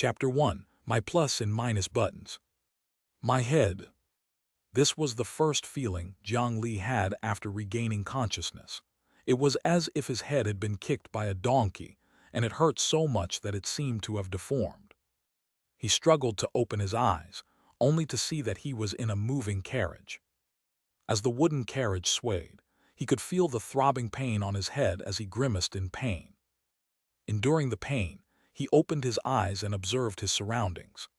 Chapter 1. My plus and minus buttons. My head. This was the first feeling Jiang Li had after regaining consciousness. It was as if his head had been kicked by a donkey, and it hurt so much that it seemed to have deformed. He struggled to open his eyes, only to see that he was in a moving carriage. As the wooden carriage swayed, he could feel the throbbing pain on his head as he grimaced in pain. Enduring the pain, he opened his eyes and observed his surroundings.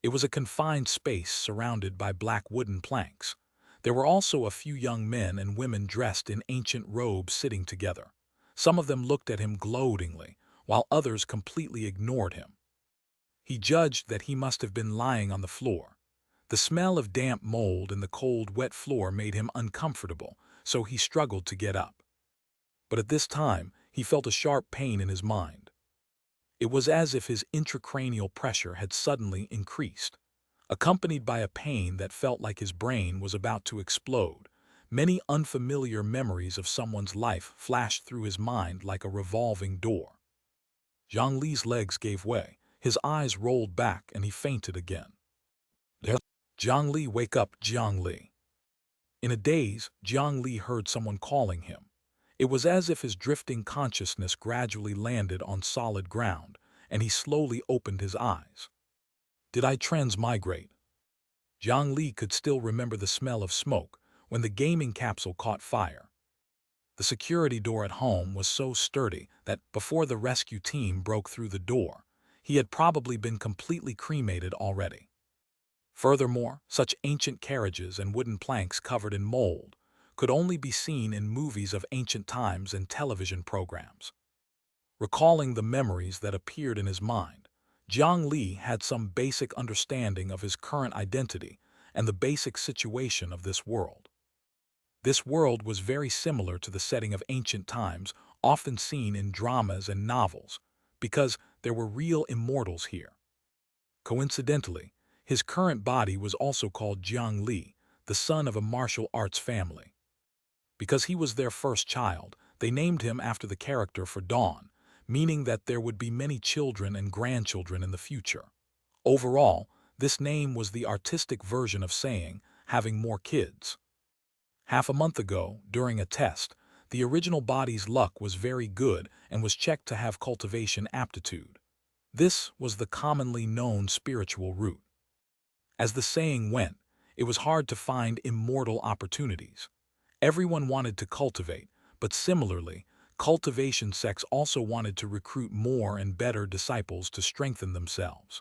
It was a confined space surrounded by black wooden planks. There were also a few young men and women dressed in ancient robes sitting together. Some of them looked at him gloatingly, while others completely ignored him. He judged that he must have been lying on the floor. The smell of damp mold and the cold, wet floor made him uncomfortable, so he struggled to get up. But at this time, he felt a sharp pain in his mind. It was as if his intracranial pressure had suddenly increased. Accompanied by a pain that felt like his brain was about to explode, many unfamiliar memories of someone's life flashed through his mind like a revolving door. Jiang Li's legs gave way, his eyes rolled back, and he fainted again. Jiang Li, wake up, Jiang Li. In a daze, Jiang Li heard someone calling him. It was as if his drifting consciousness gradually landed on solid ground, and he slowly opened his eyes. Did I transmigrate? Jiang Li could still remember the smell of smoke when the gaming capsule caught fire. The security door at home was so sturdy that before the rescue team broke through the door, he had probably been completely cremated already. Furthermore, such ancient carriages and wooden planks covered in mold could only be seen in movies of ancient times and television programs. Recalling the memories that appeared in his mind, Jiang Li had some basic understanding of his current identity and the basic situation of this world. This world was very similar to the setting of ancient times often seen in dramas and novels, because there were real immortals here. Coincidentally, his current body was also called Jiang Li, the son of a martial arts family. Because he was their first child, they named him after the character for Dawn, meaning that there would be many children and grandchildren in the future. Overall, this name was the artistic version of saying, having more kids. Half a month ago, during a test, the original body's luck was very good and was checked to have cultivation aptitude. This was the commonly known spiritual root. As the saying went, it was hard to find immortal opportunities. Everyone wanted to cultivate, but similarly, cultivation sects also wanted to recruit more and better disciples to strengthen themselves.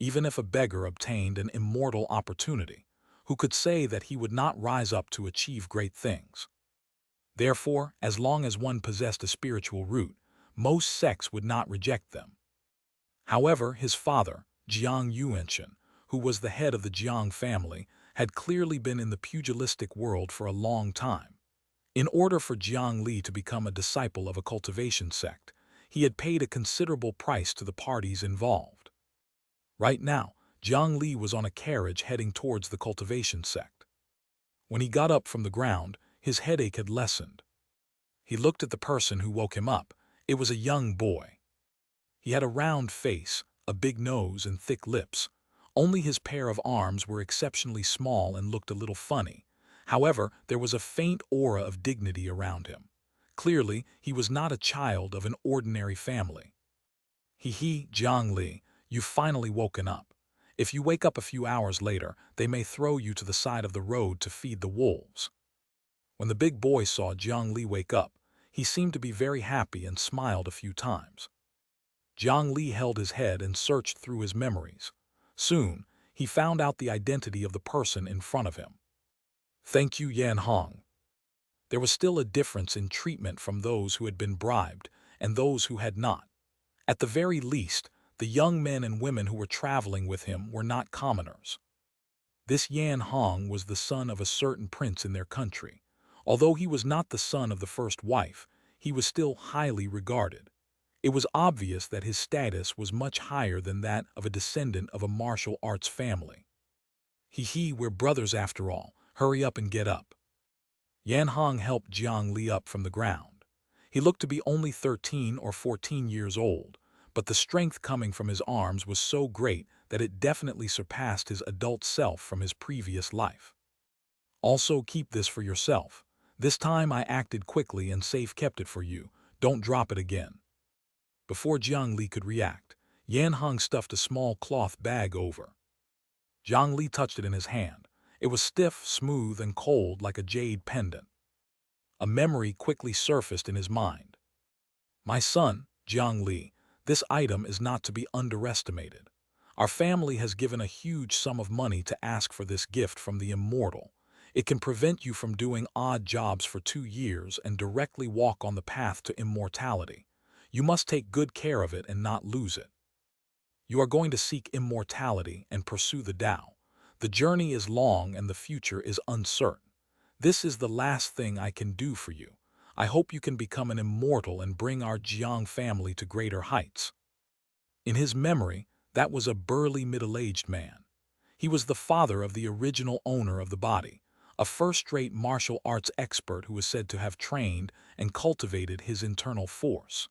Even if a beggar obtained an immortal opportunity, who could say that he would not rise up to achieve great things? Therefore, as long as one possessed a spiritual root, most sects would not reject them. However, his father, Xianxia, who was the head of the Jiang family, had clearly been in the pugilistic world for a long time. In order for Jiang Li to become a disciple of a cultivation sect, he had paid a considerable price to the parties involved. Right now, Jiang Li was on a carriage heading towards the cultivation sect. When he got up from the ground, his headache had lessened. He looked at the person who woke him up. It was a young boy. He had a round face, a big nose, and thick lips. Only his pair of arms were exceptionally small and looked a little funny. However, there was a faint aura of dignity around him. Clearly, he was not a child of an ordinary family. Jiang Li, you've finally woken up. If you wake up a few hours later, they may throw you to the side of the road to feed the wolves. When the big boy saw Jiang Li wake up, he seemed to be very happy and smiled a few times. Jiang Li held his head and searched through his memories. Soon, he found out the identity of the person in front of him. Thank you, Yan Hong. There was still a difference in treatment from those who had been bribed and those who had not. At the very least, the young men and women who were traveling with him were not commoners. This Yan Hong was the son of a certain prince in their country. Although he was not the son of the first wife, he was still highly regarded. It was obvious that his status was much higher than that of a descendant of a martial arts family. We're brothers after all. Hurry up and get up. Yan Hong helped Jiang Li up from the ground. He looked to be only 13 or 14 years old, but the strength coming from his arms was so great that it definitely surpassed his adult self from his previous life. Also, keep this for yourself. This time I acted quickly and safe kept it for you. Don't drop it again. Before Jiang Li could react, Yan Hong stuffed a small cloth bag over. Jiang Li touched it in his hand. It was stiff, smooth, and cold like a jade pendant. A memory quickly surfaced in his mind. My son, Jiang Li, this item is not to be underestimated. Our family has given a huge sum of money to ask for this gift from the immortal. It can prevent you from doing odd jobs for 2 years and directly walk on the path to immortality. You must take good care of it and not lose it. You are going to seek immortality and pursue the Tao. The journey is long and the future is uncertain. This is the last thing I can do for you. I hope you can become an immortal and bring our Jiang family to greater heights. In his memory, that was a burly middle-aged man. He was the father of the original owner of the body, a first-rate martial arts expert who was said to have trained and cultivated his internal force.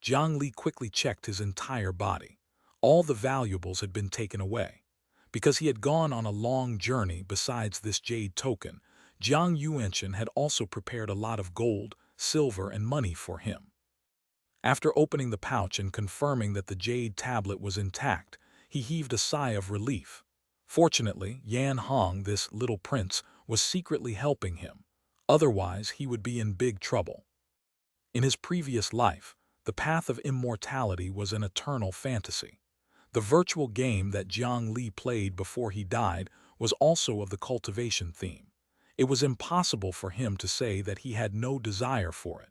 Jiang Li quickly checked his entire body. All the valuables had been taken away. Because he had gone on a long journey besides this jade token, Jiang Yuanshan had also prepared a lot of gold, silver, and money for him. After opening the pouch and confirming that the jade tablet was intact, he heaved a sigh of relief. Fortunately, Yan Hong, this little prince, was secretly helping him. Otherwise, he would be in big trouble. In his previous life, the path of immortality was an eternal fantasy. The virtual game that Jiang Li played before he died was also of the cultivation theme. It was impossible for him to say that he had no desire for it.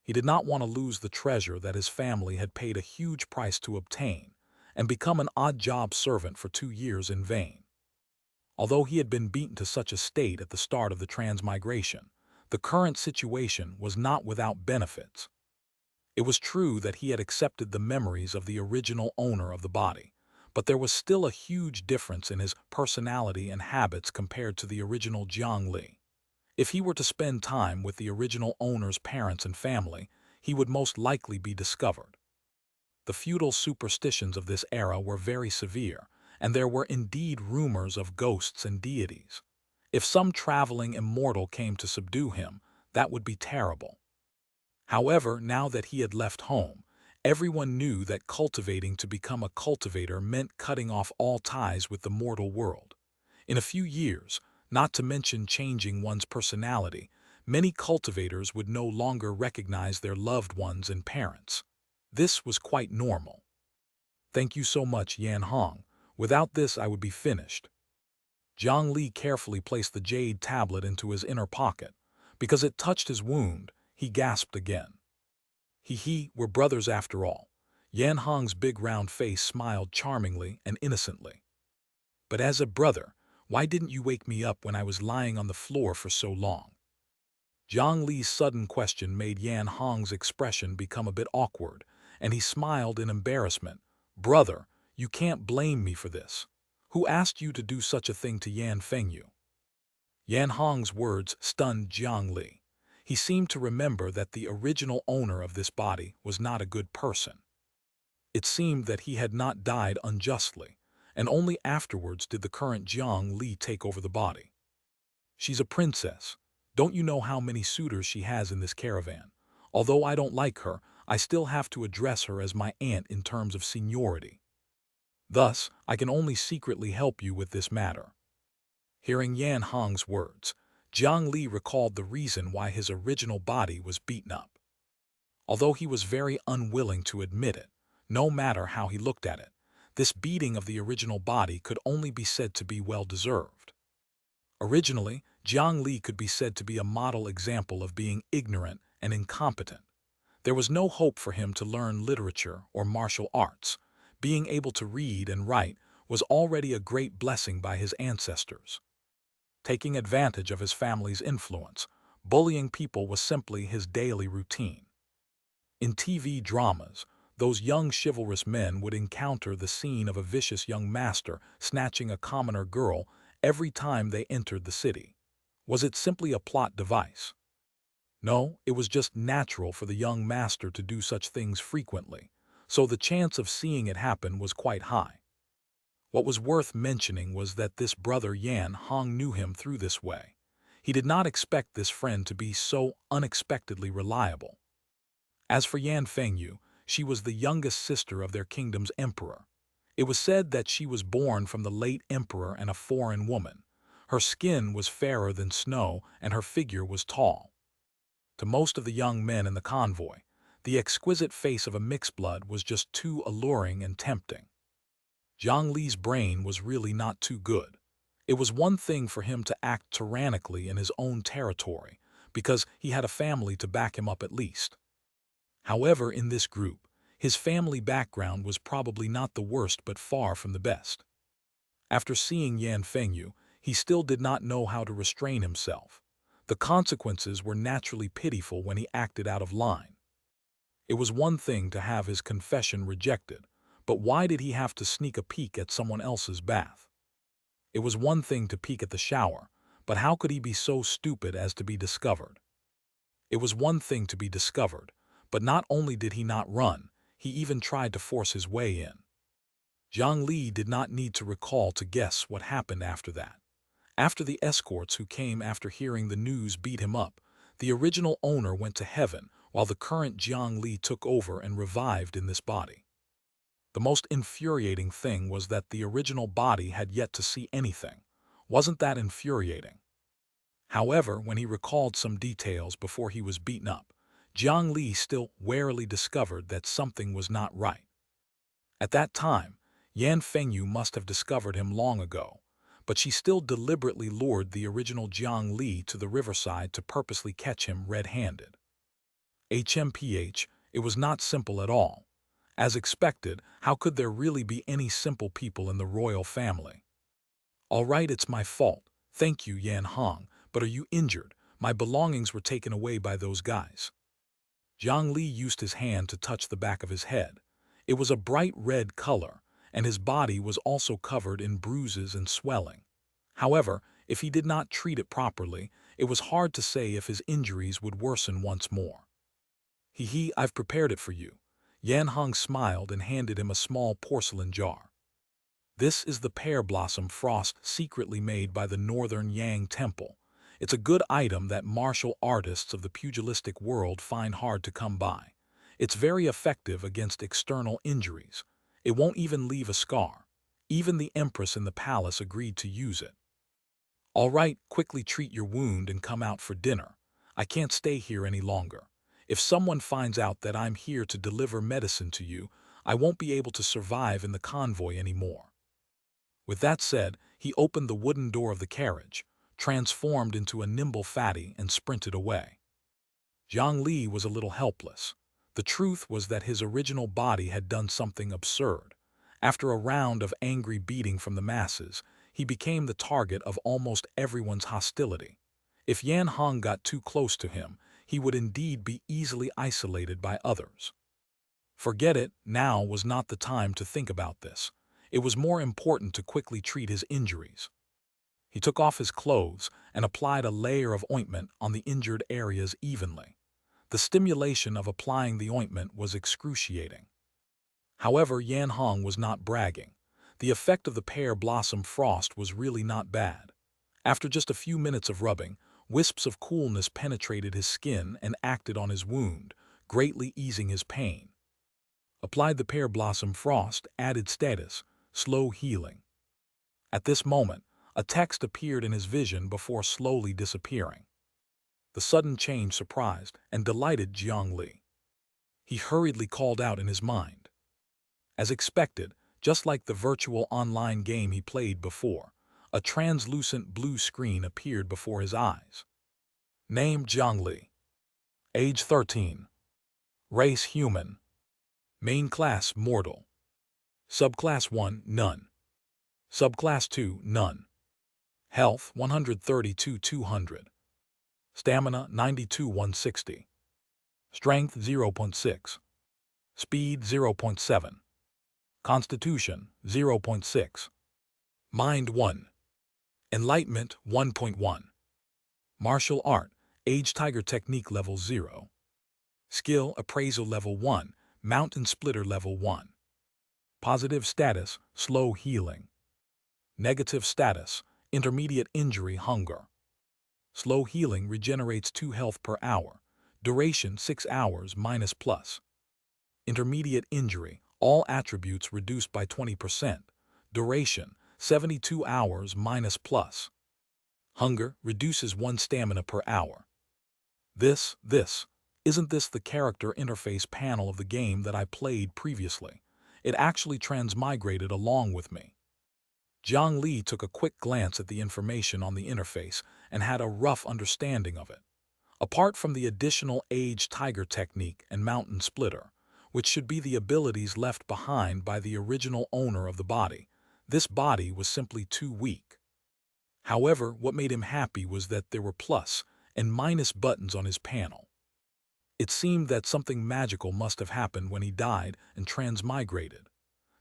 He did not want to lose the treasure that his family had paid a huge price to obtain, and become an odd-job servant for 2 years in vain. Although he had been beaten to such a state at the start of the transmigration, the current situation was not without benefits. It was true that he had accepted the memories of the original owner of the body, but there was still a huge difference in his personality and habits compared to the original Jiang Li. If he were to spend time with the original owner's parents and family, he would most likely be discovered. The feudal superstitions of this era were very severe, and there were indeed rumors of ghosts and deities. If some traveling immortal came to subdue him, that would be terrible. However, now that he had left home, everyone knew that cultivating to become a cultivator meant cutting off all ties with the mortal world. In a few years, not to mention changing one's personality, many cultivators would no longer recognize their loved ones and parents. This was quite normal. Thank you so much, Yan Hong. Without this, I would be finished. Jiang Li carefully placed the jade tablet into his inner pocket. Because it touched his wound, he gasped again. We're brothers after all. Yan Hong's big round face smiled charmingly and innocently. But as a brother, why didn't you wake me up when I was lying on the floor for so long? Jiang Li's sudden question made Yan Hong's expression become a bit awkward, and he smiled in embarrassment. Brother, you can't blame me for this. Who asked you to do such a thing to Yan Fengyu? Yan Hong's words stunned Jiang Li. He seemed to remember that the original owner of this body was not a good person. It seemed that he had not died unjustly, and only afterwards did the current Jiang Li take over the body. She's a princess. Don't you know how many suitors she has in this caravan? Although I don't like her, I still have to address her as my aunt in terms of seniority. Thus, I can only secretly help you with this matter. Hearing Yan Hong's words, Jiang Li recalled the reason why his original body was beaten up. Although he was very unwilling to admit it, no matter how he looked at it, this beating of the original body could only be said to be well-deserved. Originally, Jiang Li could be said to be a model example of being ignorant and incompetent. There was no hope for him to learn literature or martial arts. Being able to read and write was already a great blessing by his ancestors. Taking advantage of his family's influence, bullying people was simply his daily routine. In TV dramas, those young chivalrous men would encounter the scene of a vicious young master snatching a commoner girl every time they entered the city. Was it simply a plot device? No, it was just natural for the young master to do such things frequently, so the chance of seeing it happen was quite high. What was worth mentioning was that this brother Yan Hong knew him through this way. He did not expect this friend to be so unexpectedly reliable. As for Yan Fengyu, she was the youngest sister of their kingdom's emperor. It was said that she was born from the late emperor and a foreign woman. Her skin was fairer than snow and her figure was tall. To most of the young men in the convoy, the exquisite face of a mixed blood was just too alluring and tempting. Jiang Li's brain was really not too good. It was one thing for him to act tyrannically in his own territory, because he had a family to back him up at least. However, in this group, his family background was probably not the worst but far from the best. After seeing Yan Fengyu, he still did not know how to restrain himself. The consequences were naturally pitiful when he acted out of line. It was one thing to have his confession rejected, but why did he have to sneak a peek at someone else's bath? It was one thing to peek at the shower, but how could he be so stupid as to be discovered? It was one thing to be discovered, but not only did he not run, he even tried to force his way in. Jiang Li did not need to recall to guess what happened after that. After the escorts who came after hearing the news beat him up, the original owner went to heaven while the current Jiang Li took over and revived in this body. The most infuriating thing was that the original body had yet to see anything. Wasn't that infuriating? However, when he recalled some details before he was beaten up, Jiang Li still warily discovered that something was not right. At that time, Yan Fengyu must have discovered him long ago, but she still deliberately lured the original Jiang Li to the riverside to purposely catch him red-handed. It was not simple at all. As expected, how could there really be any simple people in the royal family? All right, it's my fault. Thank you, Yan Hong, but are you injured? My belongings were taken away by those guys. Jiang Li used his hand to touch the back of his head. It was a bright red color, and his body was also covered in bruises and swelling. However, if he did not treat it properly, it was hard to say if his injuries would worsen once more. I've prepared it for you. Yan Hong smiled and handed him a small porcelain jar. This is the pear blossom frost secretly made by the Northern Yang Temple. It's a good item that martial artists of the pugilistic world find hard to come by. It's very effective against external injuries. It won't even leave a scar. Even the empress in the palace agreed to use it. All right, quickly treat your wound and come out for dinner. I can't stay here any longer. If someone finds out that I'm here to deliver medicine to you, I won't be able to survive in the convoy anymore. With that said, he opened the wooden door of the carriage, transformed into a nimble fatty, and sprinted away. Jiang Li was a little helpless. The truth was that his original body had done something absurd. After a round of angry beating from the masses, he became the target of almost everyone's hostility. If Yan Hong got too close to him, he would indeed be easily isolated by others. Forget it, now was not the time to think about this. It was more important to quickly treat his injuries. He took off his clothes and applied a layer of ointment on the injured areas evenly. The stimulation of applying the ointment was excruciating. However, Yan Hong was not bragging. The effect of the pear blossom frost was really not bad. After just a few minutes of rubbing, wisps of coolness penetrated his skin and acted on his wound, greatly easing his pain. Applied the pear blossom frost, added status, slow healing. At this moment, a text appeared in his vision before slowly disappearing. The sudden change surprised and delighted Jiang Li. He hurriedly called out in his mind. As expected, just like the virtual online game he played before, a translucent blue screen appeared before his eyes. Name Jiang Li. Age 13. Race human. Main class mortal. Subclass 1 none. Subclass 2 none. Health 132-200. Stamina 92-160. Strength 0.6. Speed 0.7. Constitution 0.6. Mind 1. Enlightenment 1.1. Martial art, Age Tiger Technique Level 0. Skill Appraisal Level 1, Mountain Splitter Level 1. Positive status, slow healing. Negative status, intermediate injury, hunger. Slow healing regenerates 2 health per hour. Duration 6 hours minus plus. Intermediate injury, all attributes reduced by 20%. Duration 72 hours minus plus. Hunger reduces 1 stamina per hour. Isn't this the character interface panel of the game that I played previously? It actually transmigrated along with me. Jiang Li took a quick glance at the information on the interface and had a rough understanding of it. Apart from the additional Age Tiger technique and Mountain Splitter, which should be the abilities left behind by the original owner of the body, this body was simply too weak. However, what made him happy was that there were plus and minus buttons on his panel. It seemed that something magical must have happened when he died and transmigrated.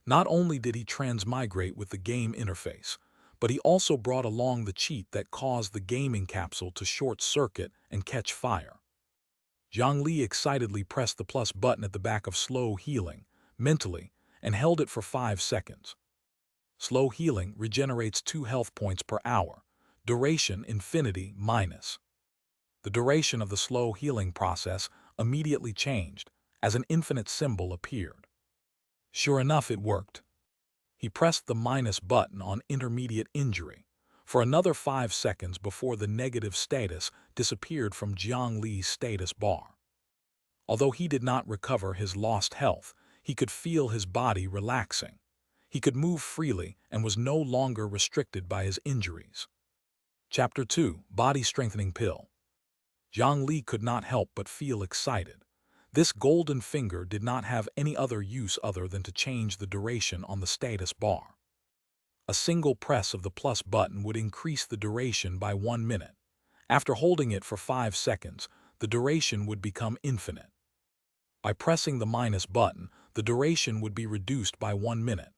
Not only did he transmigrate with the game interface, but he also brought along the cheat that caused the gaming capsule to short-circuit and catch fire. Jiang Li excitedly pressed the plus button at the back of Slow Healing, mentally, and held it for 5 seconds. Slow Healing regenerates 2 health points per hour. Duration infinity minus. The duration of the slow healing process immediately changed, as an infinite symbol appeared. Sure enough, it worked. He pressed the minus button on intermediate injury for another 5 seconds before the negative status disappeared from Jiang Li's status bar. Although he did not recover his lost health, he could feel his body relaxing. He could move freely and was no longer restricted by his injuries. Chapter 2, Body Strengthening Pill. Jiang Li could not help but feel excited. This golden finger did not have any other use other than to change the duration on the status bar. A single press of the plus button would increase the duration by 1 minute. After holding it for 5 seconds, the duration would become infinite. By pressing the minus button, the duration would be reduced by 1 minute.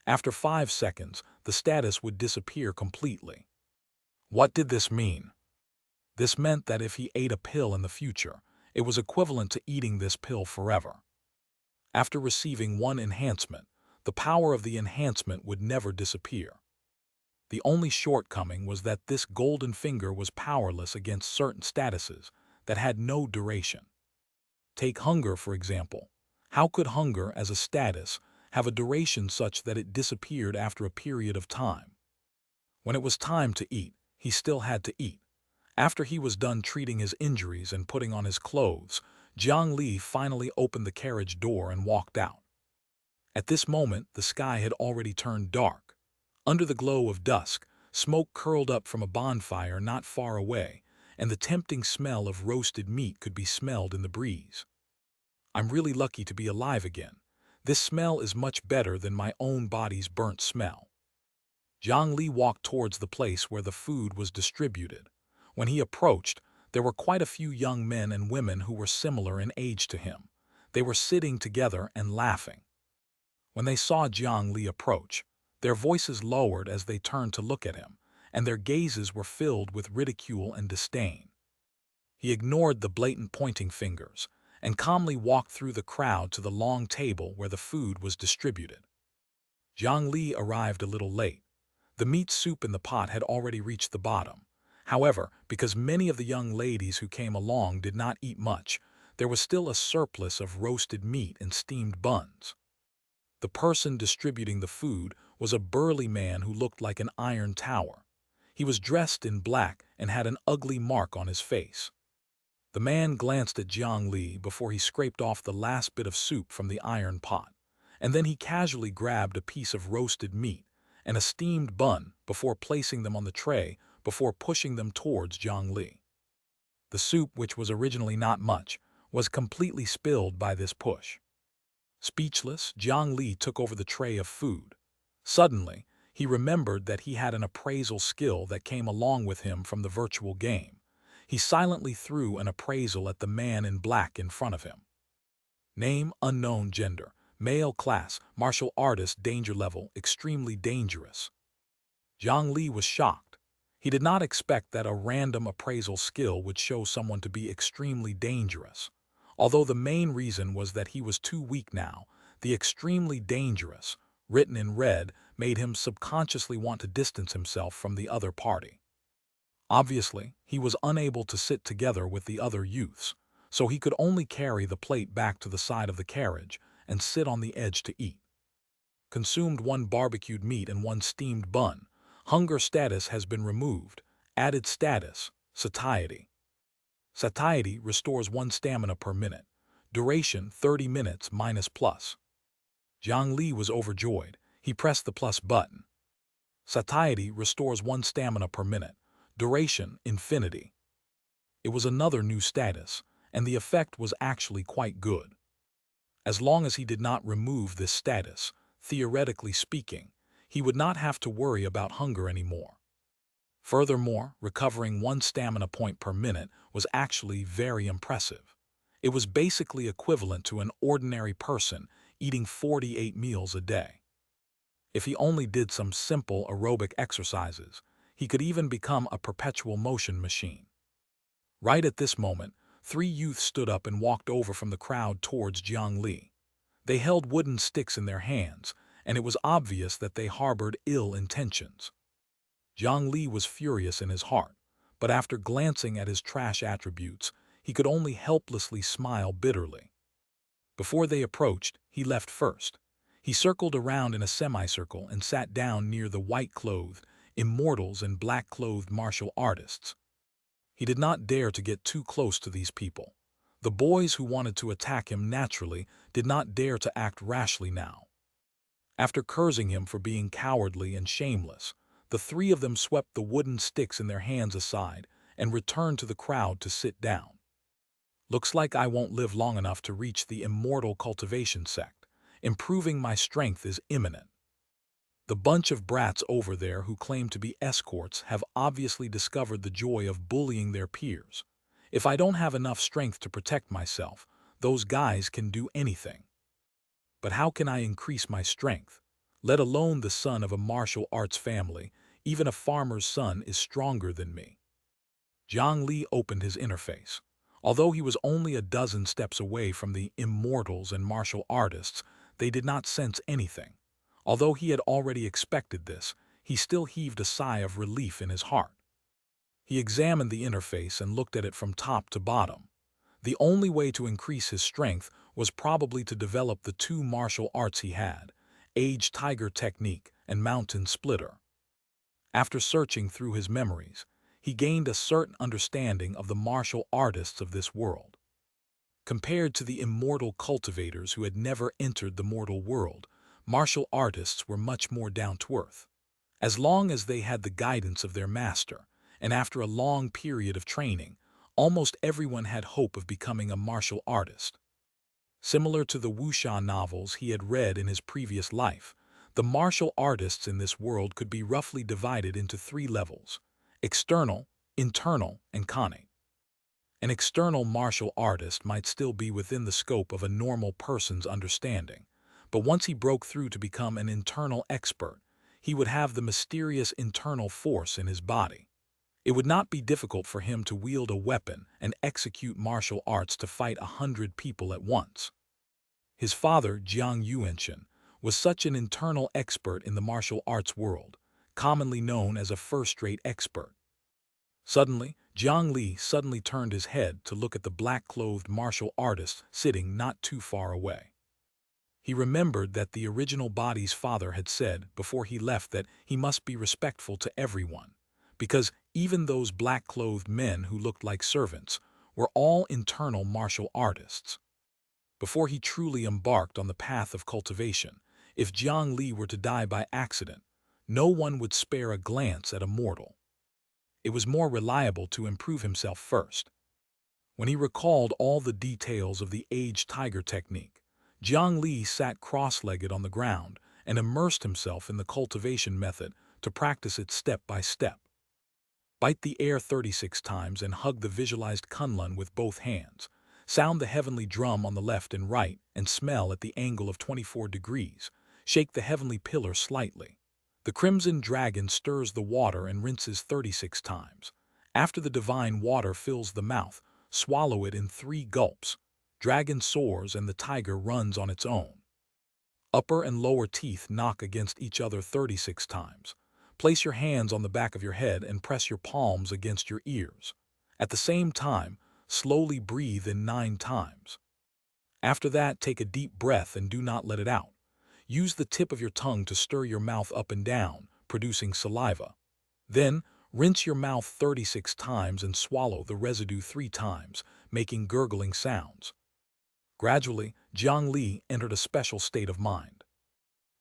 After 5 seconds, the status would disappear completely. What did this mean? This meant that if he ate a pill in the future, it was equivalent to eating this pill forever. After receiving one enhancement, the power of the enhancement would never disappear. The only shortcoming was that this golden finger was powerless against certain statuses that had no duration. Take hunger, for example. How could hunger as a status have a duration such that it disappeared after a period of time? When it was time to eat, he still had to eat. After he was done treating his injuries and putting on his clothes, Jiang Li finally opened the carriage door and walked out. At this moment, the sky had already turned dark. Under the glow of dusk, smoke curled up from a bonfire not far away, and the tempting smell of roasted meat could be smelled in the breeze. I'm really lucky to be alive again. This smell is much better than my own body's burnt smell. Jiang Li walked towards the place where the food was distributed. When he approached, there were quite a few young men and women who were similar in age to him. They were sitting together and laughing. When they saw Jiang Li approach, their voices lowered as they turned to look at him, and their gazes were filled with ridicule and disdain. He ignored the blatant pointing fingers and calmly walked through the crowd to the long table where the food was distributed. Jiang Li arrived a little late. The meat soup in the pot had already reached the bottom. However, because many of the young ladies who came along did not eat much, there was still a surplus of roasted meat and steamed buns. The person distributing the food was a burly man who looked like an iron tower. He was dressed in black and had an ugly mark on his face. The man glanced at Jiang Li before he scraped off the last bit of soup from the iron pot, and then he casually grabbed a piece of roasted meat and a steamed bun before placing them on the tray before pushing them towards Jiang Li. The soup, which was originally not much, was completely spilled by this push. Speechless, Jiang Li took over the tray of food. Suddenly, he remembered that he had an appraisal skill that came along with him from the virtual game. He silently threw an appraisal at the man in black in front of him. Name, unknown, gender, male, class, martial artist, danger level, extremely dangerous. Jiang Li was shocked. He did not expect that a random appraisal skill would show someone to be extremely dangerous. Although the main reason was that he was too weak now, the extremely dangerous, written in red, made him subconsciously want to distance himself from the other party. Obviously, he was unable to sit together with the other youths, so he could only carry the plate back to the side of the carriage and sit on the edge to eat. Consumed 1 barbecued meat and 1 steamed bun. Hunger status has been removed. Added status, satiety. Satiety restores 1 stamina per minute. Duration 30 minutes minus plus. Jiang Li was overjoyed. He pressed the plus button. Satiety restores 1 stamina per minute. Duration infinity. It was another new status, and the effect was actually quite good. As long as he did not remove this status, theoretically speaking, he would not have to worry about hunger anymore. Furthermore, recovering 1 stamina point per minute was actually very impressive. It was basically equivalent to an ordinary person eating 48 meals a day. If he only did some simple aerobic exercises, he could even become a perpetual motion machine. Right at this moment, 3 youths stood up and walked over from the crowd towards Jiang Li. They held wooden sticks in their hands, and it was obvious that they harbored ill intentions. Jiang Li was furious in his heart, but after glancing at his trash attributes, he could only helplessly smile bitterly. Before they approached, he left first. He circled around in a semicircle and sat down near the white-clothed, immortals and black-clothed martial artists. He did not dare to get too close to these people. The boys who wanted to attack him naturally did not dare to act rashly now. After cursing him for being cowardly and shameless, the 3 of them swept the wooden sticks in their hands aside and returned to the crowd to sit down. Looks like I won't live long enough to reach the immortal cultivation sect. Improving my strength is imminent. The bunch of brats over there who claim to be escorts have obviously discovered the joy of bullying their peers. If I don't have enough strength to protect myself, those guys can do anything. But how can I increase my strength? Let alone the son of a martial arts family, even a farmer's son is stronger than me. Jiang Li opened his interface. Although he was only a dozen steps away from the immortals and martial artists, they did not sense anything. Although he had already expected this, he still heaved a sigh of relief in his heart. He examined the interface and looked at it from top to bottom. The only way to increase his strength was probably to develop the 2 martial arts he had, Age Tiger Technique and Mountain Splitter. After searching through his memories, he gained a certain understanding of the martial artists of this world. Compared to the immortal cultivators who had never entered the mortal world, martial artists were much more down to earth. As long as they had the guidance of their master, and after a long period of training, almost everyone had hope of becoming a martial artist. Similar to the Wuxia novels he had read in his previous life, the martial artists in this world could be roughly divided into 3 levels: external, internal, and connate. An external martial artist might still be within the scope of a normal person's understanding, but once he broke through to become an internal expert, he would have the mysterious internal force in his body. It would not be difficult for him to wield a weapon and execute martial arts to fight 100 people at once. His father, Xianxia, was such an internal expert in the martial arts world, commonly known as a first-rate expert. Suddenly, Jiang Li suddenly turned his head to look at the black-clothed martial artist sitting not too far away. He remembered that the original body's father had said before he left that he must be respectful to everyone, because even those black-clothed men who looked like servants were all internal martial artists. Before he truly embarked on the path of cultivation, if Jiang Li were to die by accident, no one would spare a glance at a mortal. It was more reliable to improve himself first. When he recalled all the details of the Age Tiger technique, Jiang Li sat cross-legged on the ground and immersed himself in the cultivation method to practice it step by step. Bite the air 36 times and hug the visualized kunlun with both hands. Sound the heavenly drum on the left and right and smell at the angle of 24 degrees. Shake the heavenly pillar slightly. The crimson dragon stirs the water and rinses 36 times. After the divine water fills the mouth, swallow it in 3 gulps. Dragon soars and the tiger runs on its own. Upper and lower teeth knock against each other 36 times. Place your hands on the back of your head and press your palms against your ears. At the same time, slowly breathe in 9 times. After that, take a deep breath and do not let it out. Use the tip of your tongue to stir your mouth up and down, producing saliva. Then, rinse your mouth 36 times and swallow the residue 3 times, making gurgling sounds. Gradually, Jiang Li entered a special state of mind.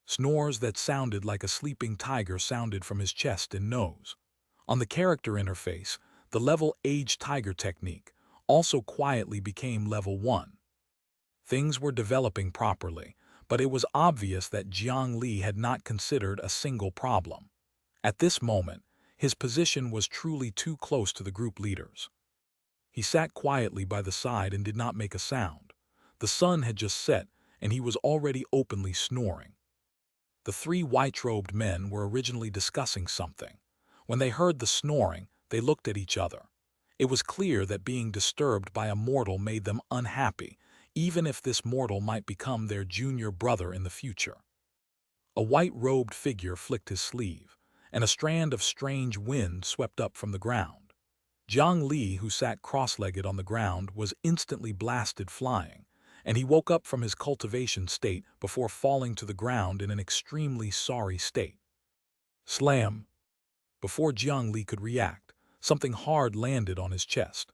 Snores that sounded like a sleeping tiger sounded from his chest and nose. On the character interface, the level Age Tiger technique also quietly became level 1. Things were developing properly, but it was obvious that Jiang Li had not considered a single problem. At this moment, his position was truly too close to the group leaders. He sat quietly by the side and did not make a sound. The sun had just set, and he was already openly snoring. The 3 white-robed men were originally discussing something. When they heard the snoring, they looked at each other. It was clear that being disturbed by a mortal made them unhappy, even if this mortal might become their junior brother in the future. A white-robed figure flicked his sleeve, and a strand of strange wind swept up from the ground. Jiang Li, who sat cross-legged on the ground, was instantly blasted flying, and he woke up from his cultivation state before falling to the ground in an extremely sorry state. Slam! Before Jiang Li could react, something hard landed on his chest.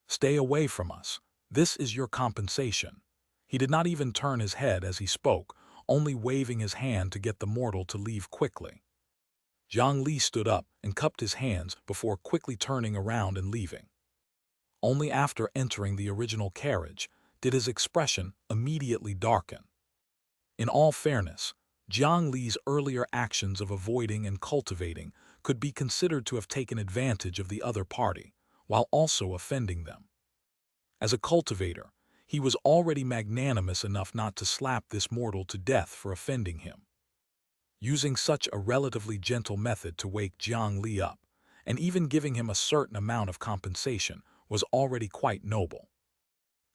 "Stay away from us. This is your compensation." He did not even turn his head as he spoke, only waving his hand to get the mortal to leave quickly. Jiang Li stood up and cupped his hands before quickly turning around and leaving. Only after entering the original carriage did his expression immediately darken. In all fairness, Jiang Li's earlier actions of avoiding and cultivating could be considered to have taken advantage of the other party, while also offending them. As a cultivator, he was already magnanimous enough not to slap this mortal to death for offending him. Using such a relatively gentle method to wake Jiang Li up, and even giving him a certain amount of compensation, was already quite noble.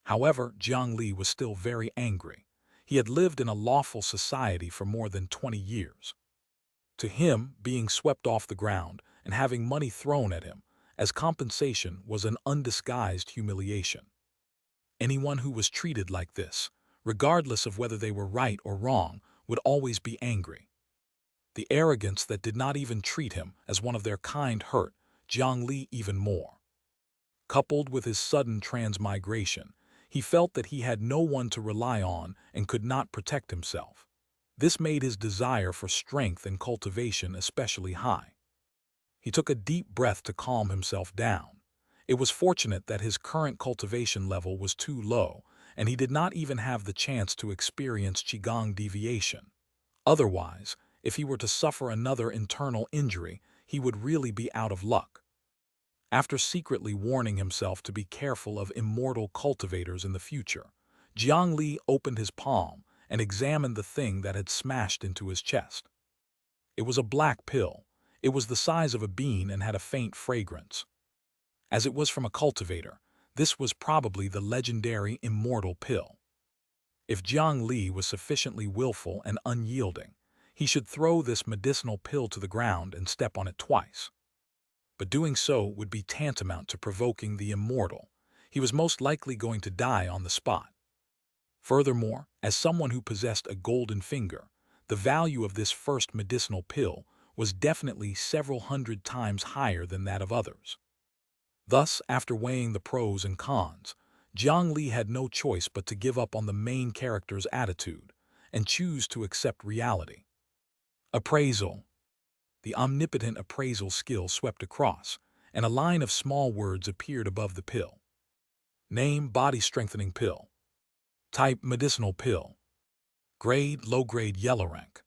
However, Jiang Li was still very angry. He had lived in a lawful society for more than 20 years. To him, being swept off the ground and having money thrown at him as compensation was an undisguised humiliation. Anyone who was treated like this, regardless of whether they were right or wrong, would always be angry. The arrogance that did not even treat him as one of their kind hurt Jiang Li even more. Coupled with his sudden transmigration, he felt that he had no one to rely on and could not protect himself. This made his desire for strength and cultivation especially high. He took a deep breath to calm himself down. It was fortunate that his current cultivation level was too low, and he did not even have the chance to experience Qigong deviation. Otherwise, if he were to suffer another internal injury, he would really be out of luck. After secretly warning himself to be careful of immortal cultivators in the future, Jiang Li opened his palm and examined the thing that had smashed into his chest. It was a black pill. It was the size of a bean and had a faint fragrance. As it was from a cultivator, this was probably the legendary immortal pill. If Jiang Li was sufficiently willful and unyielding, he should throw this medicinal pill to the ground and step on it twice. But doing so would be tantamount to provoking the immortal. He was most likely going to die on the spot. Furthermore, as someone who possessed a golden finger, the value of this first medicinal pill was definitely several hundred times higher than that of others. Thus, after weighing the pros and cons, Jiang Li had no choice but to give up on the main character's attitude and choose to accept reality. Appraisal. The omnipotent appraisal skill swept across, and a line of small words appeared above the pill. Name: body-strengthening pill. Type: medicinal pill. Grade: low-grade yellow rank.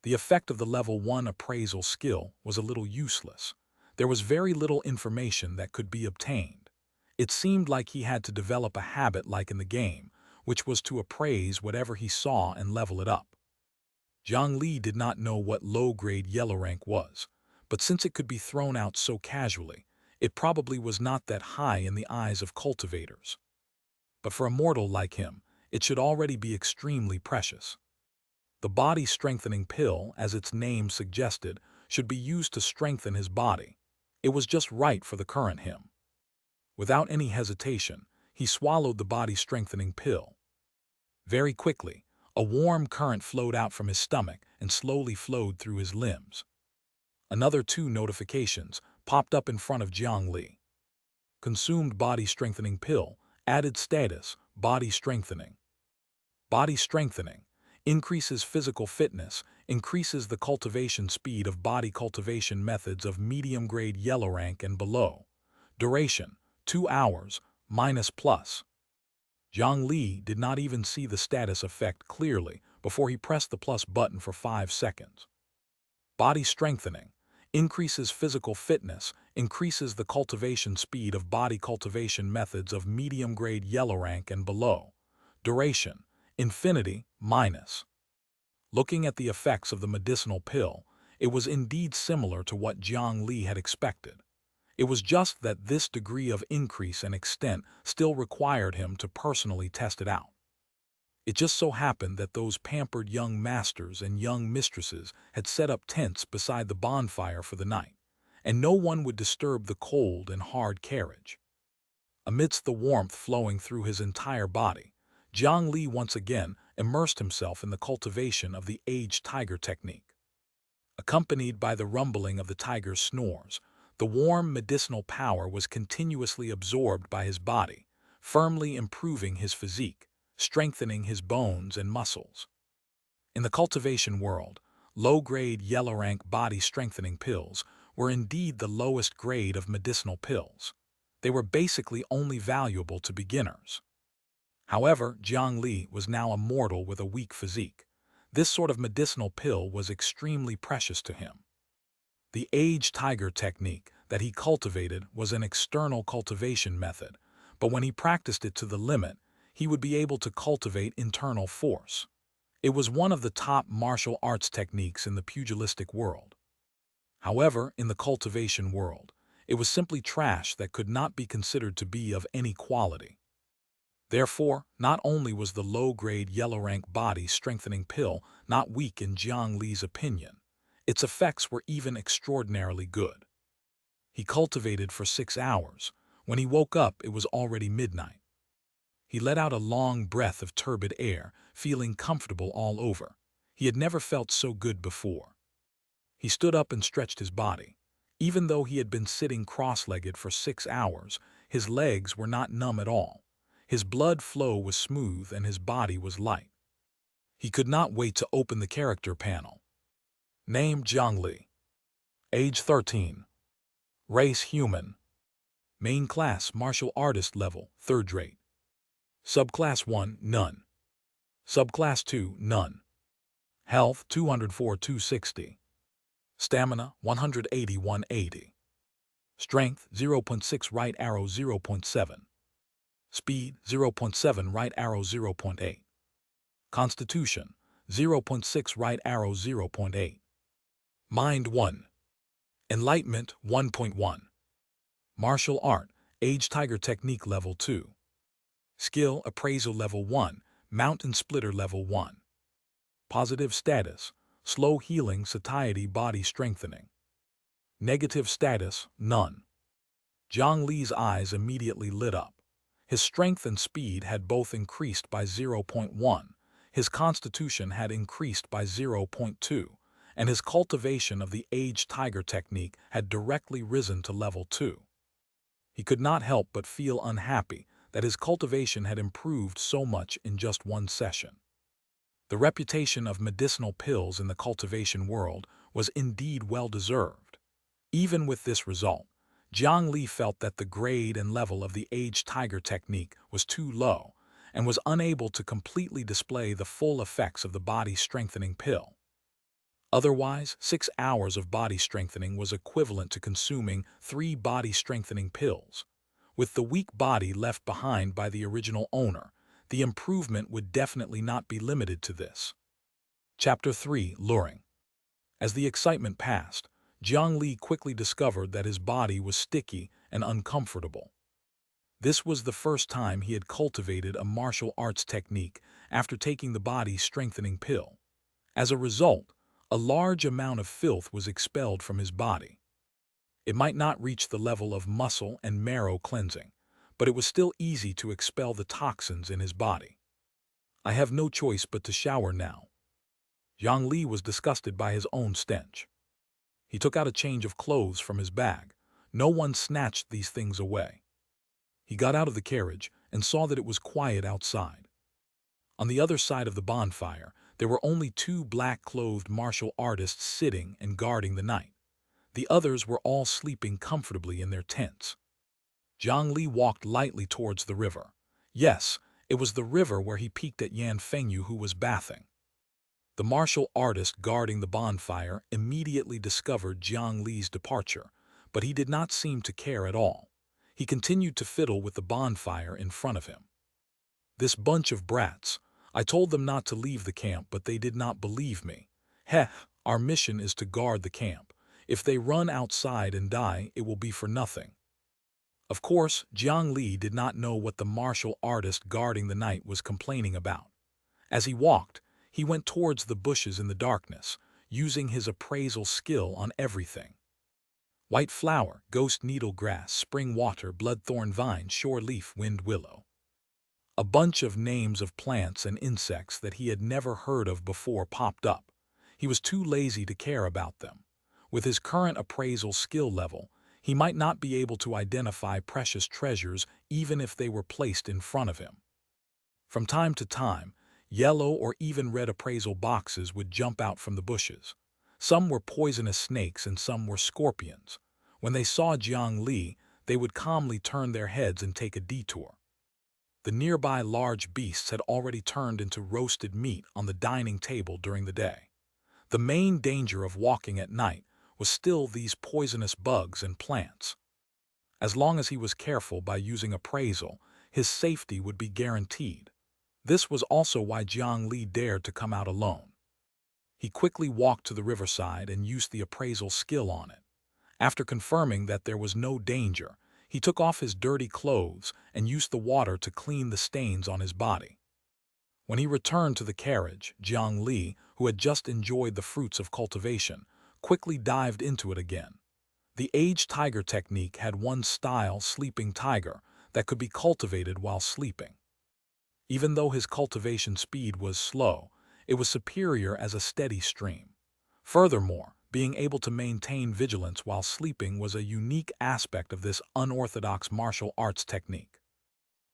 The effect of the level 1 appraisal skill was a little useless. There was very little information that could be obtained. It seemed like he had to develop a habit like in the game, which was to appraise whatever he saw and level it up. Jiang Li did not know what low-grade yellow rank was, but since it could be thrown out so casually, it probably was not that high in the eyes of cultivators. but for a mortal like him, it should already be extremely precious. The body-strengthening pill, as its name suggested, should be used to strengthen his body. It was just right for the current him. Without any hesitation, he swallowed the body-strengthening pill. Very quickly, a warm current flowed out from his stomach and slowly flowed through his limbs. Another 2 notifications popped up in front of Jiang Li. Consumed body-strengthening pill, added status, body strengthening. Body strengthening increases physical fitness, increases the cultivation speed of body cultivation methods of medium-grade yellow rank and below. Duration, 2 hours, -+. Jiang Li did not even see the status effect clearly before he pressed the plus button for 5 seconds. Body strengthening increases physical fitness, increases the cultivation speed of body cultivation methods of medium-grade yellow rank and below. Duration, infinity, minus. Looking at the effects of the medicinal pill, it was indeed similar to what Jiang Li had expected. It was just that this degree of increase and extent still required him to personally test it out. It just so happened that those pampered young masters and young mistresses had set up tents beside the bonfire for the night, and no one would disturb the cold and hard carriage. Amidst the warmth flowing through his entire body, Jiang Li once again immersed himself in the cultivation of the aged tiger technique. Accompanied by the rumbling of the tiger's snores, the warm medicinal power was continuously absorbed by his body, firmly improving his physique, strengthening his bones and muscles. In the cultivation world, low-grade yellow-rank body-strengthening pills were indeed the lowest grade of medicinal pills. They were basically only valuable to beginners. However, Jiang Li was now a mortal with a weak physique. This sort of medicinal pill was extremely precious to him. The aged tiger technique that he cultivated was an external cultivation method, but when he practiced it to the limit, he would be able to cultivate internal force. It was one of the top martial arts techniques in the pugilistic world. However, in the cultivation world, it was simply trash that could not be considered to be of any quality. Therefore, not only was the low-grade yellow-rank body-strengthening pill not weak in Jiang Li's opinion, its effects were even extraordinarily good. He cultivated for 6 hours. When he woke up, it was already midnight. He let out a long breath of turbid air, feeling comfortable all over. He had never felt so good before. He stood up and stretched his body. Even though he had been sitting cross-legged for 6 hours, his legs were not numb at all. His blood flow was smooth and his body was light. He could not wait to open the character panel. Name Jiang Li. Age 13. Race human. Main class martial artist level 3rd rate. Subclass 1 none. Subclass 2 none. Health 204-260. Stamina 180-180. Strength 0.6 right arrow 0.7. Speed 0.7 right arrow 0.8. Constitution 0.6 right arrow 0.8. Mind 1. Enlightenment 1.1. Martial art, aged tiger technique level 2. Skill appraisal level 1, mountain splitter level 1. Positive status, slow healing satiety body strengthening. Negative status, none. Jiang Li's eyes immediately lit up. His strength and speed had both increased by 0.1, his constitution had increased by 0.2, and his cultivation of the aged tiger technique had directly risen to level 2. He could not help but feel unhappy that his cultivation had improved so much in just one session. The reputation of medicinal pills in the cultivation world was indeed well-deserved. Even with this result, Jiang Li felt that the grade and level of the aged tiger technique was too low and was unable to completely display the full effects of the body-strengthening pill. Otherwise, 6 hours of body strengthening was equivalent to consuming 3 body-strengthening pills. With the weak body left behind by the original owner, the improvement would definitely not be limited to this. Chapter 3 Luring. As the excitement passed, Jiang Li quickly discovered that his body was sticky and uncomfortable. This was the first time he had cultivated a martial arts technique after taking the body's strengthening pill. As a result, a large amount of filth was expelled from his body. It might not reach the level of muscle and marrow cleansing, but it was still easy to expel the toxins in his body. I have no choice but to shower now. Jiang Li was disgusted by his own stench. He took out a change of clothes from his bag. No one snatched these things away. He got out of the carriage and saw that it was quiet outside. On the other side of the bonfire, there were only two black-clothed martial artists sitting and guarding the night. The others were all sleeping comfortably in their tents. Jiang Li walked lightly towards the river. Yes, it was the river where he peeked at Yan Fengyu, who was bathing. The martial artist guarding the bonfire immediately discovered Jiang Li's departure, but he did not seem to care at all. He continued to fiddle with the bonfire in front of him. This bunch of brats. I told them not to leave the camp, but they did not believe me. Heh, our mission is to guard the camp. If they run outside and die, it will be for nothing. Of course, Jiang Li did not know what the martial artist guarding the night was complaining about. As he walked, he went towards the bushes in the darkness, using his appraisal skill on everything. White flower, ghost needle grass, spring water, bloodthorn vine, shore leaf, wind willow. A bunch of names of plants and insects that he had never heard of before popped up. He was too lazy to care about them. With his current appraisal skill level, he might not be able to identify precious treasures even if they were placed in front of him. From time to time, yellow or even red appraisal boxes would jump out from the bushes. Some were poisonous snakes and some were scorpions. When they saw Jiang Li, they would calmly turn their heads and take a detour. The nearby large beasts had already turned into roasted meat on the dining table during the day. The main danger of walking at night was still these poisonous bugs and plants. As long as he was careful by using appraisal, his safety would be guaranteed. This was also why Jiang Li dared to come out alone. He quickly walked to the riverside and used the appraisal skill on it. After confirming that there was no danger, he took off his dirty clothes and used the water to clean the stains on his body. When he returned to the carriage, Jiang Li, who had just enjoyed the fruits of cultivation, quickly dived into it again. The aged tiger technique had one style, sleeping tiger, that could be cultivated while sleeping. Even though his cultivation speed was slow, it was superior as a steady stream. Furthermore, being able to maintain vigilance while sleeping was a unique aspect of this unorthodox martial arts technique.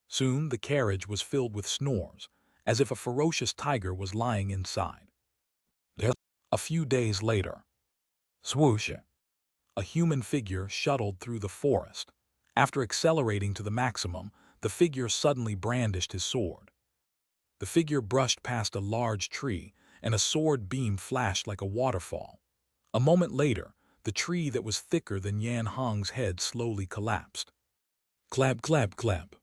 Soon the carriage was filled with snores, as if a ferocious tiger was lying inside. A few days later, swoosh! A human figure shuttled through the forest. After accelerating to the maximum, the figure suddenly brandished his sword. The figure brushed past a large tree, and a sword beam flashed like a waterfall. A moment later, the tree that was thicker than Yan Hong's head slowly collapsed. Clap, clap, clap.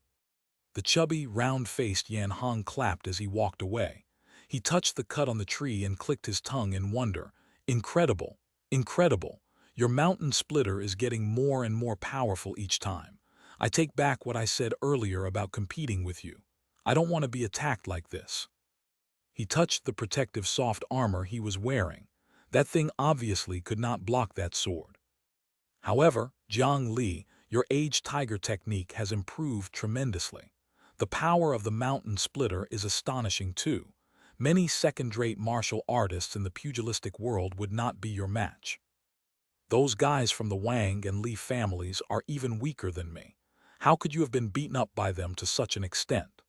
The chubby, round-faced Yan Hong clapped as he walked away. He touched the cut on the tree and clicked his tongue in wonder. Incredible, incredible. Your mountain splitter is getting more and more powerful each time. I take back what I said earlier about competing with you. I don't want to be attacked like this. He touched the protective soft armor he was wearing. That thing obviously could not block that sword. However, Jiang Li, your aged tiger technique has improved tremendously. The power of the mountain splitter is astonishing too. Many second-rate martial artists in the pugilistic world would not be your match. Those guys from the Wang and Li families are even weaker than me. How could you have been beaten up by them to such an extent?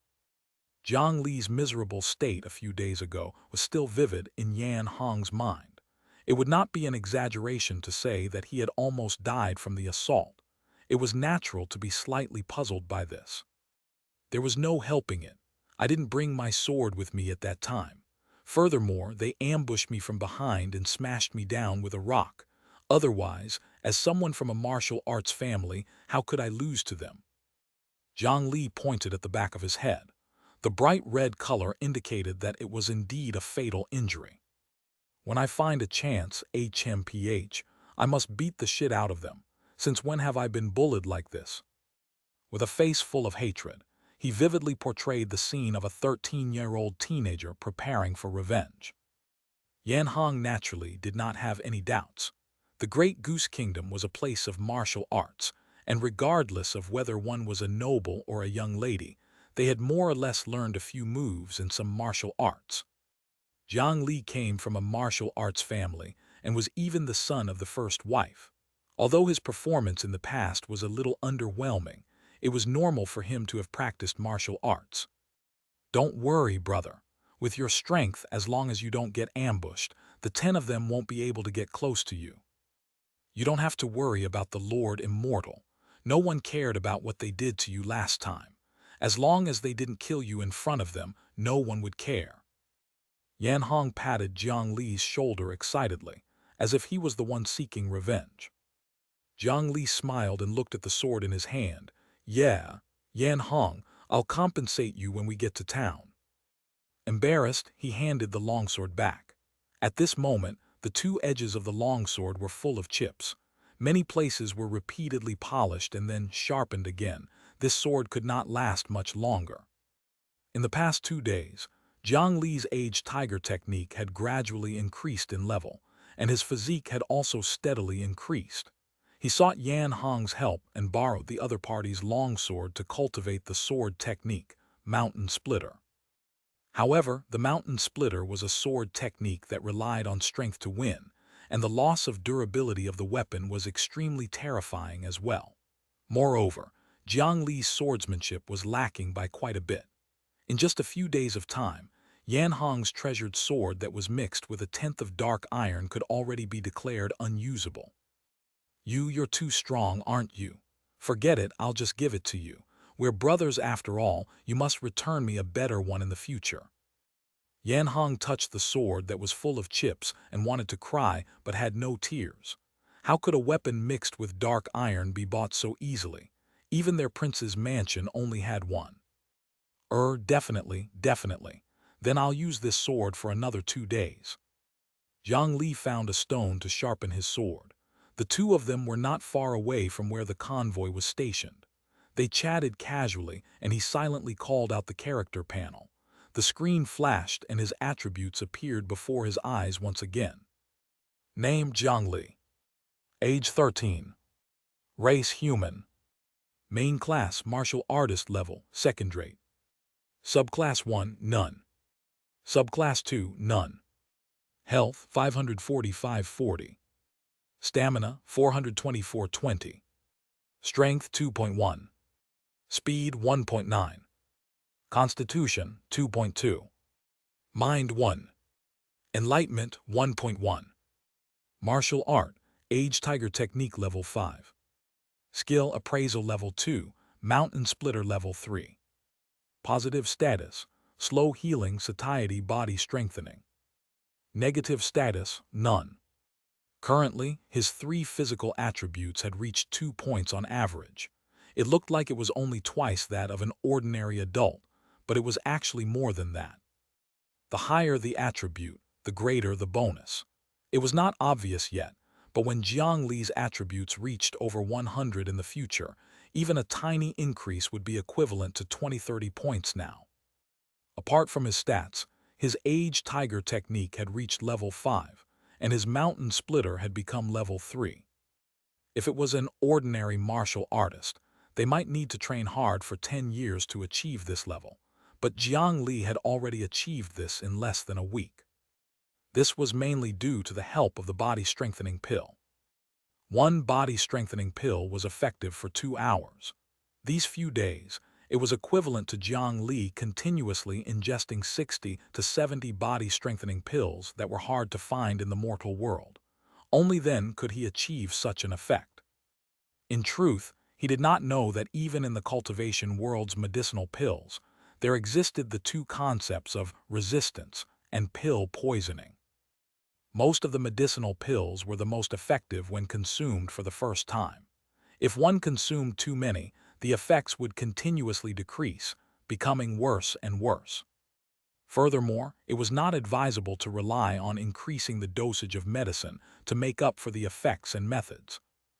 Jiang Li's miserable state a few days ago was still vivid in Yan Hong's mind. It would not be an exaggeration to say that he had almost died from the assault. It was natural to be slightly puzzled by this. There was no helping it. I didn't bring my sword with me at that time. Furthermore, they ambushed me from behind and smashed me down with a rock. Otherwise, as someone from a martial arts family, how could I lose to them? Jiang Li pointed at the back of his head. The bright red color indicated that it was indeed a fatal injury. When I find a chance, HMPH, I must beat the shit out of them. Since when have I been bullied like this? With a face full of hatred, he vividly portrayed the scene of a 13-year-old teenager preparing for revenge. Yan Hong naturally did not have any doubts. The Great Goose Kingdom was a place of martial arts, and regardless of whether one was a noble or a young lady, they had more or less learned a few moves in some martial arts. Jiang Li came from a martial arts family and was even the son of the first wife. Although his performance in the past was a little underwhelming, it was normal for him to have practiced martial arts. Don't worry, brother. With your strength, as long as you don't get ambushed, the 10 of them won't be able to get close to you. You don't have to worry about the Lord Immortal. No one cared about what they did to you last time. As long as they didn't kill you in front of them, no one would care. Yan Hong patted Jiang Li's shoulder excitedly, as if he was the one seeking revenge. Jiang Li smiled and looked at the sword in his hand. Yeah, Yan Hong, I'll compensate you when we get to town. Embarrassed, he handed the longsword back. At this moment, the two edges of the longsword were full of chips. Many places were repeatedly polished and then sharpened again. This sword could not last much longer. In the past 2 days, Jiang Li's aged tiger technique had gradually increased in level, and his physique had also steadily increased. He sought Yan Hong's help and borrowed the other party's longsword to cultivate the sword technique, Mountain Splitter. However, the Mountain Splitter was a sword technique that relied on strength to win, and the loss of durability of the weapon was extremely terrifying as well. Moreover, Jiang Li's swordsmanship was lacking by quite a bit. In just a few days of time, Yan Hong's treasured sword that was mixed with 1/10 of dark iron could already be declared unusable. You're too strong, aren't you? Forget it, I'll just give it to you. We're brothers after all, you must return me a better one in the future. Yan Hong touched the sword that was full of chips and wanted to cry but had no tears. How could a weapon mixed with dark iron be bought so easily? Even their prince's mansion only had one. Definitely. Then I'll use this sword for another 2 days. Jiang Li found a stone to sharpen his sword. The two of them were not far away from where the convoy was stationed. They chatted casually, and he silently called out the character panel. The screen flashed, and his attributes appeared before his eyes once again. Name: Jiang Li. Age: 13. Race: human. Main class: martial artist level, second rate. Subclass 1, none. Subclass 2, none. Health: 545-40. Stamina: 424-20. Strength: 2.1. Speed: 1.9. Constitution: 2.2. Mind: 1. Enlightenment: 1.1. Martial art: Age Tiger Technique level 5. Skill Appraisal level 2, Mountain Splitter level 3. Positive status: Slow healing, satiety, body strengthening. Negative status: None. Currently, his 3 physical attributes had reached 2 points on average. It looked like it was only twice that of an ordinary adult, but it was actually more than that. The higher the attribute, the greater the bonus. It was not obvious yet, but when Jiang Li's attributes reached over 100 in the future, even a tiny increase would be equivalent to 20-30 points now. Apart from his stats, his Age Tiger technique had reached level 5, and his Mountain Splitter had become level 3. If it was an ordinary martial artist, they might need to train hard for 10 years to achieve this level, but Jiang Li had already achieved this in less than a week. This was mainly due to the help of the body-strengthening pill. One body-strengthening pill was effective for 2 hours. These few days, it was equivalent to Jiang Li continuously ingesting 60 to 70 body-strengthening pills that were hard to find in the mortal world. Only then could he achieve such an effect. In truth, he did not know that even in the cultivation world's medicinal pills, there existed the 2 concepts of resistance and pill poisoning. Most of the medicinal pills were the most effective when consumed for the first time. If one consumed too many, the effects would continuously decrease, becoming worse and worse. Furthermore, it was not advisable to rely on increasing the dosage of medicine to make up for the effects and methods.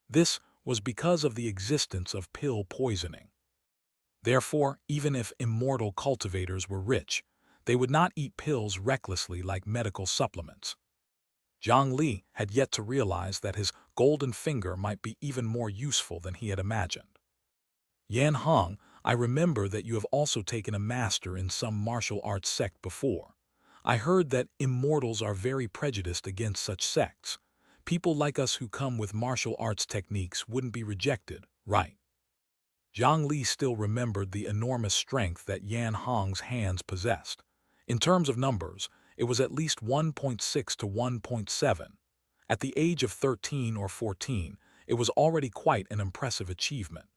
This was because of the existence of pill poisoning. Therefore, even if immortal cultivators were rich, they would not eat pills recklessly like medical supplements. Jiang Li had yet to realize that his golden finger might be even more useful than he had imagined. Yan Hong, I remember that you have also taken a master in some martial arts sect before. I heard that immortals are very prejudiced against such sects. People like us who come with martial arts techniques wouldn't be rejected, right? Jiang Li still remembered the enormous strength that Yan Hong's hands possessed. In terms of numbers, it was at least 1.6 to 1.7. At the age of 13 or 14, it was already quite an impressive achievement.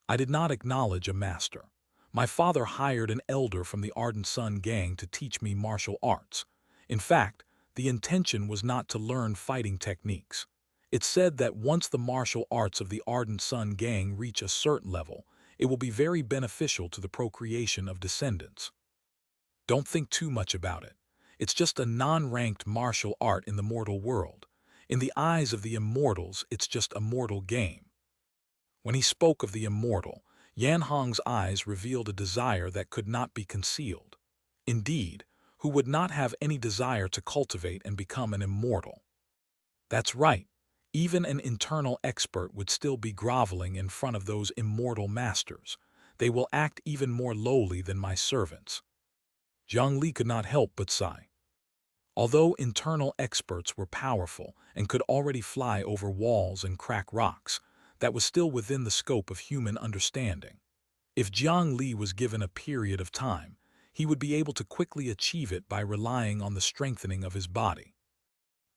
I did not acknowledge a master. My father hired an elder from the Ardent Sun gang to teach me martial arts. In fact, the intention was not to learn fighting techniques. It's said that once the martial arts of the Ardent Sun gang reach a certain level, it will be very beneficial to the procreation of descendants. Don't think too much about it. It's just a non-ranked martial art in the mortal world. In the eyes of the immortals, it's just a mortal game. When he spoke of the immortal, Yan Hong's eyes revealed a desire that could not be concealed. Indeed, who would not have any desire to cultivate and become an immortal? That's right. Even an internal expert would still be groveling in front of those immortal masters. They will act even more lowly than my servants. Jiang Li could not help but sigh. Although internal experts were powerful and could already fly over walls and crack rocks, that was still within the scope of human understanding. If Jiang Li was given a period of time, he would be able to quickly achieve it by relying on the strengthening of his body.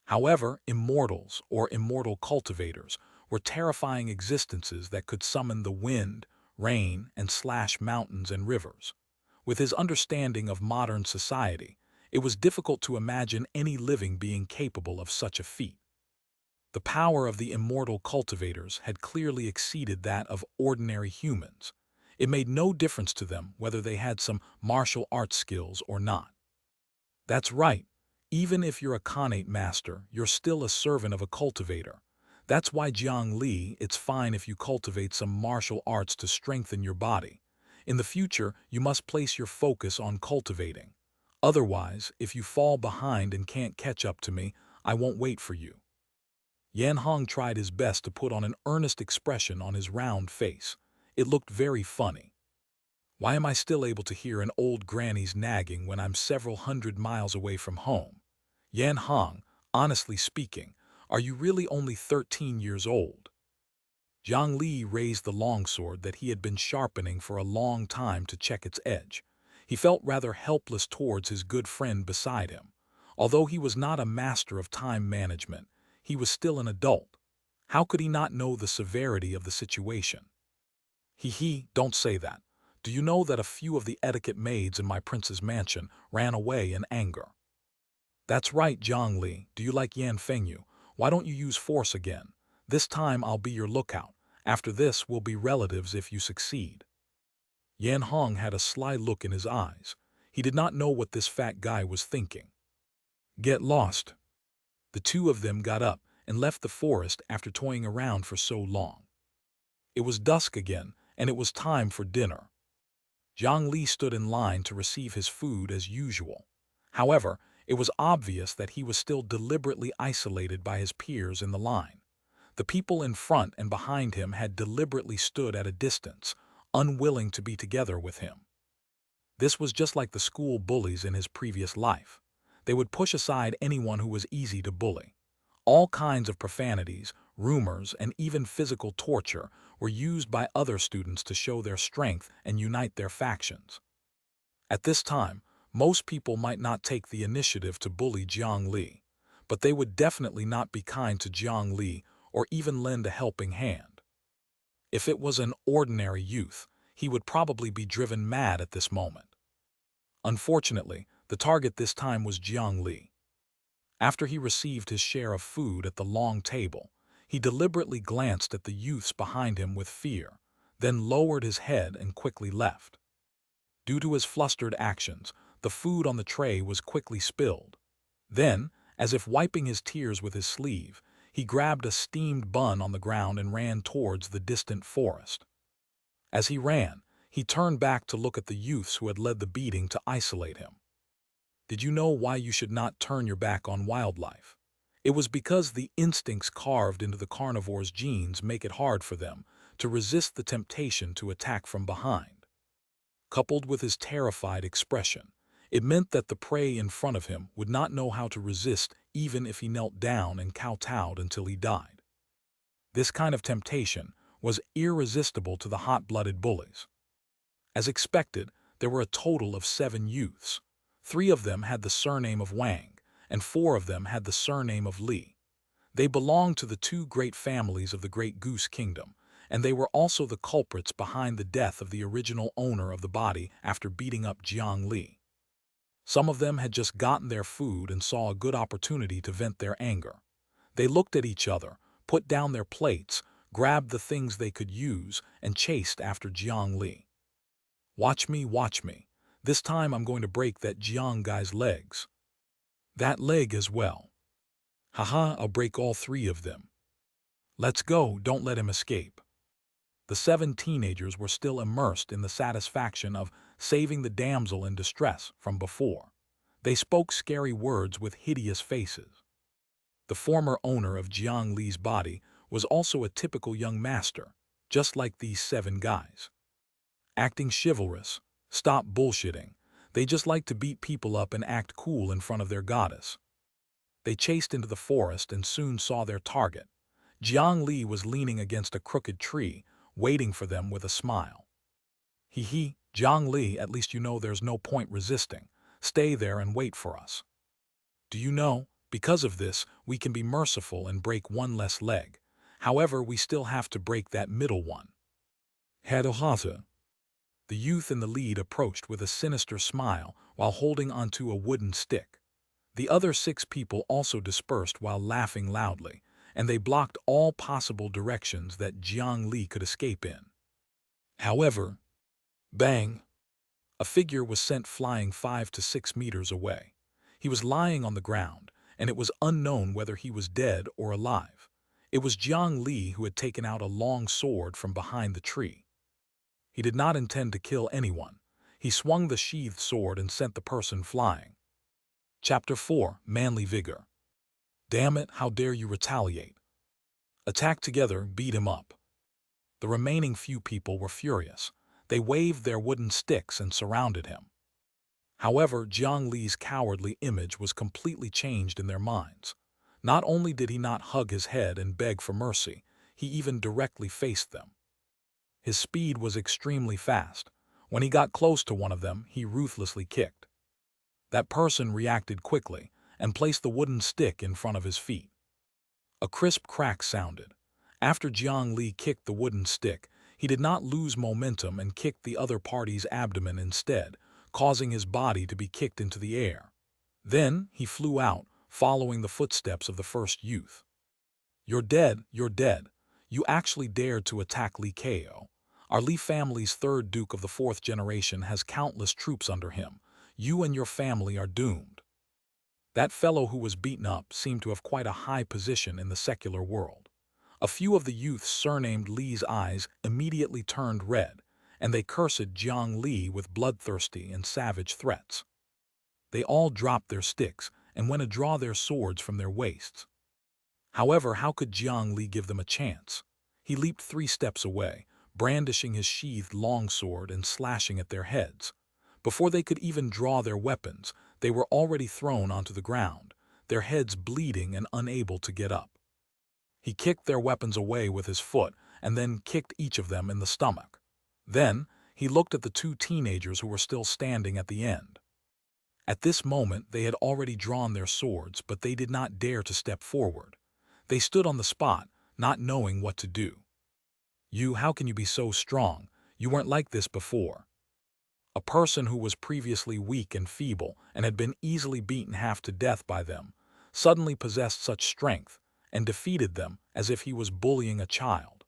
However, immortals, or immortal cultivators, were terrifying existences that could summon the wind, rain, and slash mountains and rivers. With his understanding of modern society, it was difficult to imagine any living being capable of such a feat. The power of the immortal cultivators had clearly exceeded that of ordinary humans. It made no difference to them whether they had some martial arts skills or not. That's right. Even if you're a Khanate master, you're still a servant of a cultivator. That's why, Jiang Li, it's fine if you cultivate some martial arts to strengthen your body. In the future, you must place your focus on cultivating. Otherwise, if you fall behind and can't catch up to me, I won't wait for you. Yan Hong tried his best to put on an earnest expression on his round face. It looked very funny. Why am I still able to hear an old granny's nagging when I'm several hundred miles away from home? Yan Hong, honestly speaking, are you really only 13 years old? Jiang Li raised the longsword that he had been sharpening for a long time to check its edge. He felt rather helpless towards his good friend beside him. Although he was not a master of time management, he was still an adult. How could he not know the severity of the situation? Don't say that. Do you know that a few of the etiquette maids in my prince's mansion ran away in anger? That's right, Jiang Li. Do you like Yan Fengyu? Why don't you use force again? This time I'll be your lookout. After this, we'll be relatives if you succeed. Yan Hong had a sly look in his eyes. He did not know what this fat guy was thinking. Get lost. The two of them got up and left the forest after toying around for so long. It was dusk again, and it was time for dinner. Jiang Li stood in line to receive his food as usual. However, it was obvious that he was still deliberately isolated by his peers in the line. The people in front and behind him had deliberately stood at a distance, unwilling to be together with him. This was just like the school bullies in his previous life. They would push aside anyone who was easy to bully. All kinds of profanities, rumors, and even physical torture were used by other students to show their strength and unite their factions. At this time, most people might not take the initiative to bully Jiang Li, but they would definitely not be kind to Jiang Li or even lend a helping hand. If it was an ordinary youth, he would probably be driven mad at this moment. Unfortunately, the target this time was Jiang Li. After he received his share of food at the long table, he deliberately glanced at the youths behind him with fear, then lowered his head and quickly left. Due to his flustered actions, the food on the tray was quickly spilled. Then, as if wiping his tears with his sleeve, he grabbed a steamed bun on the ground and ran towards the distant forest. As he ran, He turned back to look at the youths who had led the beating to isolate him. Did you know why you should not turn your back on wildlife? It was because the instincts carved into the carnivore's genes make it hard for them to resist the temptation to attack from behind. Coupled with his terrified expression, it meant that the prey in front of him would not know how to resist even if he knelt down and kowtowed until he died. This kind of temptation was irresistible to the hot-blooded bullies. As expected, there were a total of 7 youths. 3 of them had the surname of Wang, and 4 of them had the surname of Li. They belonged to the 2 great families of the Great Goose Kingdom, and they were also the culprits behind the death of the original owner of the body after beating up Jiang Li. Some of them had just gotten their food and saw a good opportunity to vent their anger. They looked at each other, put down their plates, grabbed the things they could use, and chased after Jiang Li. Watch me, watch me. This time I'm going to break that Jiang guy's legs. That leg as well. Haha, I'll break all 3 of them. Let's go, don't let him escape. The 7 teenagers were still immersed in the satisfaction of saving the damsel in distress from before. They spoke scary words with hideous faces. The former owner of Jiang Li's body was also a typical young master, just like these 7 guys. Acting chivalrous, stop bullshitting. They just like to beat people up and act cool in front of their goddess. They chased into the forest and soon saw their target. Jiang Li was leaning against a crooked tree, waiting for them with a smile. Hee, Jiang Li, at least you know there's no point resisting. Stay there and wait for us. Do you know, because of this, we can be merciful and break 1 less leg. However, we still have to break that middle one. Hadohata. The youth in the lead approached with a sinister smile while holding onto a wooden stick. The other 6 people also dispersed while laughing loudly, and they blocked all possible directions that Jiang Li could escape in. However, bang! A figure was sent flying 5 to 6 meters away. He was lying on the ground, and it was unknown whether he was dead or alive. It was Jiang Li who had taken out a long sword from behind the tree. He did not intend to kill anyone. He swung the sheathed sword and sent the person flying. Chapter 4, Manly Vigor. Damn it, how dare you retaliate? Attack together, beat him up. The remaining few people were furious. They waved their wooden sticks and surrounded him. However, Jiang Li's cowardly image was completely changed in their minds. Not only did he not hug his head and beg for mercy, he even directly faced them. His speed was extremely fast. When he got close to one of them, he ruthlessly kicked. That person reacted quickly and placed the wooden stick in front of his feet. A crisp crack sounded. After Jiang Li kicked the wooden stick, he did not lose momentum and kicked the other party's abdomen instead, causing his body to be kicked into the air. Then he flew out, following the footsteps of the first youth. You're dead, you're dead. You actually dared to attack Li Ko. Our Li family's 3rd Duke of the 4th generation has countless troops under him. You and your family are doomed. That fellow who was beaten up seemed to have quite a high position in the secular world. A few of the youths surnamed Li's eyes immediately turned red, and they cursed Jiang Li with bloodthirsty and savage threats. They all dropped their sticks and went to draw their swords from their waists. However, how could Jiang Li give them a chance? He leaped 3 steps away, brandishing his sheathed longsword and slashing at their heads. Before they could even draw their weapons, they were already thrown onto the ground, their heads bleeding and unable to get up. He kicked their weapons away with his foot and then kicked each of them in the stomach. Then, he looked at the 2 teenagers who were still standing at the end. At this moment, they had already drawn their swords, but they did not dare to step forward. They stood on the spot, not knowing what to do. How can you be so strong? You weren't like this before. A person who was previously weak and feeble and had been easily beaten half to death by them, suddenly possessed such strength and defeated them as if he was bullying a child.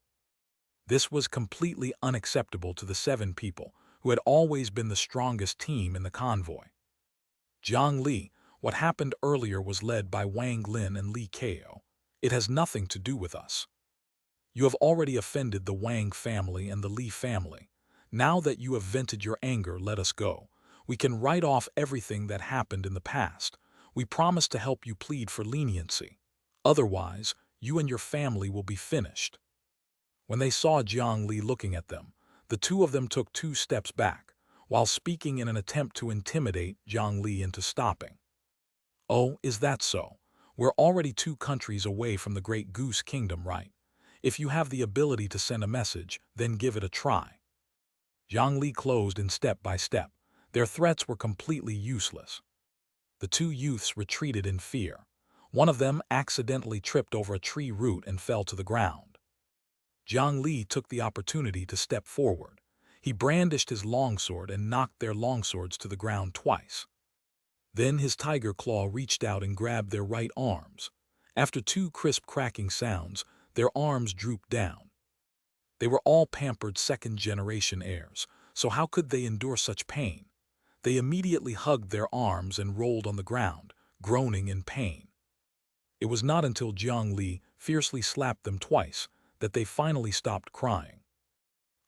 This was completely unacceptable to the 7 people who had always been the strongest team in the convoy. Jiang Li, what happened earlier was led by Wang Lin and Li Ko. It has nothing to do with us. You have already offended the Wang family and the Li family. Now that you have vented your anger, let us go. We can write off everything that happened in the past. We promise to help you plead for leniency. Otherwise, you and your family will be finished." When they saw Jiang Li looking at them, the two of them took 2 steps back, while speaking in an attempt to intimidate Jiang Li into stopping. "Oh, is that so? We're already 2 countries away from the Great Goose Kingdom, right? If you have the ability to send a message, then give it a try." Jiang Li closed in step by step. Their threats were completely useless. The 2 youths retreated in fear. One of them accidentally tripped over a tree root and fell to the ground. Jiang Li took the opportunity to step forward. He brandished his longsword and knocked their longswords to the ground twice. Then his tiger claw reached out and grabbed their right arms. After 2 crisp cracking sounds, their arms drooped down. They were all pampered second-generation heirs, so how could they endure such pain? They immediately hugged their arms and rolled on the ground, groaning in pain. It was not until Jiang Li fiercely slapped them twice that they finally stopped crying.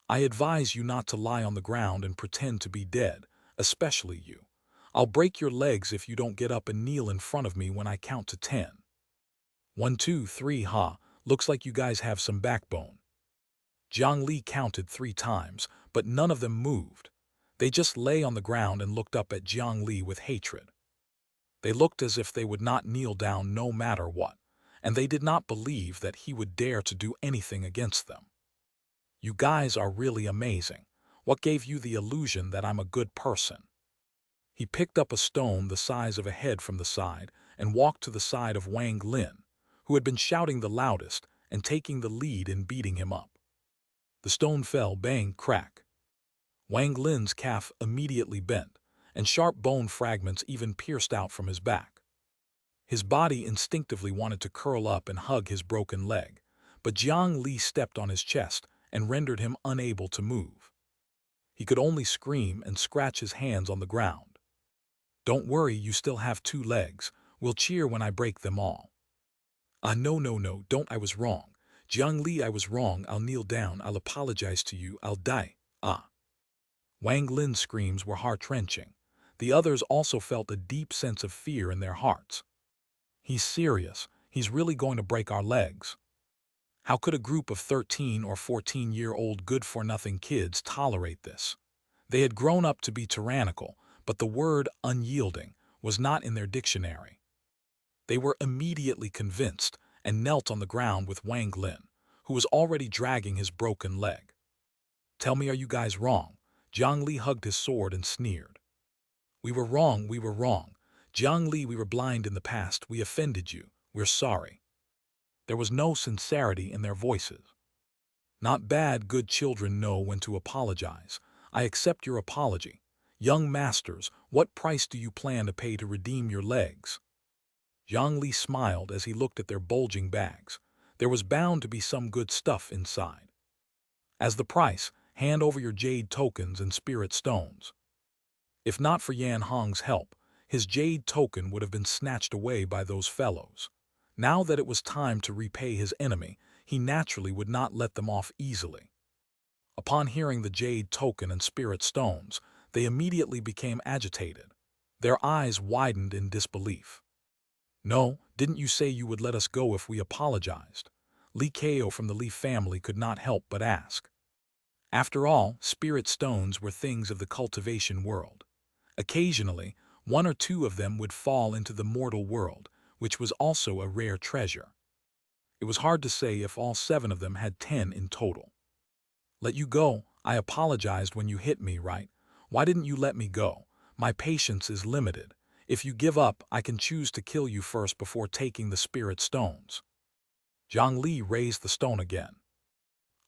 "I advise you not to lie on the ground and pretend to be dead, especially you. I'll break your legs if you don't get up and kneel in front of me when I count to 10. 1, 2, 3, ha, looks like you guys have some backbone." Jiang Li counted 3 times, but none of them moved. They just lay on the ground and looked up at Jiang Li with hatred. They looked as if they would not kneel down no matter what, and they did not believe that he would dare to do anything against them. "You guys are really amazing. What gave you the illusion that I'm a good person?" He picked up a stone the size of a head from the side and walked to the side of Wang Lin, who had been shouting the loudest and taking the lead in beating him up. The stone fell, bang, crack. Wang Lin's calf immediately bent, and sharp bone fragments even pierced out from his back. His body instinctively wanted to curl up and hug his broken leg, but Jiang Li stepped on his chest and rendered him unable to move. He could only scream and scratch his hands on the ground. "Don't worry, you still have 2 legs. We'll cheer when I break them all." No, no, no, don't, I was wrong. Jiang Li, I was wrong. I'll kneel down. I'll apologize to you. I'll die. Ah." Wang Lin's screams were heart-wrenching. The others also felt a deep sense of fear in their hearts. "He's serious. He's really going to break our legs." How could a group of 13 or 14-year-old good-for-nothing kids tolerate this? They had grown up to be tyrannical, but the word unyielding was not in their dictionary. They were immediately convinced and knelt on the ground with Wang Lin, who was already dragging his broken leg. "Tell me, are you guys wrong?" Jiang Li hugged his sword and sneered. We were wrong. Jiang Li, we were blind in the past. We offended you. We're sorry." There was no sincerity in their voices. "Not bad. Good children know when to apologize. I accept your apology. Young masters, what price do you plan to pay to redeem your legs?" Jiang Li smiled as he looked at their bulging bags. There was bound to be some good stuff inside. "As the price, hand over your jade tokens and spirit stones." If not for Yan Hong's help, his jade token would have been snatched away by those fellows. Now that it was time to repay his enemy, he naturally would not let them off easily. Upon hearing the jade token and spirit stones, they immediately became agitated. Their eyes widened in disbelief. "No, didn't you say you would let us go if we apologized?" Li Kao from the Li family could not help but ask. After all, spirit stones were things of the cultivation world. Occasionally, 1 or 2 of them would fall into the mortal world, which was also a rare treasure. It was hard to say if all 7 of them had 10 in total. "Let you go? I apologized when you hit me, right? Why didn't you let me go? My patience is limited. If you give up, I can choose to kill you first before taking the spirit stones." Jiang Li raised the stone again.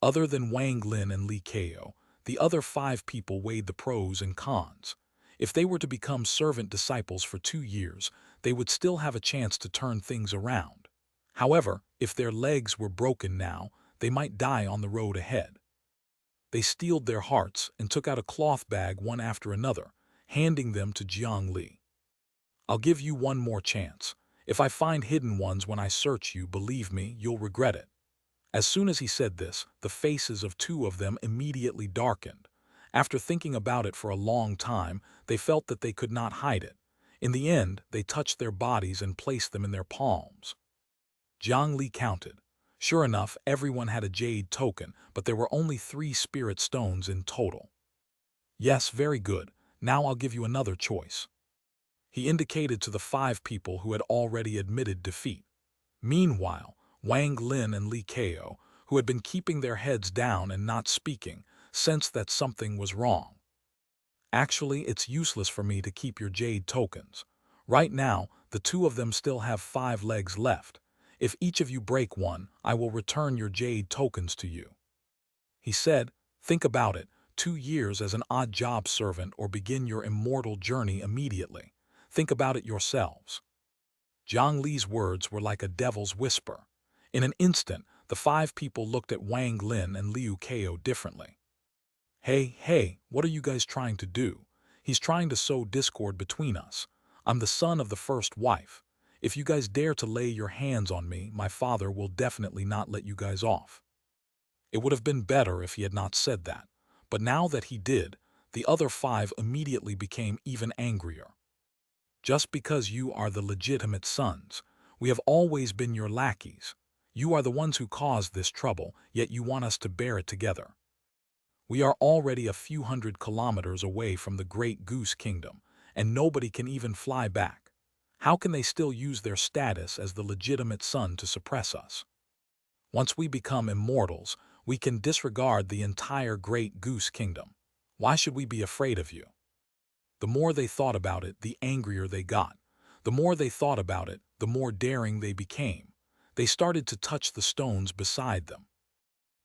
Other than Wang Lin and Li Kao, the other 5 people weighed the pros and cons. If they were to become servant disciples for 2 years, they would still have a chance to turn things around. However, if their legs were broken now, they might die on the road ahead. They steeled their hearts and took out a cloth bag one after another, handing them to Jiang Li. "I'll give you 1 more chance. If I find hidden ones when I search you, believe me, you'll regret it." As soon as he said this, the faces of 2 of them immediately darkened. After thinking about it for a long time, they felt that they could not hide it. In the end, they touched their bodies and placed them in their palms. Jiang Li counted. Sure enough, everyone had a jade token, but there were only 3 spirit stones in total. Yes, very good. Now I'll give you another choice. He indicated to the 5 people who had already admitted defeat. Meanwhile, Wang Lin and Li Kao, who had been keeping their heads down and not speaking, sensed that something was wrong. Actually, it's useless for me to keep your jade tokens. Right now, the 2 of them still have 5 legs left. If each of you break one, I will return your jade tokens to you. He said, think about it, 2 years as an odd job servant or begin your immortal journey immediately. Think about it yourselves. Jiang Li's words were like a devil's whisper. In an instant, the 5 people looked at Wang Lin and Liu Kao differently. Hey, what are you guys trying to do? He's trying to sow discord between us. I'm the son of the first wife. If you guys dare to lay your hands on me, my father will definitely not let you guys off. It would have been better if he had not said that, but now that he did, the other 5 immediately became even angrier. Just because you are the legitimate sons, we have always been your lackeys. You are the ones who caused this trouble, yet you want us to bear it together. We are already a few hundred kilometers away from the Great Goose Kingdom, and nobody can even fly back. How can they still use their status as the legitimate son to suppress us? Once we become immortals, we can disregard the entire Great Goose Kingdom. Why should we be afraid of you? The more they thought about it, the angrier they got. The more they thought about it, the more daring they became. They started to touch the stones beside them.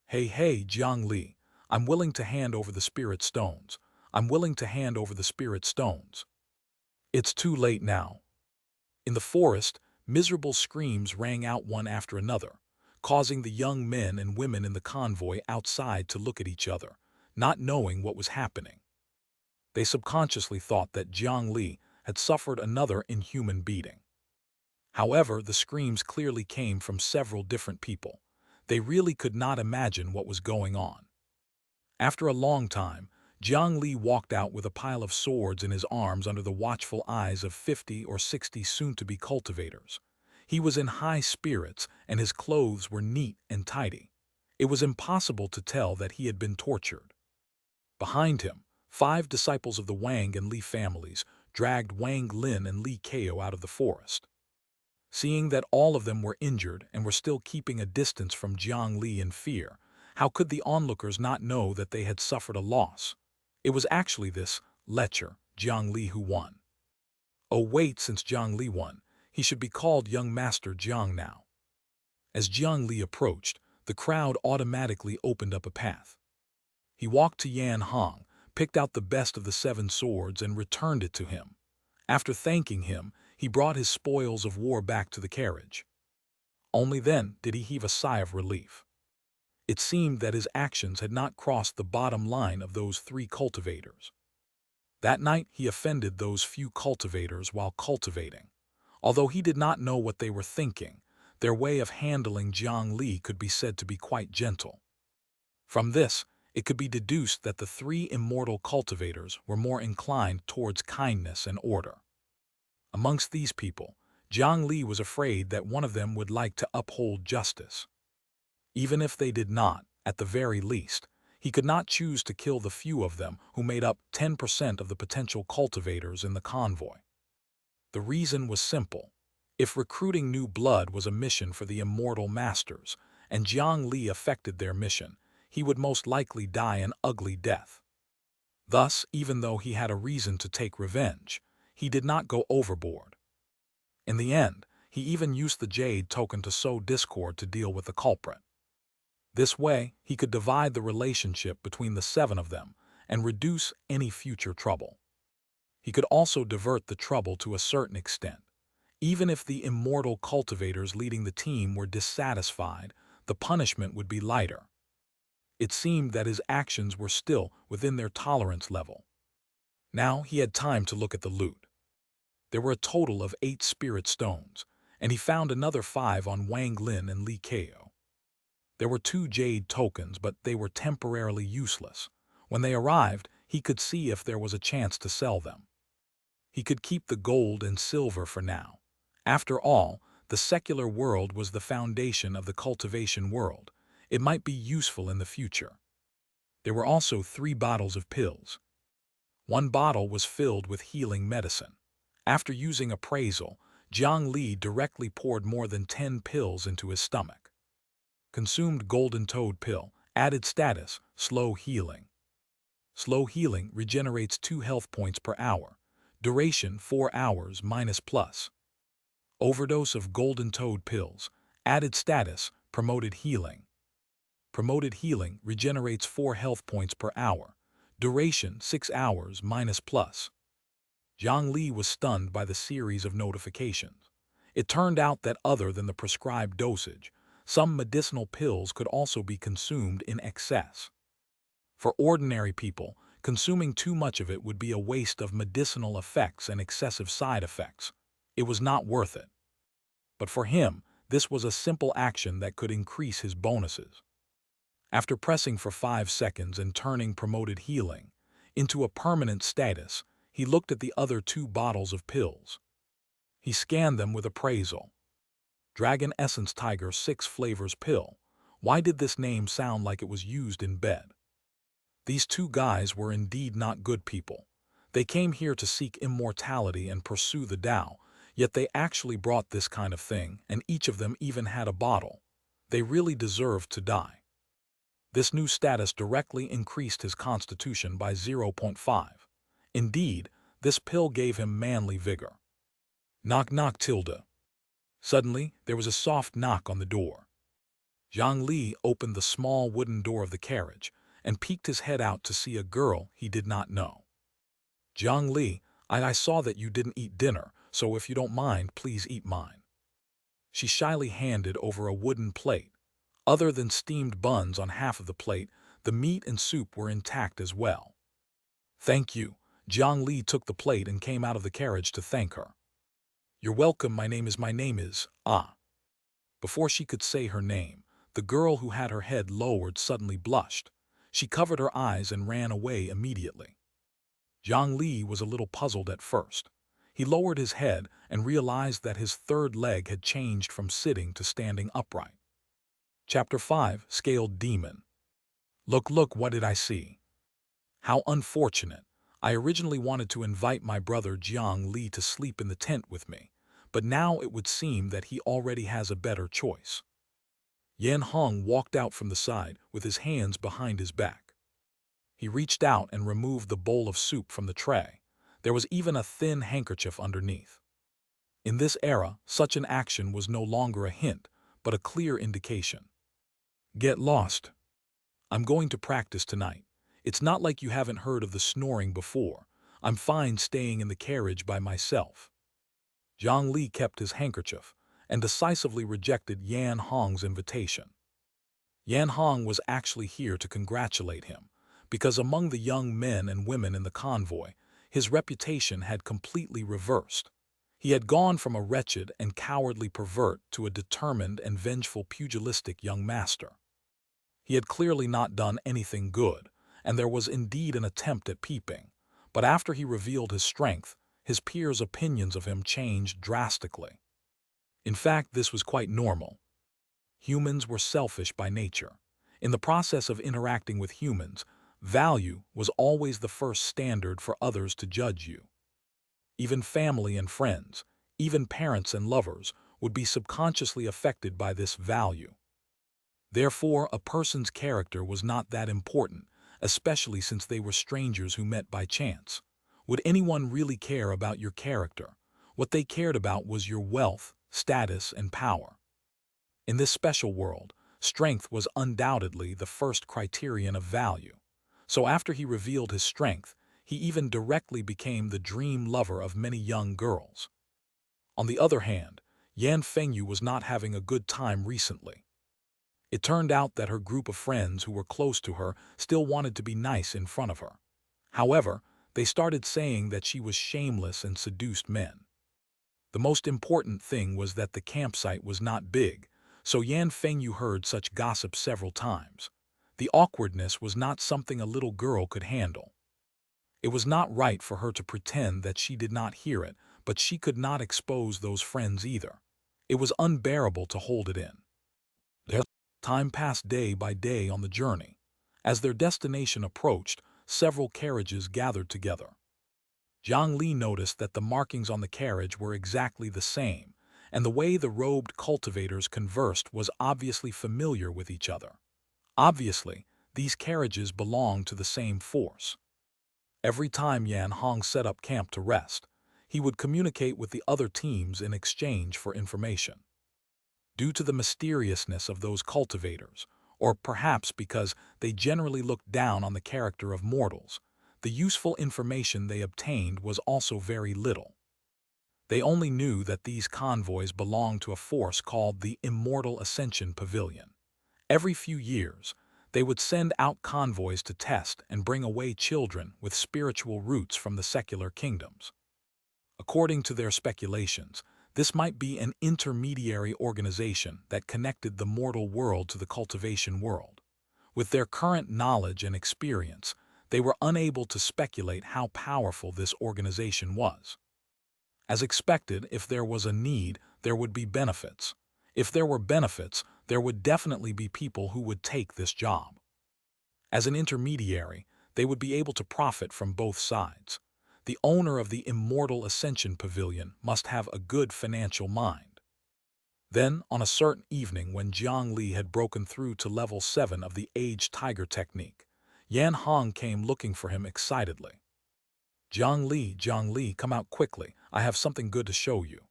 Hey, Jiang Li, I'm willing to hand over the spirit stones. I'm willing to hand over the spirit stones. It's too late now. In the forest, miserable screams rang out one after another, causing the young men and women in the convoy outside to look at each other, not knowing what was happening. They subconsciously thought that Jiang Li had suffered another inhuman beating. However, the screams clearly came from several different people. They really could not imagine what was going on. After a long time, Jiang Li walked out with a pile of swords in his arms under the watchful eyes of 50 or 60 soon-to-be cultivators. He was in high spirits, and his clothes were neat and tidy. It was impossible to tell that he had been tortured. Behind him, 5 disciples of the Wang and Li families dragged Wang Lin and Li Kao out of the forest. Seeing that all of them were injured and were still keeping a distance from Jiang Li in fear, how could the onlookers not know that they had suffered a loss? It was actually this lecher, Jiang Li, who won. Oh wait, since Jiang Li won, he should be called young Master Jiang now. As Jiang Li approached, the crowd automatically opened up a path. He walked to Yan Hong, picked out the best of the 7 swords and returned it to him. After thanking him, he brought his spoils of war back to the carriage. Only then did he heave a sigh of relief. It seemed that his actions had not crossed the bottom line of those 3 cultivators. That night he offended those few cultivators while cultivating. Although he did not know what they were thinking, their way of handling Jiang Li could be said to be quite gentle. From this, it could be deduced that the 3 immortal cultivators were more inclined towards kindness and order. Amongst these people, Jiang Li was afraid that one of them would like to uphold justice. Even if they did not, at the very least, he could not choose to kill the few of them who made up 10% of the potential cultivators in the convoy. The reason was simple. If recruiting new blood was a mission for the immortal masters, and Jiang Li affected their mission, he would most likely die an ugly death. Thus, even though he had a reason to take revenge, he did not go overboard. In the end, he even used the jade token to sow discord to deal with the culprit. This way, he could divide the relationship between the 7 of them and reduce any future trouble. He could also divert the trouble to a certain extent. Even if the immortal cultivators leading the team were dissatisfied, the punishment would be lighter. It seemed that his actions were still within their tolerance level. Now he had time to look at the loot. There were a total of 8 spirit stones, and he found another 5 on Wang Lin and Li Kao. There were 2 jade tokens, but they were temporarily useless. When they arrived, He could see if there was a chance to sell them. He could keep the gold and silver for now. After all, the secular world was the foundation of the cultivation world. It might be useful in the future. There were also 3 bottles of pills. One bottle was filled with healing medicine. After using appraisal, Jiang Li directly poured more than 10 pills into his stomach. Consumed golden toad pill, added status, slow healing. Slow healing regenerates 2 health points per hour. Duration 4 hours minus plus. Overdose of golden toad pills, added status, promoted healing. Promoted healing regenerates 4 health points per hour. Duration 6 hours minus plus. Jiang Li was stunned by the series of notifications. It turned out that other than the prescribed dosage, some medicinal pills could also be consumed in excess. For ordinary people, consuming too much of it would be a waste of medicinal effects and excessive side effects. It was not worth it. But for him, this was a simple action that could increase his bonuses. After pressing for 5 seconds and turning promoted healing into a permanent status, he looked at the other 2 bottles of pills. He scanned them with appraisal. Dragon Essence Tiger 6 Flavors Pill. Why did this name sound like it was used in bed? These 2 guys were indeed not good people. They came here to seek immortality and pursue the Tao, yet they actually brought this kind of thing, and each of them even had a bottle. They really deserved to die. This new status directly increased his constitution by 0.5. Indeed, this pill gave him manly vigor. Knock knock tilde. Suddenly, there was a soft knock on the door. Jiang Li opened the small wooden door of the carriage and peeked his head out to see a girl he did not know. Jiang Li, I saw that you didn't eat dinner, so if you don't mind, please eat mine. She shyly handed over a wooden plate. Other than steamed buns on half of the plate, the meat and soup were intact as well. Thank you. Jiang Li took the plate and came out of the carriage to thank her. You're welcome, my name is, ah. Before she could say her name, the girl who had her head lowered suddenly blushed. She covered her eyes and ran away immediately. Jiang Li was a little puzzled at first. He lowered his head and realized that his third leg had changed from sitting to standing upright. Chapter 5, Scaled Demon. Look, what did I see? How unfortunate. I originally wanted to invite my brother Jiang Li to sleep in the tent with me, but now it would seem that he already has a better choice. Yan Hong walked out from the side with his hands behind his back. He reached out and removed the bowl of soup from the tray. There was even a thin handkerchief underneath. In this era, such an action was no longer a hint, but a clear indication. Get lost. I'm going to practice tonight. It's not like you haven't heard of the snoring before. I'm fine staying in the carriage by myself. Jiang Li kept his handkerchief and decisively rejected Yan Hong's invitation. Yan Hong was actually here to congratulate him, because among the young men and women in the convoy, his reputation had completely reversed. He had gone from a wretched and cowardly pervert to a determined and vengeful pugilistic young master. He had clearly not done anything good, and there was indeed an attempt at peeping, but after he revealed his strength, his peers' opinions of him changed drastically. In fact, this was quite normal. Humans were selfish by nature. In the process of interacting with humans, value was always the first standard for others to judge you. Even family and friends, even parents and lovers, would be subconsciously affected by this value. Therefore, a person's character was not that important, especially since they were strangers who met by chance. Would anyone really care about your character? What they cared about was your wealth, status, and power. In this special world, strength was undoubtedly the first criterion of value. So after he revealed his strength, he even directly became the dream lover of many young girls. On the other hand, Yan Fengyu was not having a good time recently. It turned out that her group of friends who were close to her still wanted to be nice in front of her. However, they started saying that she was shameless and seduced men. The most important thing was that the campsite was not big, so Yan Fengyu heard such gossip several times. The awkwardness was not something a little girl could handle. It was not right for her to pretend that she did not hear it, but she could not expose those friends either. It was unbearable to hold it in. Their time passed day by day on the journey. As their destination approached, several carriages gathered together. Jiang Li noticed that the markings on the carriage were exactly the same, and the way the robed cultivators conversed was obviously familiar with each other. Obviously, these carriages belonged to the same force. Every time Yan Hong set up camp to rest, he would communicate with the other teams in exchange for information. Due to the mysteriousness of those cultivators, or perhaps because they generally looked down on the character of mortals, the useful information they obtained was also very little. They only knew that these convoys belonged to a force called the Immortal Ascension Pavilion. Every few years, they would send out convoys to test and bring away children with spiritual roots from the secular kingdoms. According to their speculations, this might be an intermediary organization that connected the mortal world to the cultivation world. With their current knowledge and experience, they were unable to speculate how powerful this organization was. As expected, if there was a need, there would be benefits. If there were benefits, there would definitely be people who would take this job. As an intermediary, they would be able to profit from both sides. The owner of the Immortal Ascension Pavilion must have a good financial mind. Then, on a certain evening when Jiang Li had broken through to level 7 of the Aged Tiger technique, Yan Hong came looking for him excitedly. Jiang Li, come out quickly. I have something good to show you."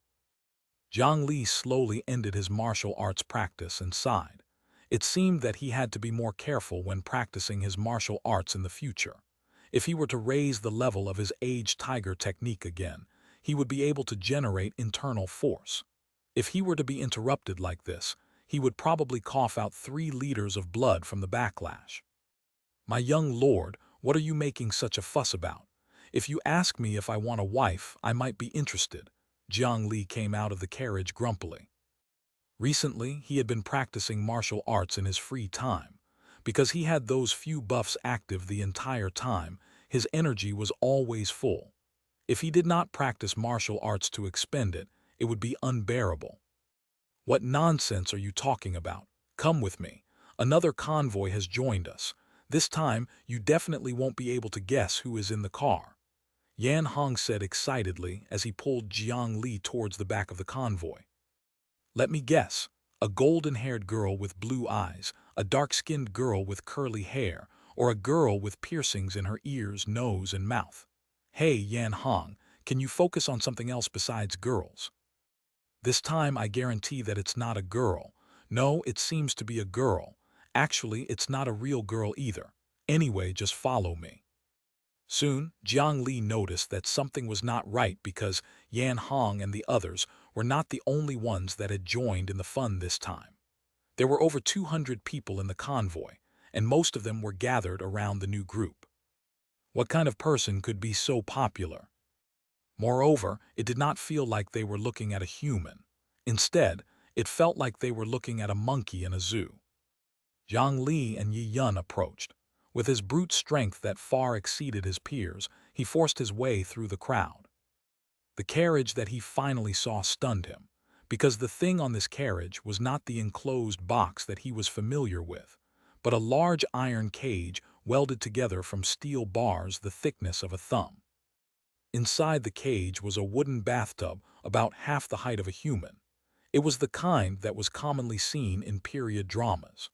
Jiang Li slowly ended his martial arts practice and sighed. It seemed that he had to be more careful when practicing his martial arts in the future. If he were to raise the level of his Aged Tiger technique again, he would be able to generate internal force. If he were to be interrupted like this, he would probably cough out 3 liters of blood from the backlash. "My young lord, what are you making such a fuss about? If you ask me if I want a wife, I might be interested." Jiang Li came out of the carriage grumpily. Recently, he had been practicing martial arts in his free time. Because he had those few buffs active the entire time, his energy was always full. If he did not practice martial arts to expend it, it would be unbearable. "What nonsense are you talking about? Come with me. Another convoy has joined us. This time, you definitely won't be able to guess who is in the car," Yan Hong said excitedly as he pulled Jiang Li towards the back of the convoy. "Let me guess. A golden-haired girl with blue eyes, a dark-skinned girl with curly hair, or a girl with piercings in her ears, nose, and mouth. Hey, Yan Hong, can you focus on something else besides girls? This time I guarantee that it's not a girl. No, it seems to be a girl. Actually, it's not a real girl either. Anyway, just follow me." Soon, Jiang Li noticed that something was not right because Yan Hong and the others were not the only ones that had joined in the fun this time. There were over 200 people in the convoy, and most of them were gathered around the new group. What kind of person could be so popular? Moreover, it did not feel like they were looking at a human. Instead, it felt like they were looking at a monkey in a zoo. Jiang Li and Yi Yun approached. With his brute strength that far exceeded his peers, he forced his way through the crowd. The carriage that he finally saw stunned him, because the thing on this carriage was not the enclosed box that he was familiar with, but a large iron cage welded together from steel bars the thickness of a thumb. Inside the cage was a wooden bathtub about half the height of a human. It was the kind that was commonly seen in period dramas.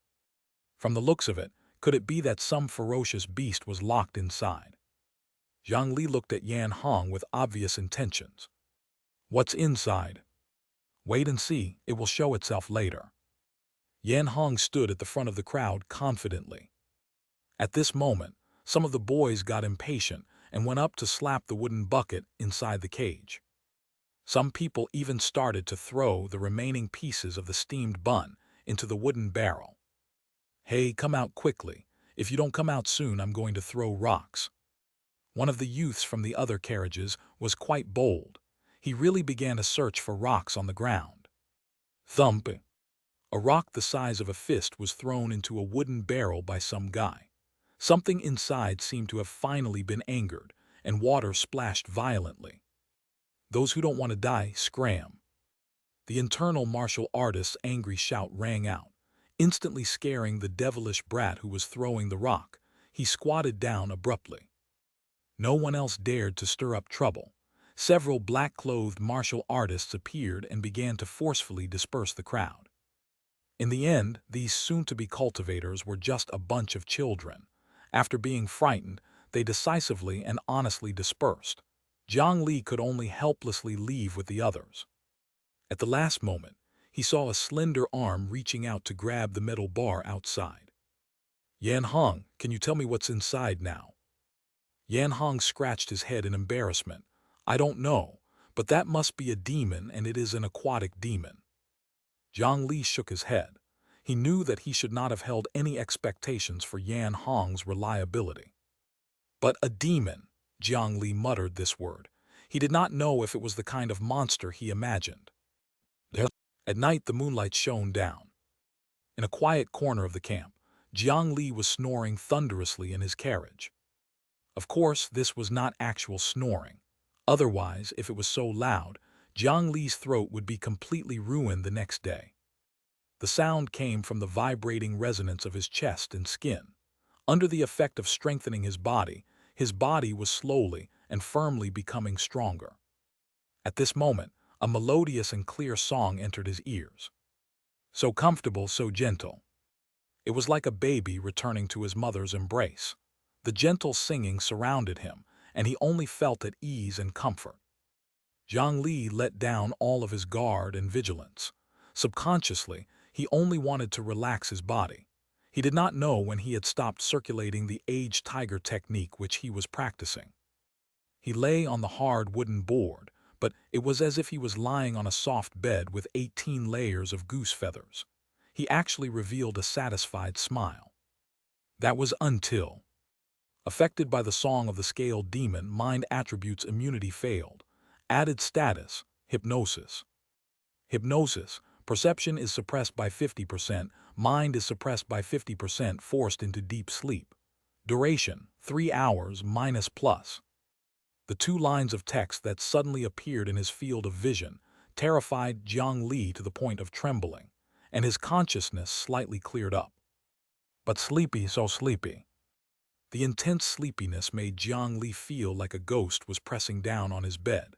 From the looks of it, could it be that some ferocious beast was locked inside? Jiang Li looked at Yan Hong with obvious intentions. "What's inside?" "Wait and see, it will show itself later." Yan Hong stood at the front of the crowd confidently. At this moment, some of the boys got impatient and went up to slap the wooden bucket inside the cage. Some people even started to throw the remaining pieces of the steamed bun into the wooden barrel. "Hey, come out quickly. If you don't come out soon, I'm going to throw rocks." One of the youths from the other carriages was quite bold. He really began to search for rocks on the ground. Thump! A rock the size of a fist was thrown into a wooden barrel by some guy. Something inside seemed to have finally been angered, and water splashed violently. "Those who don't want to die, scram." The internal martial artist's angry shout rang out, instantly scaring the devilish brat who was throwing the rock. He squatted down abruptly. No one else dared to stir up trouble. Several black-clothed martial artists appeared and began to forcefully disperse the crowd. In the end, these soon-to-be cultivators were just a bunch of children. After being frightened, they decisively and honestly dispersed. Jiang Li could only helplessly leave with the others. At the last moment, he saw a slender arm reaching out to grab the metal bar outside. "Yan Hong, can you tell me what's inside now?" Yan Hong scratched his head in embarrassment. "I don't know, but that must be a demon, and it is an aquatic demon." Jiang Li shook his head. He knew that he should not have held any expectations for Yan Hong's reliability. But a demon, Jiang Li muttered this word. He did not know if it was the kind of monster he imagined. At night, the moonlight shone down. In a quiet corner of the camp, Jiang Li was snoring thunderously in his carriage. Of course, this was not actual snoring. Otherwise, if it was so loud, Jiang Li's throat would be completely ruined the next day. The sound came from the vibrating resonance of his chest and skin. Under the effect of strengthening his body was slowly and firmly becoming stronger. At this moment, a melodious and clear song entered his ears. So comfortable, so gentle. It was like a baby returning to his mother's embrace. The gentle singing surrounded him, and he only felt at ease and comfort. Jiang Li let down all of his guard and vigilance. Subconsciously, he only wanted to relax his body. He did not know when he had stopped circulating the aged tiger technique which he was practicing. He lay on the hard wooden board, but it was as if he was lying on a soft bed with 18 layers of goose feathers. He actually revealed a satisfied smile. That was until, affected by the song of the scaled demon, mind attributes immunity failed. Added status, hypnosis. Hypnosis, perception is suppressed by 50%, mind is suppressed by 50%, forced into deep sleep. Duration, 3 hours minus plus. The 2 lines of text that suddenly appeared in his field of vision terrified Jiang Li to the point of trembling, and his consciousness slightly cleared up. But sleepy, so sleepy. The intense sleepiness made Jiang Li feel like a ghost was pressing down on his bed.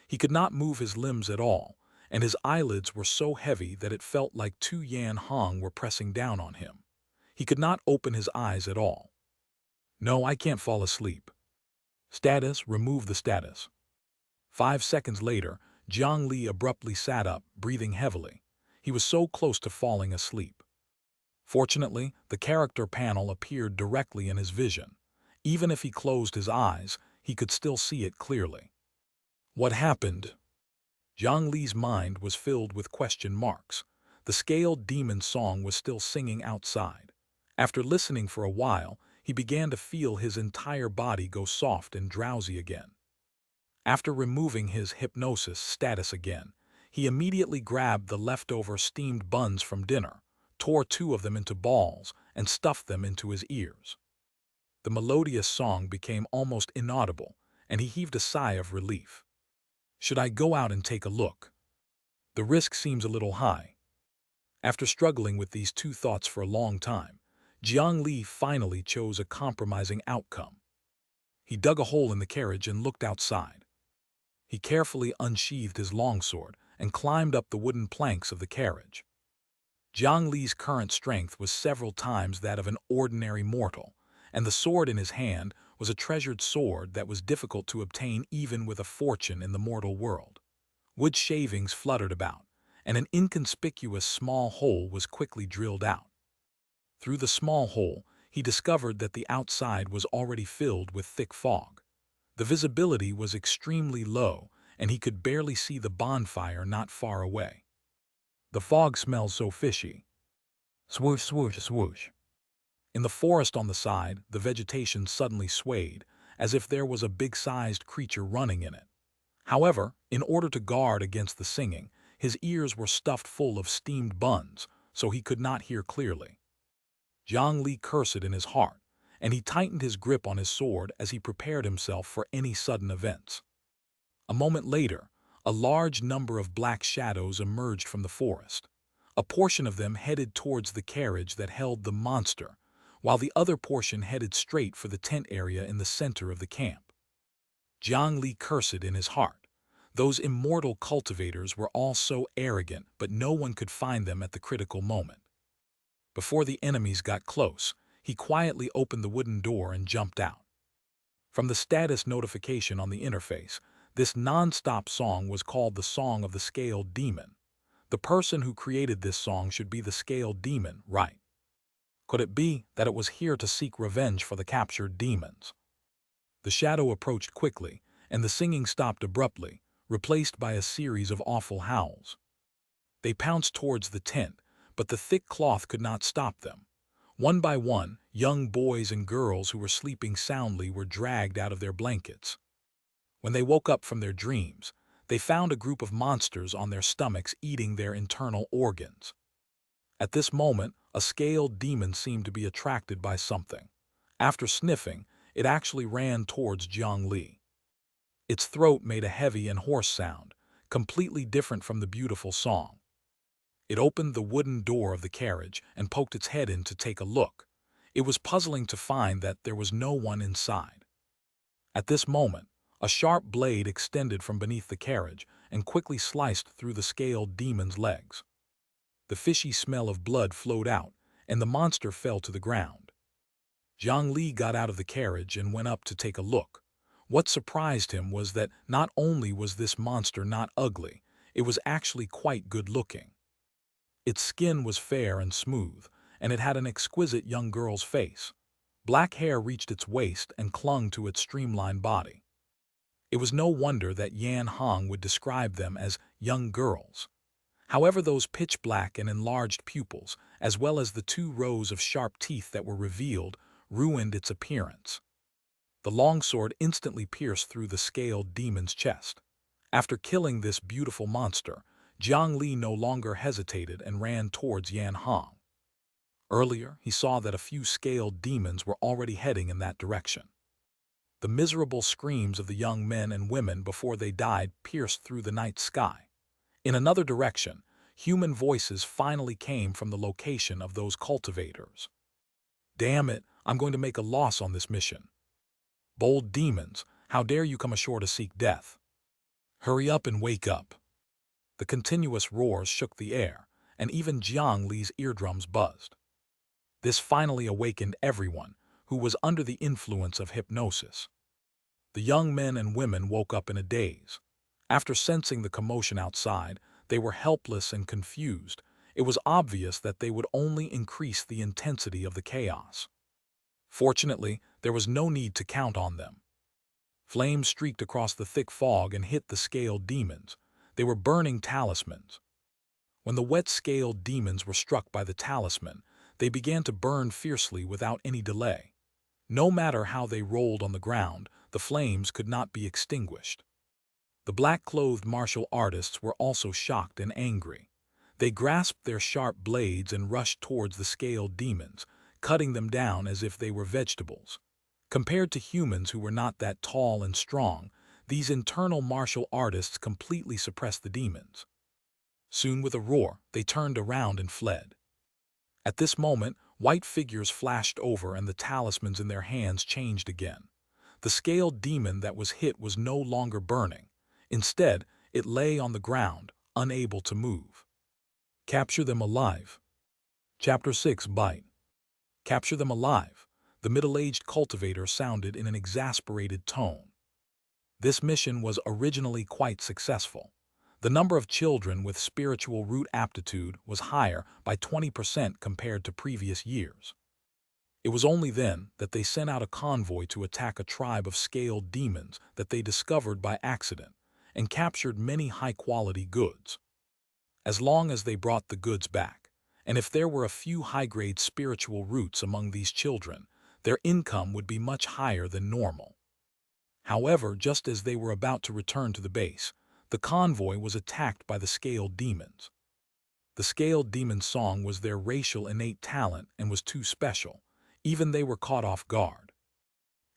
He could not move his limbs at all, and his eyelids were so heavy that it felt like 2 Yan Hong were pressing down on him. He could not open his eyes at all. "No, I can't fall asleep." Status, remove the status. 5 seconds later, Jiang Li abruptly sat up, breathing heavily. He was so close to falling asleep. Fortunately, the character panel appeared directly in his vision. Even if he closed his eyes, he could still see it clearly. What happened? Jiang Li's mind was filled with question marks. The scaled demon song was still singing outside. After listening for a while, he began to feel his entire body go soft and drowsy again. After removing his hypnosis status again, he immediately grabbed the leftover steamed buns from dinner, tore 2 of them into balls, and stuffed them into his ears. The melodious song became almost inaudible, and he heaved a sigh of relief. Should I go out and take a look? The risk seems a little high. After struggling with these 2 thoughts for a long time, Jiang Li finally chose a compromising outcome. He dug a hole in the carriage and looked outside. He carefully unsheathed his longsword and climbed up the wooden planks of the carriage. Jiang Li's current strength was several times that of an ordinary mortal, and the sword in his hand was a treasured sword that was difficult to obtain even with a fortune in the mortal world. Wood shavings fluttered about, and an inconspicuous small hole was quickly drilled out. Through the small hole, he discovered that the outside was already filled with thick fog. The visibility was extremely low, and he could barely see the bonfire not far away. The fog smelled so fishy. Swoosh, swoosh, swoosh. In the forest on the side, the vegetation suddenly swayed, as if there was a big-sized creature running in it. However, in order to guard against the singing, his ears were stuffed full of steamed buns, so he could not hear clearly. Jiang Li cursed in his heart, and he tightened his grip on his sword as he prepared himself for any sudden events. A moment later, a large number of black shadows emerged from the forest. A portion of them headed towards the carriage that held the monster, while the other portion headed straight for the tent area in the center of the camp. Jiang Li cursed in his heart. Those immortal cultivators were all so arrogant, but no one could find them at the critical moment. Before the enemies got close, he quietly opened the wooden door and jumped out. From the status notification on the interface, this non-stop song was called the Song of the Scaled Demon. The person who created this song should be the Scaled Demon, right? Could it be that it was here to seek revenge for the captured demons? The shadow approached quickly, and the singing stopped abruptly, replaced by a series of awful howls. They pounced towards the tent, but the thick cloth could not stop them. One by one, young boys and girls who were sleeping soundly were dragged out of their blankets. When they woke up from their dreams, they found a group of monsters on their stomachs eating their internal organs. At this moment, a scaled demon seemed to be attracted by something. After sniffing, it actually ran towards Jiang Li. Its throat made a heavy and hoarse sound, completely different from the beautiful song. It opened the wooden door of the carriage and poked its head in to take a look. It was puzzling to find that there was no one inside. At this moment, a sharp blade extended from beneath the carriage and quickly sliced through the scaled demon's legs. The fishy smell of blood flowed out, and the monster fell to the ground. Jiang Li got out of the carriage and went up to take a look. What surprised him was that not only was this monster not ugly, it was actually quite good-looking. Its skin was fair and smooth, and it had an exquisite young girl's face. Black hair reached its waist and clung to its streamlined body. It was no wonder that Yan Hong would describe them as young girls. However, those pitch-black and enlarged pupils, as well as the 2 rows of sharp teeth that were revealed, ruined its appearance. The longsword instantly pierced through the scaled demon's chest. After killing this beautiful monster, Jiang Li no longer hesitated and ran towards Yan Hong. Earlier, he saw that a few scaled demons were already heading in that direction. The miserable screams of the young men and women before they died pierced through the night sky. In another direction, human voices finally came from the location of those cultivators. "Damn it, I'm going to make a loss on this mission. Bold demons, how dare you come ashore to seek death? Hurry up and wake up." The continuous roars shook the air, and even Jiang Li's eardrums buzzed. This finally awakened everyone, who was under the influence of hypnosis. The young men and women woke up in a daze. After sensing the commotion outside, they were helpless and confused. It was obvious that they would only increase the intensity of the chaos. Fortunately, there was no need to count on them. Flames streaked across the thick fog and hit the scaled demons. They were burning talismans. When the wet scaled demons were struck by the talisman, they began to burn fiercely without any delay. No matter how they rolled on the ground, the flames could not be extinguished. The black-clothed martial artists were also shocked and angry. They grasped their sharp blades and rushed towards the scaled demons, cutting them down as if they were vegetables. Compared to humans who were not that tall and strong, these internal martial artists completely suppressed the demons. Soon, with a roar, they turned around and fled. At this moment, white figures flashed over and the talismans in their hands changed again. The scaled demon that was hit was no longer burning. Instead, it lay on the ground, unable to move. Capture them alive. Chapter 6 Bite. Capture them alive, the middle-aged cultivator sounded in an exasperated tone. This mission was originally quite successful. The number of children with spiritual root aptitude was higher by 20% compared to previous years. It was only then that they sent out a convoy to attack a tribe of scaled demons that they discovered by accident and captured many high-quality goods. As long as they brought the goods back, and if there were a few high-grade spiritual roots among these children, their income would be much higher than normal. However, just as they were about to return to the base, the convoy was attacked by the scaled demons. The scaled demon song was their racial innate talent and was too special. Even they were caught off guard.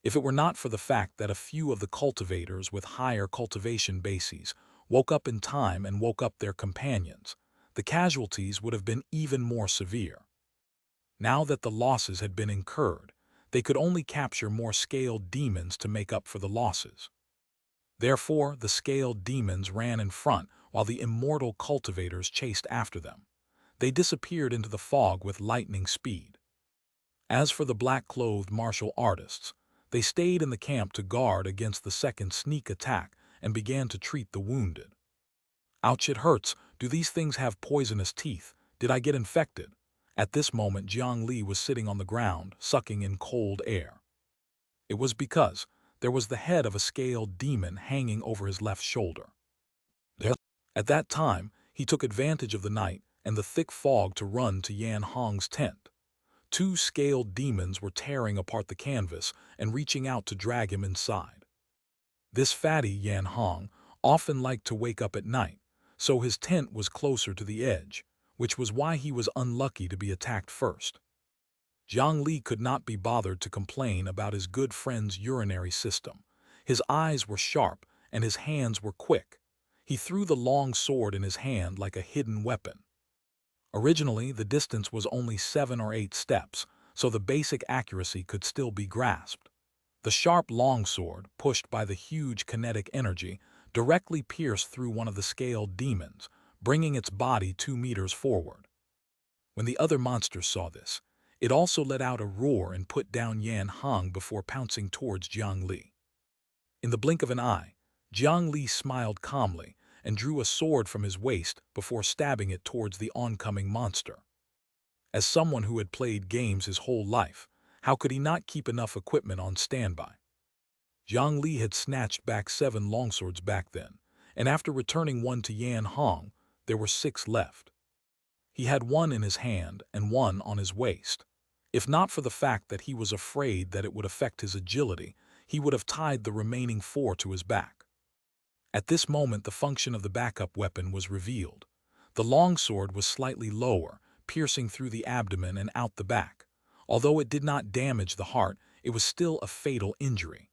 If it were not for the fact that a few of the cultivators with higher cultivation bases woke up in time and woke up their companions, the casualties would have been even more severe. Now that the losses had been incurred, they could only capture more scaled demons to make up for the losses. Therefore, the scaled demons ran in front while the immortal cultivators chased after them. They disappeared into the fog with lightning speed. As for the black-clothed martial artists, they stayed in the camp to guard against the second sneak attack and began to treat the wounded. Ouch, it hurts. Do these things have poisonous teeth? Did I get infected? At this moment, Jiang Li was sitting on the ground, sucking in cold air. It was because there was the head of a scaled demon hanging over his left shoulder. At that time, he took advantage of the night and the thick fog to run to Yan Hong's tent. Two scaled demons were tearing apart the canvas and reaching out to drag him inside. This fatty Yan Hong often liked to wake up at night, so his tent was closer to the edge, which was why he was unlucky to be attacked first. Jiang Li could not be bothered to complain about his good friend's urinary system. His eyes were sharp and his hands were quick. He threw the long sword in his hand like a hidden weapon. Originally, the distance was only 7 or 8 steps, so the basic accuracy could still be grasped. The sharp longsword, pushed by the huge kinetic energy, directly pierced through one of the scaled demons, bringing its body 2 meters forward. When the other monsters saw this, it also let out a roar and put down Yan Hong before pouncing towards Jiang Li. In the blink of an eye, Jiang Li smiled calmly and drew a sword from his waist before stabbing it towards the oncoming monster. As someone who had played games his whole life, how could he not keep enough equipment on standby? Jiang Li had snatched back 7 longswords back then, and after returning one to Yan Hong, there were 6 left. He had one in his hand and one on his waist. If not for the fact that he was afraid that it would affect his agility, he would have tied the remaining 4 to his back. At this moment, the function of the backup weapon was revealed. The longsword was slightly lower, piercing through the abdomen and out the back. Although it did not damage the heart, it was still a fatal injury.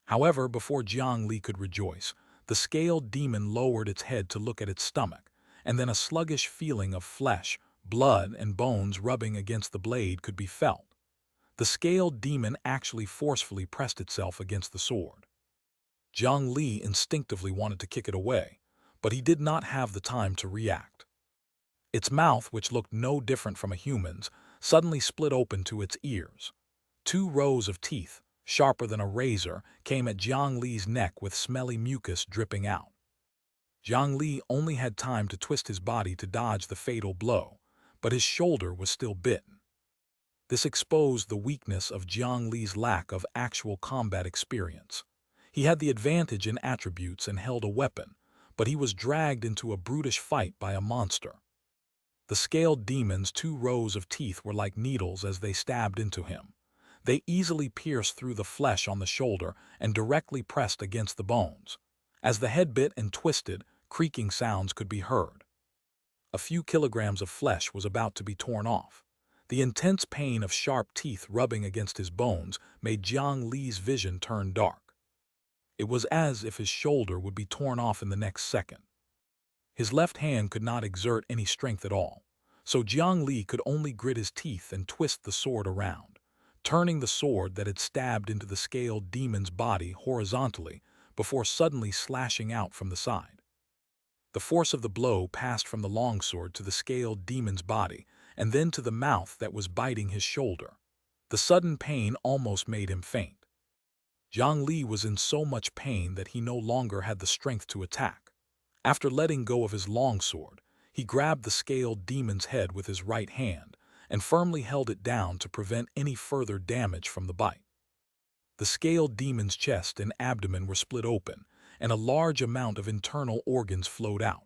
However, before Jiang Li could rejoice, the scaled demon lowered its head to look at its stomach, and then a sluggish feeling of flesh, blood, and bones rubbing against the blade could be felt. The scaled demon actually forcefully pressed itself against the sword. Jiang Li instinctively wanted to kick it away, but he did not have the time to react. Its mouth, which looked no different from a human's, suddenly split open to its ears. 2 rows of teeth, sharper than a razor, came at Jiang Li's neck with smelly mucus dripping out. Jiang Li only had time to twist his body to dodge the fatal blow, but his shoulder was still bitten. This exposed the weakness of Jiang Li's lack of actual combat experience. He had the advantage in attributes and held a weapon, but he was dragged into a brutish fight by a monster. The scaled demon's 2 rows of teeth were like needles as they stabbed into him. They easily pierced through the flesh on the shoulder and directly pressed against the bones. As the head bit and twisted, creaking sounds could be heard. A few kilograms of flesh was about to be torn off. The intense pain of sharp teeth rubbing against his bones made Jiang Li's vision turn dark. It was as if his shoulder would be torn off in the next second. His left hand could not exert any strength at all, so Jiang Li could only grit his teeth and twist the sword around, turning the sword that had stabbed into the scaled demon's body horizontally before suddenly slashing out from the side. The force of the blow passed from the longsword to the scaled demon's body and then to the mouth that was biting his shoulder. The sudden pain almost made him faint. Jiang Li was in so much pain that he no longer had the strength to attack. After letting go of his longsword, he grabbed the scaled demon's head with his right hand and firmly held it down to prevent any further damage from the bite. The scaled demon's chest and abdomen were split open, and a large amount of internal organs flowed out.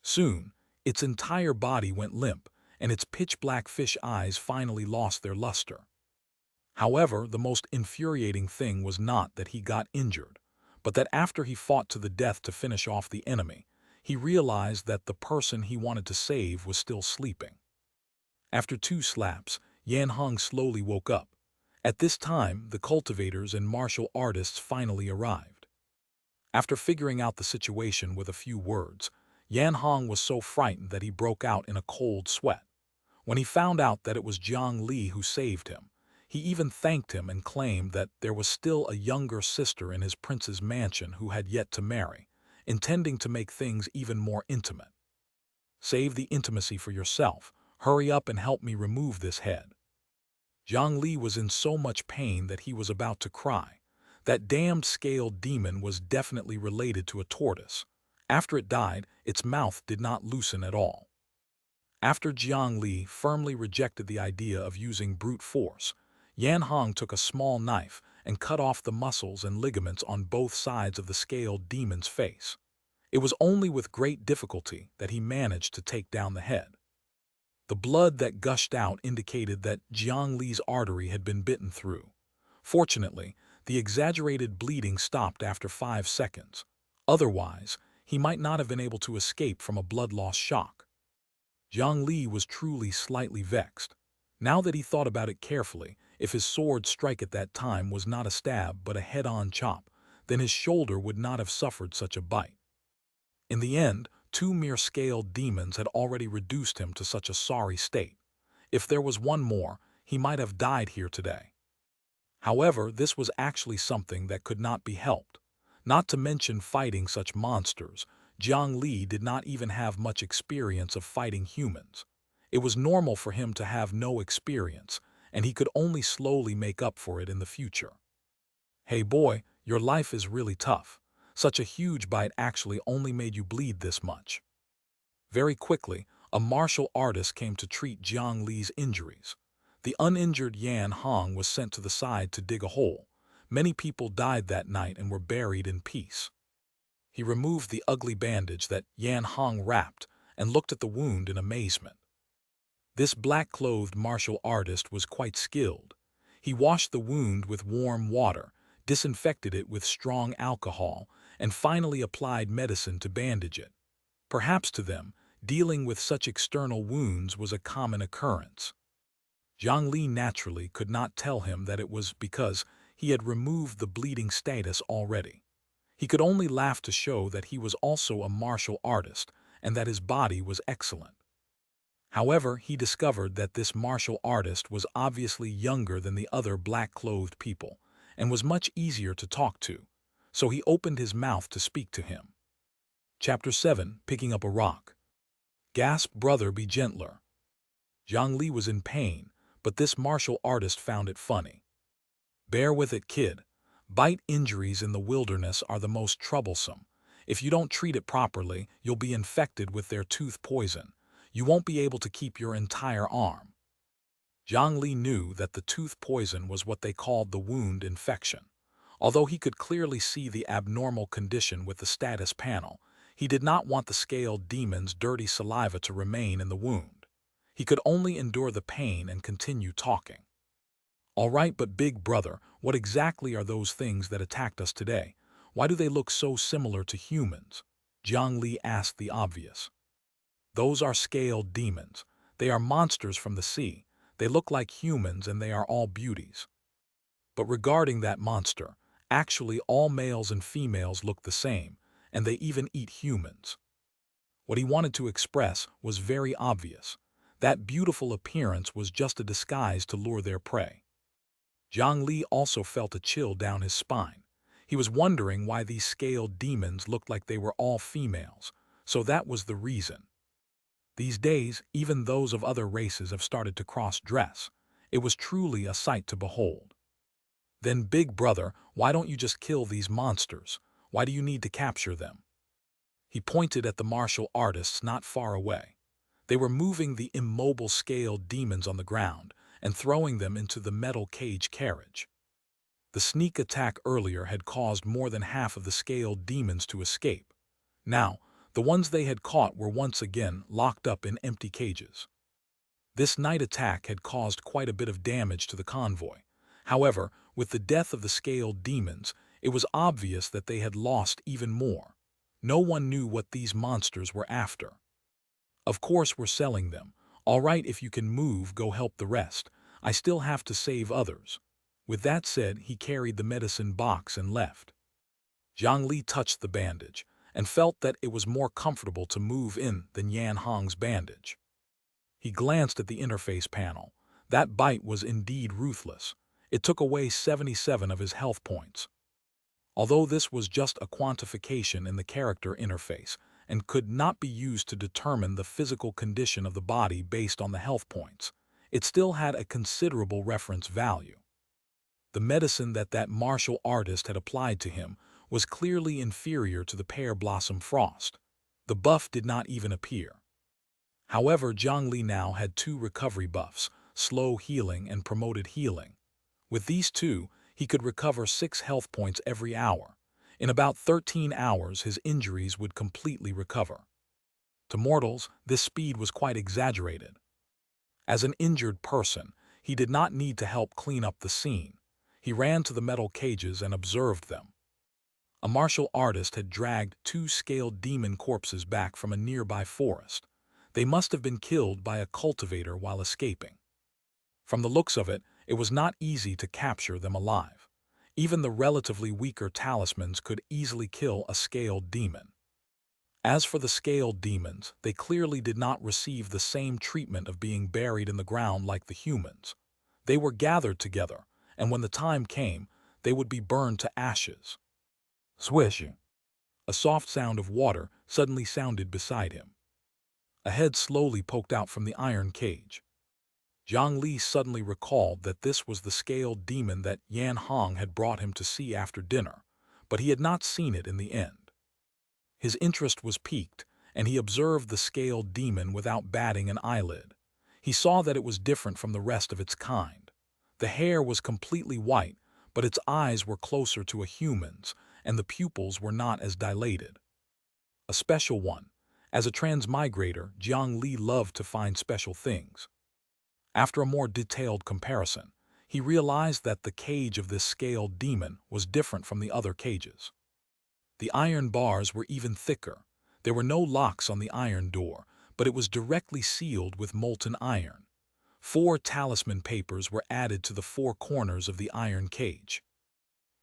Soon, its entire body went limp, and its pitch-black fish eyes finally lost their luster. However, the most infuriating thing was not that he got injured, but that after he fought to the death to finish off the enemy, he realized that the person he wanted to save was still sleeping. After 2 slaps, Yan Hong slowly woke up. At this time, the cultivators and martial artists finally arrived. After figuring out the situation with a few words, Yan Hong was so frightened that he broke out in a cold sweat. When he found out that it was Jiang Li who saved him, he even thanked him and claimed that there was still a younger sister in his prince's mansion who had yet to marry, intending to make things even more intimate. Save the intimacy for yourself. Hurry up and help me remove this head. Jiang Li was in so much pain that he was about to cry. That damned scaled demon was definitely related to a tortoise. After it died, its mouth did not loosen at all. After Jiang Li firmly rejected the idea of using brute force, Yan Hong took a small knife and cut off the muscles and ligaments on both sides of the scaled demon's face. It was only with great difficulty that he managed to take down the head. The blood that gushed out indicated that Jiang Li's artery had been bitten through. Fortunately, the exaggerated bleeding stopped after 5 seconds. Otherwise, he might not have been able to escape from a blood loss shock. Jiang Li was truly slightly vexed. Now that he thought about it carefully, if his sword strike at that time was not a stab but a head-on chop, then his shoulder would not have suffered such a bite. In the end, 2 mere scaled demons had already reduced him to such a sorry state. If there was one more, he might have died here today. However, this was actually something that could not be helped. Not to mention fighting such monsters, Jiang Li did not even have much experience of fighting humans. It was normal for him to have no experience, and he could only slowly make up for it in the future. Hey boy, your life is really tough. Such a huge bite actually only made you bleed this much. Very quickly, a martial artist came to treat Jiang Li's injuries. The uninjured Yan Hong was sent to the side to dig a hole. Many people died that night and were buried in peace. He removed the ugly bandage that Yan Hong wrapped and looked at the wound in amazement. This black-clothed martial artist was quite skilled. He washed the wound with warm water, disinfected it with strong alcohol, and finally applied medicine to bandage it. Perhaps to them, dealing with such external wounds was a common occurrence. Jiang Li naturally could not tell him that it was because he had removed the bleeding status already. He could only laugh to show that he was also a martial artist and that his body was excellent. However, he discovered that this martial artist was obviously younger than the other black-clothed people and was much easier to talk to, so he opened his mouth to speak to him. Chapter 7, Picking Up a Rock. Gasp, brother, be gentler. Jiang Li was in pain, but this martial artist found it funny. Bear with it, kid. Bite injuries in the wilderness are the most troublesome. If you don't treat it properly, you'll be infected with their tooth poison. You won't be able to keep your entire arm. Jiang Li knew that the tooth poison was what they called the wound infection. Although he could clearly see the abnormal condition with the status panel, he did not want the scaled demon's dirty saliva to remain in the wound. He could only endure the pain and continue talking. All right, but big brother, what exactly are those things that attacked us today? Why do they look so similar to humans? Jiang Li asked the obvious. Those are scaled demons. They are monsters from the sea. They look like humans and they are all beauties. But regarding that monster, actually all males and females look the same, and they even eat humans. What he wanted to express was very obvious. That beautiful appearance was just a disguise to lure their prey. Jiang Li also felt a chill down his spine. He was wondering why these scaled demons looked like they were all females, so that was the reason. These days, even those of other races have started to cross-dress. It was truly a sight to behold. Then, big brother, why don't you just kill these monsters? Why do you need to capture them? He pointed at the martial artists not far away. They were moving the immobile scaled demons on the ground and throwing them into the metal cage carriage. The sneak attack earlier had caused more than half of the scaled demons to escape. Now, the ones they had caught were once again locked up in empty cages. This night attack had caused quite a bit of damage to the convoy. However, with the death of the scaled demons, it was obvious that they had lost even more. No one knew what these monsters were after. Of course we're selling them. All right, if you can move, go help the rest. I still have to save others." With that said, he carried the medicine box and left. Jiang Li touched the bandage and felt that it was more comfortable to move in than Yan Hong's bandage. He glanced at the interface panel. That bite was indeed ruthless. It took away 77 of his health points. Although this was just a quantification in the character interface and could not be used to determine the physical condition of the body based on the health points, it still had a considerable reference value. The medicine that martial artist had applied to him was clearly inferior to the pear blossom frost. The buff did not even appear. However, Jiang Li now had 2 recovery buffs, slow healing and promoted healing. With these 2, he could recover 6 health points every hour. In about 13 hours, his injuries would completely recover. To mortals, this speed was quite exaggerated. As an injured person, he did not need to help clean up the scene. He ran to the metal cages and observed them. A martial artist had dragged 2 scaled demon corpses back from a nearby forest. They must have been killed by a cultivator while escaping. From the looks of it, it was not easy to capture them alive. Even the relatively weaker talismans could easily kill a scaled demon. As for the scaled demons, they clearly did not receive the same treatment of being buried in the ground like the humans. They were gathered together, and when the time came, they would be burned to ashes. Swish! A soft sound of water suddenly sounded beside him. A head slowly poked out from the iron cage. Jiang Li suddenly recalled that this was the scaled demon that Yan Hong had brought him to see after dinner, but he had not seen it in the end. His interest was piqued, and he observed the scaled demon without batting an eyelid. He saw that it was different from the rest of its kind. The hair was completely white, but its eyes were closer to a human's, and the pupils were not as dilated. A special one. As a transmigrator, Jiang Li loved to find special things. After a more detailed comparison, he realized that the cage of this scaled demon was different from the other cages. The iron bars were even thicker. There were no locks on the iron door, but it was directly sealed with molten iron. 4 talisman papers were added to the 4 corners of the iron cage.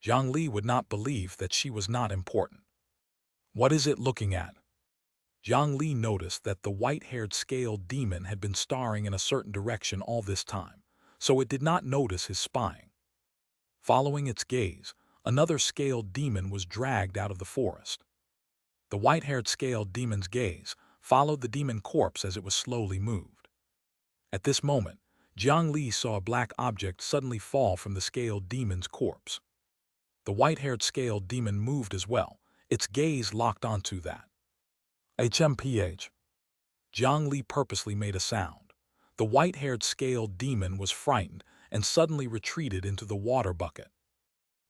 Jiang Li would not believe that she was not important. "What is it looking at?" Jiang Li noticed that the white-haired scaled demon had been staring in a certain direction all this time, so it did not notice his spying. Following its gaze, another scaled demon was dragged out of the forest. The white-haired scaled demon's gaze followed the demon corpse as it was slowly moved. At this moment, Jiang Li saw a black object suddenly fall from the scaled demon's corpse. The white-haired scaled demon moved as well, its gaze locked onto that. HMPH. Jiang Li purposely made a sound. The white-haired scaled demon was frightened and suddenly retreated into the water bucket.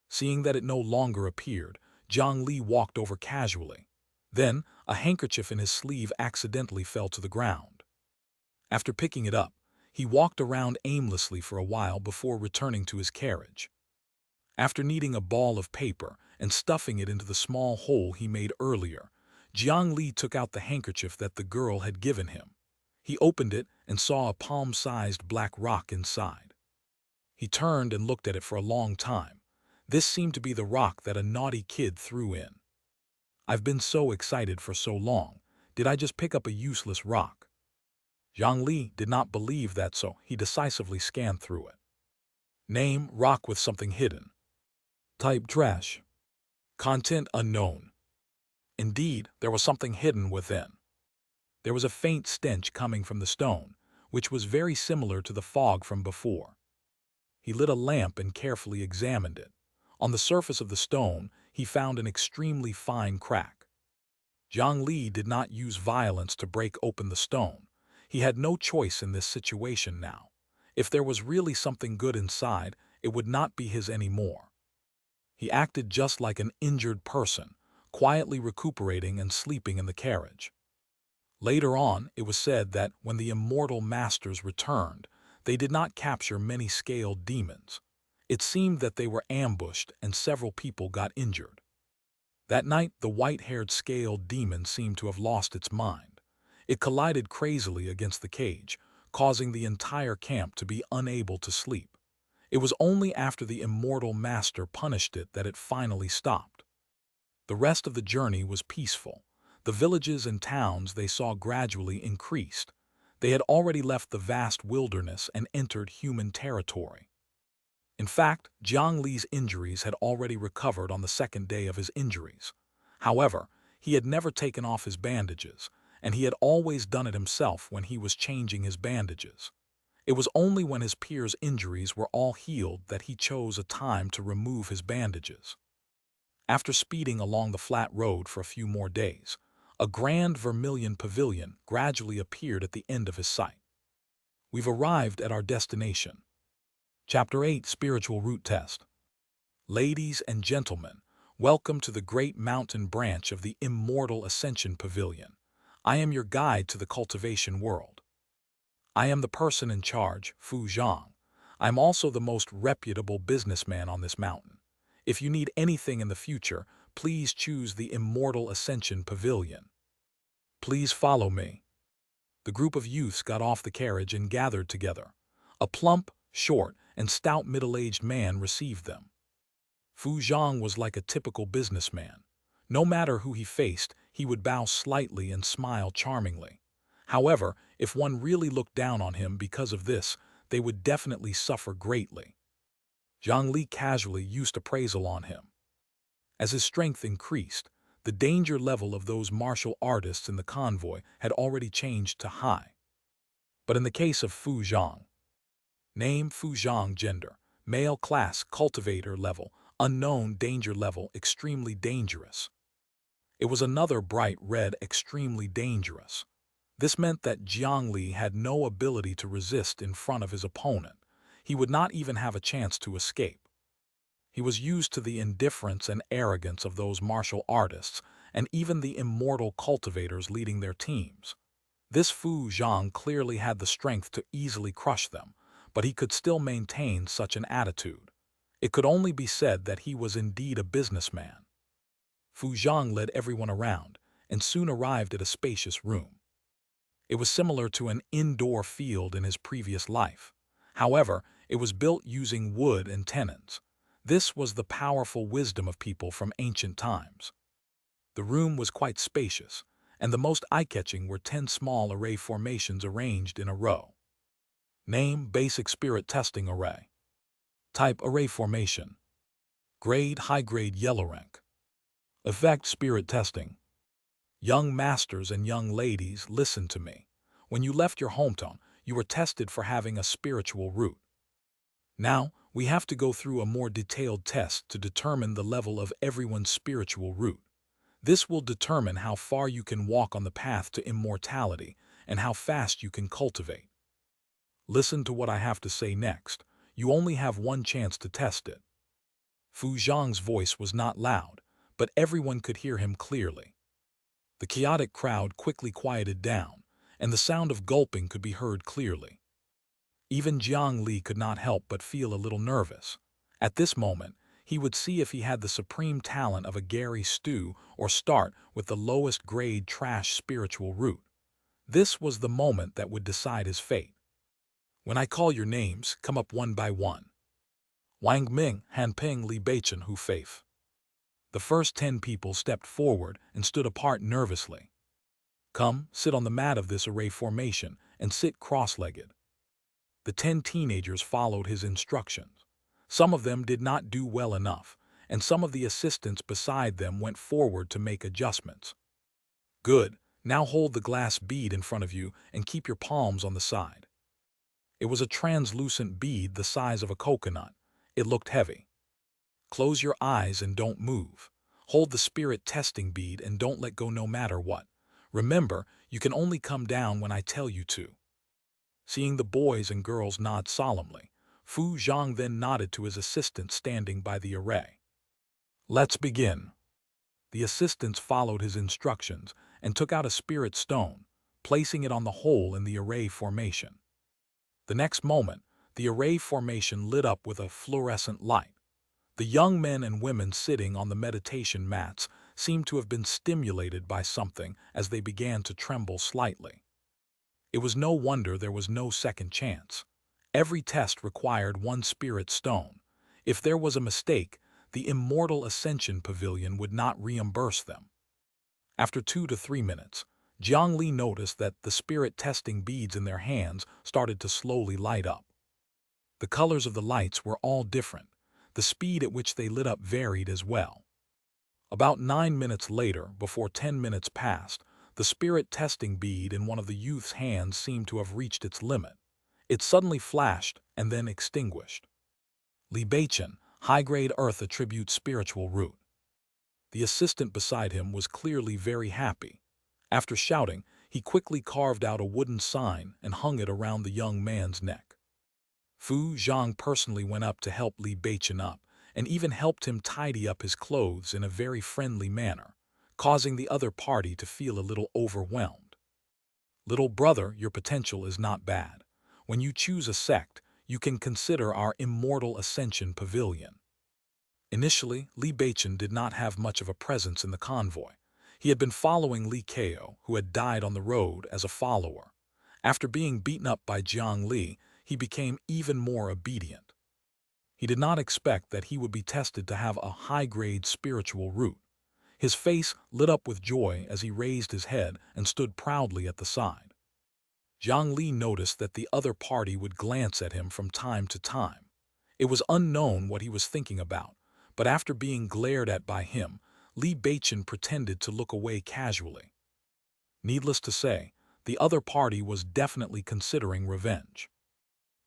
Seeing that it no longer appeared, Jiang Li walked over casually. Then, a handkerchief in his sleeve accidentally fell to the ground. After picking it up, he walked around aimlessly for a while before returning to his carriage. After kneading a ball of paper and stuffing it into the small hole he made earlier, Jiang Li took out the handkerchief that the girl had given him. He opened it and saw a palm-sized black rock inside. He turned and looked at it for a long time. This seemed to be the rock that a naughty kid threw in. "I've been so excited for so long. Did I just pick up a useless rock?" Jiang Li did not believe that, so he decisively scanned through it. Name: rock with something hidden. Type: trash. Content: unknown. Indeed, there was something hidden within. There was a faint stench coming from the stone, which was very similar to the fog from before. He lit a lamp and carefully examined it. On the surface of the stone, he found an extremely fine crack. Jiang Li did not use violence to break open the stone. He had no choice in this situation now. If there was really something good inside, it would not be his anymore. He acted just like an injured person, quietly recuperating and sleeping in the carriage. Later on, it was said that when the immortal masters returned, they did not capture many scaled demons. It seemed that they were ambushed and several people got injured. That night, the white-haired scaled demon seemed to have lost its mind. It collided crazily against the cage, causing the entire camp to be unable to sleep. It was only after the immortal master punished it that it finally stopped. The rest of the journey was peaceful. The villages and towns they saw gradually increased. They had already left the vast wilderness and entered human territory. In fact, Jiang Li's injuries had already recovered on the second day of his injuries. However, he had never taken off his bandages, and he had always done it himself when he was changing his bandages. It was only when his peers' injuries were all healed that he chose a time to remove his bandages. After speeding along the flat road for a few more days, a grand vermilion pavilion gradually appeared at the end of his sight. We've arrived at our destination. Chapter 8, Spiritual Root Test. Ladies and gentlemen, welcome to the great mountain branch of the Immortal Ascension Pavilion. I am your guide to the cultivation world. I am the person in charge, Fu Zhang. I am also the most reputable businessman on this mountain. If you need anything in the future, please choose the Immortal Ascension Pavilion. Please follow me. The group of youths got off the carriage and gathered together. A plump, short, and stout middle-aged man received them. Fu Zhang was like a typical businessman. No matter who he faced, he would bow slightly and smile charmingly. However, if one really looked down on him because of this, they would definitely suffer greatly. Jiang Li casually used appraisal on him. As his strength increased, the danger level of those martial artists in the convoy had already changed to high. But in the case of Fu Zhang, name Fu Zhang, gender, male, class, cultivator level, unknown, danger level, extremely dangerous. It was another bright red, extremely dangerous. This meant that Jiang Li had no ability to resist in front of his opponent. He would not even have a chance to escape. He was used to the indifference and arrogance of those martial artists and even the immortal cultivators leading their teams. This Fu Zhang clearly had the strength to easily crush them, but he could still maintain such an attitude. It could only be said that he was indeed a businessman. Fu Zhang led everyone around and soon arrived at a spacious room. It was similar to an indoor field in his previous life. However, it was built using wood and tenons. This was the powerful wisdom of people from ancient times. The room was quite spacious, and the most eye-catching were 10 small array formations arranged in a row. Name: Basic Spirit Testing Array. Type: Array Formation. Grade: High-grade yellow rank. Effect: Spirit Testing. Young masters and young ladies, listen to me. When you left your hometown, you were tested for having a spiritual root. Now, we have to go through a more detailed test to determine the level of everyone's spiritual root. This will determine how far you can walk on the path to immortality and how fast you can cultivate. Listen to what I have to say next. You only have one chance to test it. Fu Zhang's voice was not loud, but everyone could hear him clearly. The chaotic crowd quickly quieted down, and the sound of gulping could be heard clearly. Even Jiang Li could not help but feel a little nervous. At this moment, he would see if he had the supreme talent of a Gary Stu or start with the lowest grade trash spiritual root. This was the moment that would decide his fate. When I call your names, come up one by one. Wang Ming, Han Ping, Li Beichen, Hu Faith. The first 10 people stepped forward and stood apart nervously. Come, sit on the mat of this array formation and sit cross-legged. The 10 teenagers followed his instructions. Some of them did not do well enough, and some of the assistants beside them went forward to make adjustments. Good, now hold the glass bead in front of you and keep your palms on the side. It was a translucent bead the size of a coconut. It looked heavy. Close your eyes and don't move. Hold the spirit testing bead and don't let go no matter what. Remember, you can only come down when I tell you to. Seeing the boys and girls nod solemnly, Fu Zhang then nodded to his assistant standing by the array. Let's begin. The assistants followed his instructions and took out a spirit stone, placing it on the hole in the array formation. The next moment, the array formation lit up with a fluorescent light. The young men and women sitting on the meditation mats seemed to have been stimulated by something as they began to tremble slightly. It was no wonder there was no second chance. Every test required one spirit stone. If there was a mistake, the Immortal Ascension Pavilion would not reimburse them. After 2 to 3 minutes, Jiang Li noticed that the spirit testing beads in their hands started to slowly light up. The colors of the lights were all different. The speed at which they lit up varied as well. About 9 minutes later, before 10 minutes passed, the spirit testing bead in one of the youth's hands seemed to have reached its limit. It suddenly flashed and then extinguished. Li Beichen, high-grade Earth Attribute Spiritual Root. The assistant beside him was clearly very happy. After shouting, he quickly carved out a wooden sign and hung it around the young man's neck. Fu Zhang personally went up to help Li Beichen up, and even helped him tidy up his clothes in a very friendly manner, causing the other party to feel a little overwhelmed. Little brother, your potential is not bad. When you choose a sect, you can consider our Immortal Ascension Pavilion. Initially, Li Beichen did not have much of a presence in the convoy. He had been following Li Kao, who had died on the road, as a follower. After being beaten up by Jiang Li, he became even more obedient. He did not expect that he would be tested to have a high-grade spiritual root. His face lit up with joy as he raised his head and stood proudly at the side. Jiang Li noticed that the other party would glance at him from time to time. It was unknown what he was thinking about, but after being glared at by him, Li Beichen pretended to look away casually. Needless to say, the other party was definitely considering revenge.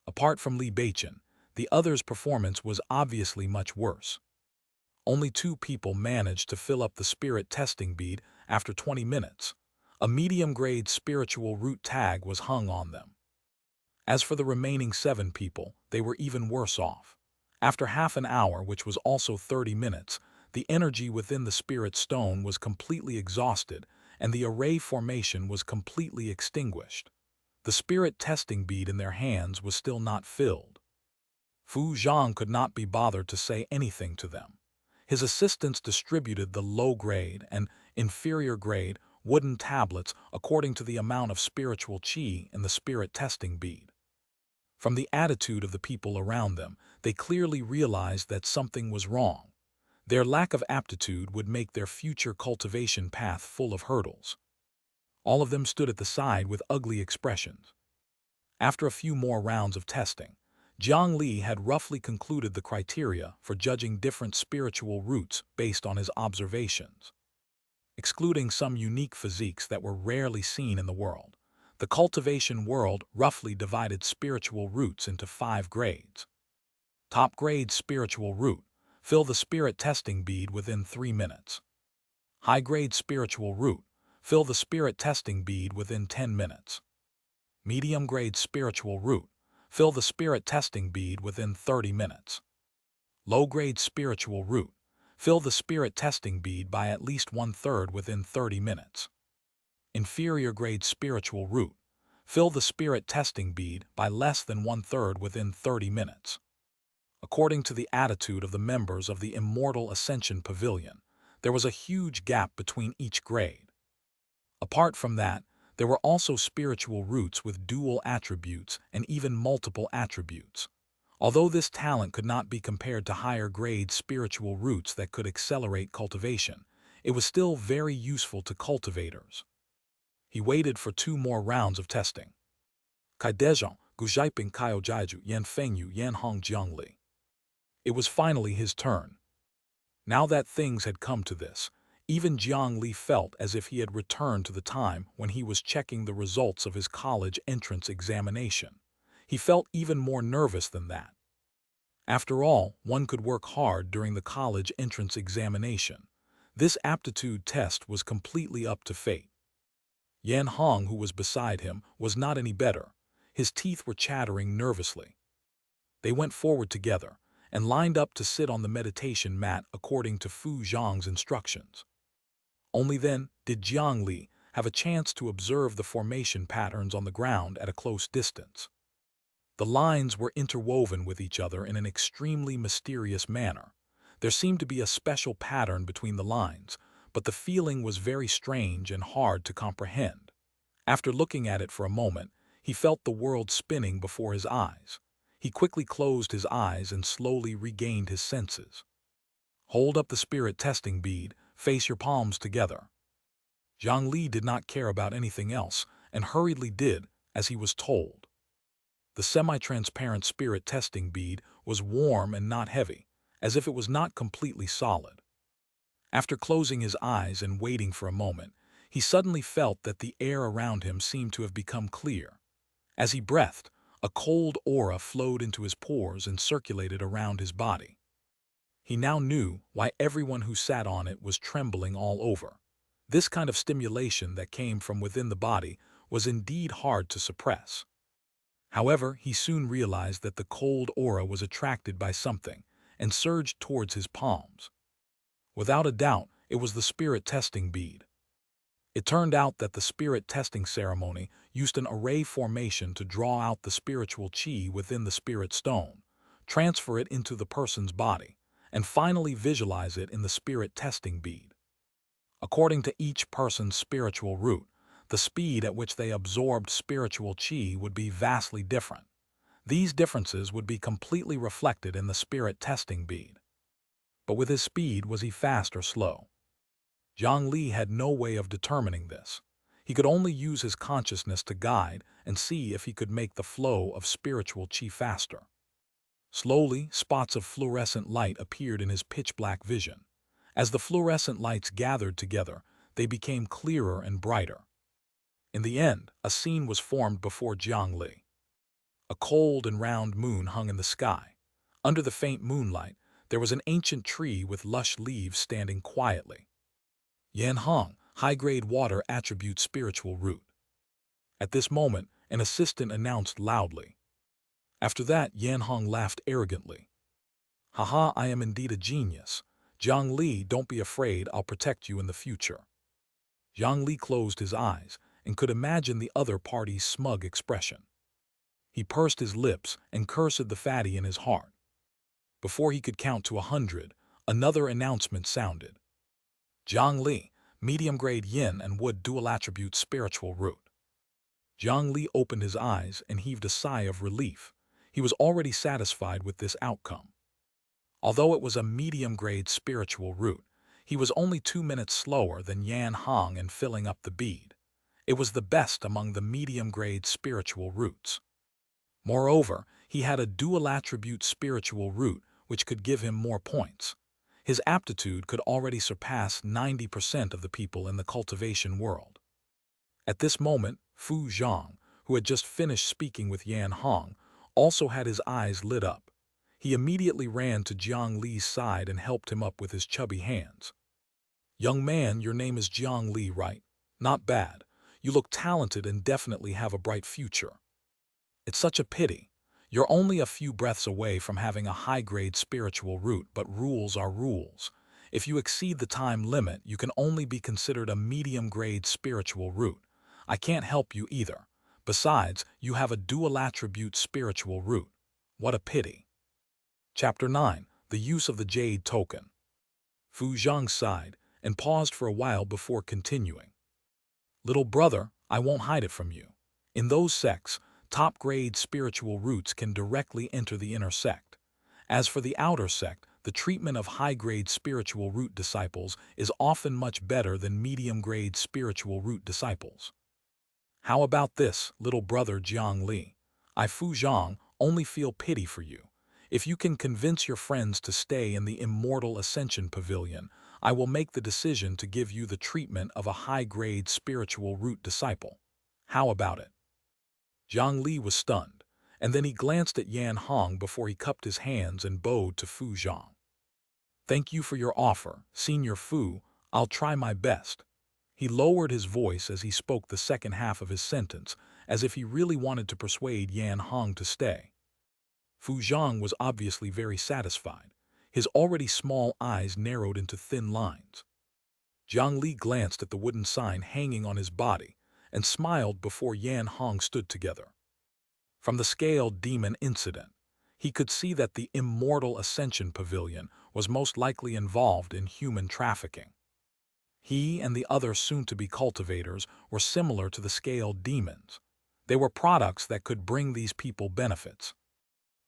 Apart from Li Beichen, the other's performance was obviously much worse. Only 2 people managed to fill up the spirit testing bead after 20 minutes. A medium-grade spiritual root tag was hung on them. As for the remaining 7 people, they were even worse off. After half an hour, which was also 30 minutes, the energy within the spirit stone was completely exhausted, and the array formation was completely extinguished. The spirit testing bead in their hands was still not filled. Fu Zhang could not be bothered to say anything to them. His assistants distributed the low-grade and inferior-grade wooden tablets according to the amount of spiritual qi in the spirit testing bead. From the attitude of the people around them, they clearly realized that something was wrong. Their lack of aptitude would make their future cultivation path full of hurdles. All of them stood at the side with ugly expressions. After a few more rounds of testing, Jiang Li had roughly concluded the criteria for judging different spiritual roots based on his observations. Excluding some unique physiques that were rarely seen in the world, the cultivation world roughly divided spiritual roots into 5 grades. Top grade spiritual root, fill the spirit testing bead within 3 minutes. High grade spiritual root, fill the spirit testing bead within 10 minutes. Medium grade spiritual root, fill the spirit testing bead within 30 minutes. Low grade spiritual root, fill the spirit testing bead by at least 1/3 within 30 minutes. Inferior grade spiritual root, fill the spirit testing bead by less than 1/3 within 30 minutes. According to the attitude of the members of the Immortal Ascension Pavilion, there was a huge gap between each grade. Apart from that, there were also spiritual roots with dual attributes and even multiple attributes. Although this talent could not be compared to higher-grade spiritual roots that could accelerate cultivation, it was still very useful to cultivators. He waited for 2 more rounds of testing. Kai Dezhong, Gujaiping Kaio Jaiju Yan Fengyu Yan Hong Jiang Li. It was finally his turn. Now that things had come to this, even Jiang Li felt as if he had returned to the time when he was checking the results of his college entrance examination. He felt even more nervous than that. After all, one could work hard during the college entrance examination. This aptitude test was completely up to fate. Yan Hong, who was beside him, was not any better. His teeth were chattering nervously. They went forward together and lined up to sit on the meditation mat according to Fu Zhang's instructions. Only then did Jiang Li have a chance to observe the formation patterns on the ground at a close distance. The lines were interwoven with each other in an extremely mysterious manner. There seemed to be a special pattern between the lines, but the feeling was very strange and hard to comprehend. After looking at it for a moment, he felt the world spinning before his eyes. He quickly closed his eyes and slowly regained his senses. Hold up the spirit testing bead, face your palms together. Jiang Li did not care about anything else, and hurriedly did as he was told. The semi-transparent spirit testing bead was warm and not heavy, as if it was not completely solid. After closing his eyes and waiting for a moment, he suddenly felt that the air around him seemed to have become clear. As he breathed, a cold aura flowed into his pores and circulated around his body. He now knew why everyone who sat on it was trembling all over. This kind of stimulation that came from within the body was indeed hard to suppress. However, he soon realized that the cold aura was attracted by something and surged towards his palms. Without a doubt, it was the spirit testing bead. It turned out that the spirit testing ceremony used an array formation to draw out the spiritual chi within the spirit stone, transfer it into the person's body, and finally visualize it in the spirit testing bead. According to each person's spiritual root, the speed at which they absorbed spiritual chi would be vastly different. These differences would be completely reflected in the spirit testing bead. But with his speed, was he fast or slow? Jiang Li had no way of determining this. He could only use his consciousness to guide and see if he could make the flow of spiritual chi faster. Slowly, spots of fluorescent light appeared in his pitch-black vision. As the fluorescent lights gathered together, they became clearer and brighter. In the end, a scene was formed before Jiang Li. A cold and round moon hung in the sky. Under the faint moonlight, there was an ancient tree with lush leaves standing quietly. Yan Hong, high-grade water attribute spiritual root. At this moment, an assistant announced loudly. After that, Yan Hong laughed arrogantly. Haha, I am indeed a genius. Jiang Li, don't be afraid, I'll protect you in the future. Jiang Li closed his eyes and could imagine the other party's smug expression. He pursed his lips and cursed the fatty in his heart. Before he could count to 100, another announcement sounded. Jiang Li, medium-grade yin and wood dual-attribute spiritual root. Jiang Li opened his eyes and heaved a sigh of relief. He was already satisfied with this outcome. Although it was a medium-grade spiritual root, he was only 2 minutes slower than Yan Hong in filling up the bead. It was the best among the medium-grade spiritual roots. Moreover, he had a dual-attribute spiritual root which could give him more points. His aptitude could already surpass 90% of the people in the cultivation world. At this moment, Fu Zhang, who had just finished speaking with Yan Hong, also had his eyes lit up. He immediately ran to Jiang Li's side and helped him up with his chubby hands. Young man, your name is Jiang Li, right? Not bad. You look talented and definitely have a bright future. It's such a pity. You're only a few breaths away from having a high-grade spiritual root, but rules are rules. If you exceed the time limit, you can only be considered a medium-grade spiritual root. I can't help you either. Besides, you have a dual-attribute spiritual root. What a pity. Chapter 9. The Use of the Jade Token. Fu Zhang sighed and paused for a while before continuing. Little brother, I won't hide it from you. In those sects, top-grade spiritual roots can directly enter the inner sect. As for the outer sect, the treatment of high-grade spiritual root disciples is often much better than medium-grade spiritual root disciples. How about this, little brother Jiang Li? I, Fu Zhang, only feel pity for you. If you can convince your friends to stay in the Immortal Ascension Pavilion, I will make the decision to give you the treatment of a high-grade spiritual root disciple. How about it? Jiang Li was stunned, and then he glanced at Yan Hong before he cupped his hands and bowed to Fu Zhang. Thank you for your offer, Senior Fu. I'll try my best. He lowered his voice as he spoke the second half of his sentence, as if he really wanted to persuade Yan Hong to stay. Fu Zhang was obviously very satisfied. His already small eyes narrowed into thin lines. Jiang Li glanced at the wooden sign hanging on his body and smiled before Yan Hong stood together. From the scaled demon incident, he could see that the Immortal Ascension Pavilion was most likely involved in human trafficking. He and the other soon-to-be cultivators were similar to the scaled demons. They were products that could bring these people benefits.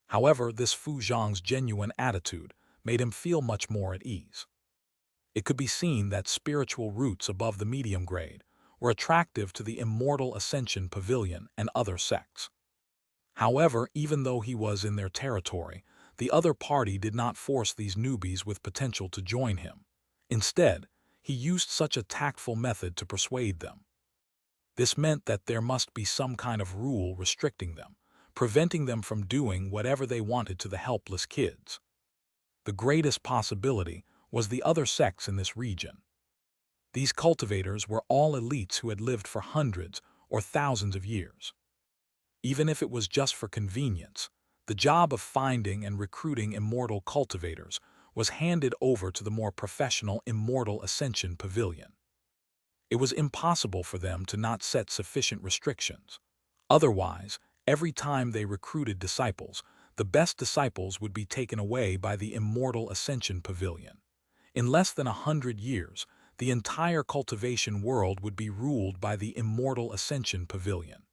However, this Fu Zhang's genuine attitude made him feel much more at ease. It could be seen that spiritual roots above the medium grade were attractive to the Immortal Ascension Pavilion and other sects. However, even though he was in their territory, the other party did not force these newbies with potential to join him. Instead, he used such a tactful method to persuade them. This meant that there must be some kind of rule restricting them, preventing them from doing whatever they wanted to the helpless kids. The greatest possibility was the other sects in this region. These cultivators were all elites who had lived for hundreds or thousands of years. Even if it was just for convenience, the job of finding and recruiting immortal cultivators was handed over to the more professional Immortal Ascension Pavilion. It was impossible for them to not set sufficient restrictions. Otherwise, every time they recruited disciples, the best disciples would be taken away by the Immortal Ascension Pavilion. In less than 100 years, the entire cultivation world would be ruled by the Immortal Ascension Pavilion.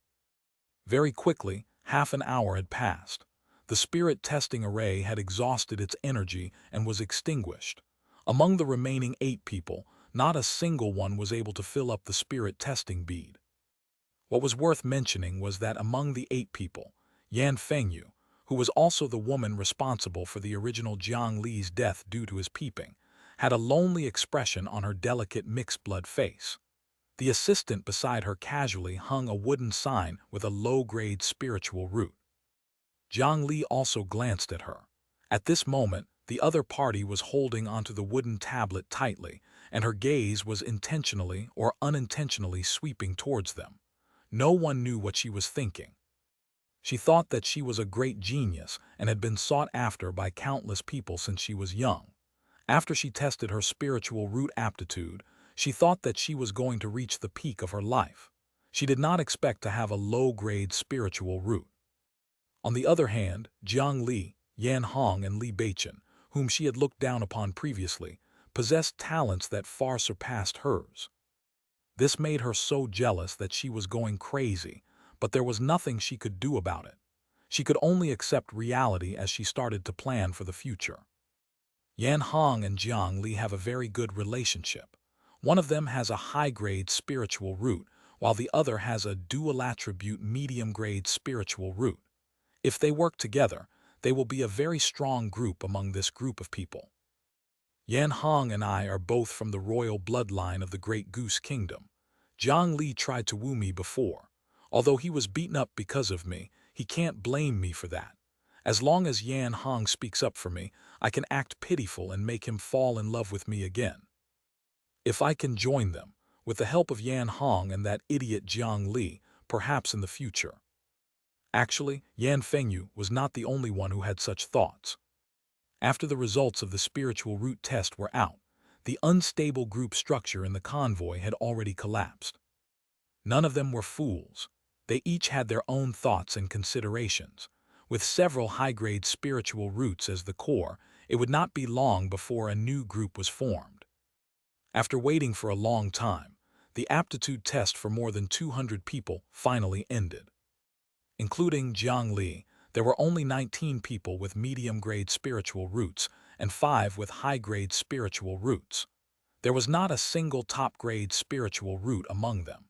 Very quickly, half an hour had passed. The spirit testing array had exhausted its energy and was extinguished. Among the remaining 8 people, not a single one was able to fill up the spirit testing bead. What was worth mentioning was that among the 8 people, Yan Fengyu, who was also the woman responsible for the original Jiang Li's death due to his peeping, had a lonely expression on her delicate mixed-blood face. The assistant beside her casually hung a wooden sign with a low-grade spiritual root. Jiang Li also glanced at her. At this moment, the other party was holding onto the wooden tablet tightly, and her gaze was intentionally or unintentionally sweeping towards them. No one knew what she was thinking. She thought that she was a great genius and had been sought after by countless people since she was young. After she tested her spiritual root aptitude, she thought that she was going to reach the peak of her life. She did not expect to have a low-grade spiritual root. On the other hand, Jiang Li, Yan Hong, and Li Beichen, whom she had looked down upon previously, possessed talents that far surpassed hers. This made her so jealous that she was going crazy, but there was nothing she could do about it. She could only accept reality as she started to plan for the future. Yan Hong and Jiang Li have a very good relationship. One of them has a high-grade spiritual root, while the other has a dual-attribute medium-grade spiritual root. If they work together, they will be a very strong group among this group of people. Yan Hong and I are both from the royal bloodline of the Great Goose Kingdom. Jiang Li tried to woo me before. Although he was beaten up because of me, he can't blame me for that. As long as Yan Hong speaks up for me, I can act pitiful and make him fall in love with me again. If I can join them, with the help of Yan Hong and that idiot Jiang Li, perhaps in the future. Actually, Yan Fengyu was not the only one who had such thoughts. After the results of the spiritual root test were out, the unstable group structure in the convoy had already collapsed. None of them were fools. They each had their own thoughts and considerations. With several high-grade spiritual roots as the core, it would not be long before a new group was formed. After waiting for a long time, the aptitude test for more than 200 people finally ended. Including Jiang Li, there were only 19 people with medium-grade spiritual roots and 5 with high-grade spiritual roots. There was not a single top-grade spiritual root among them.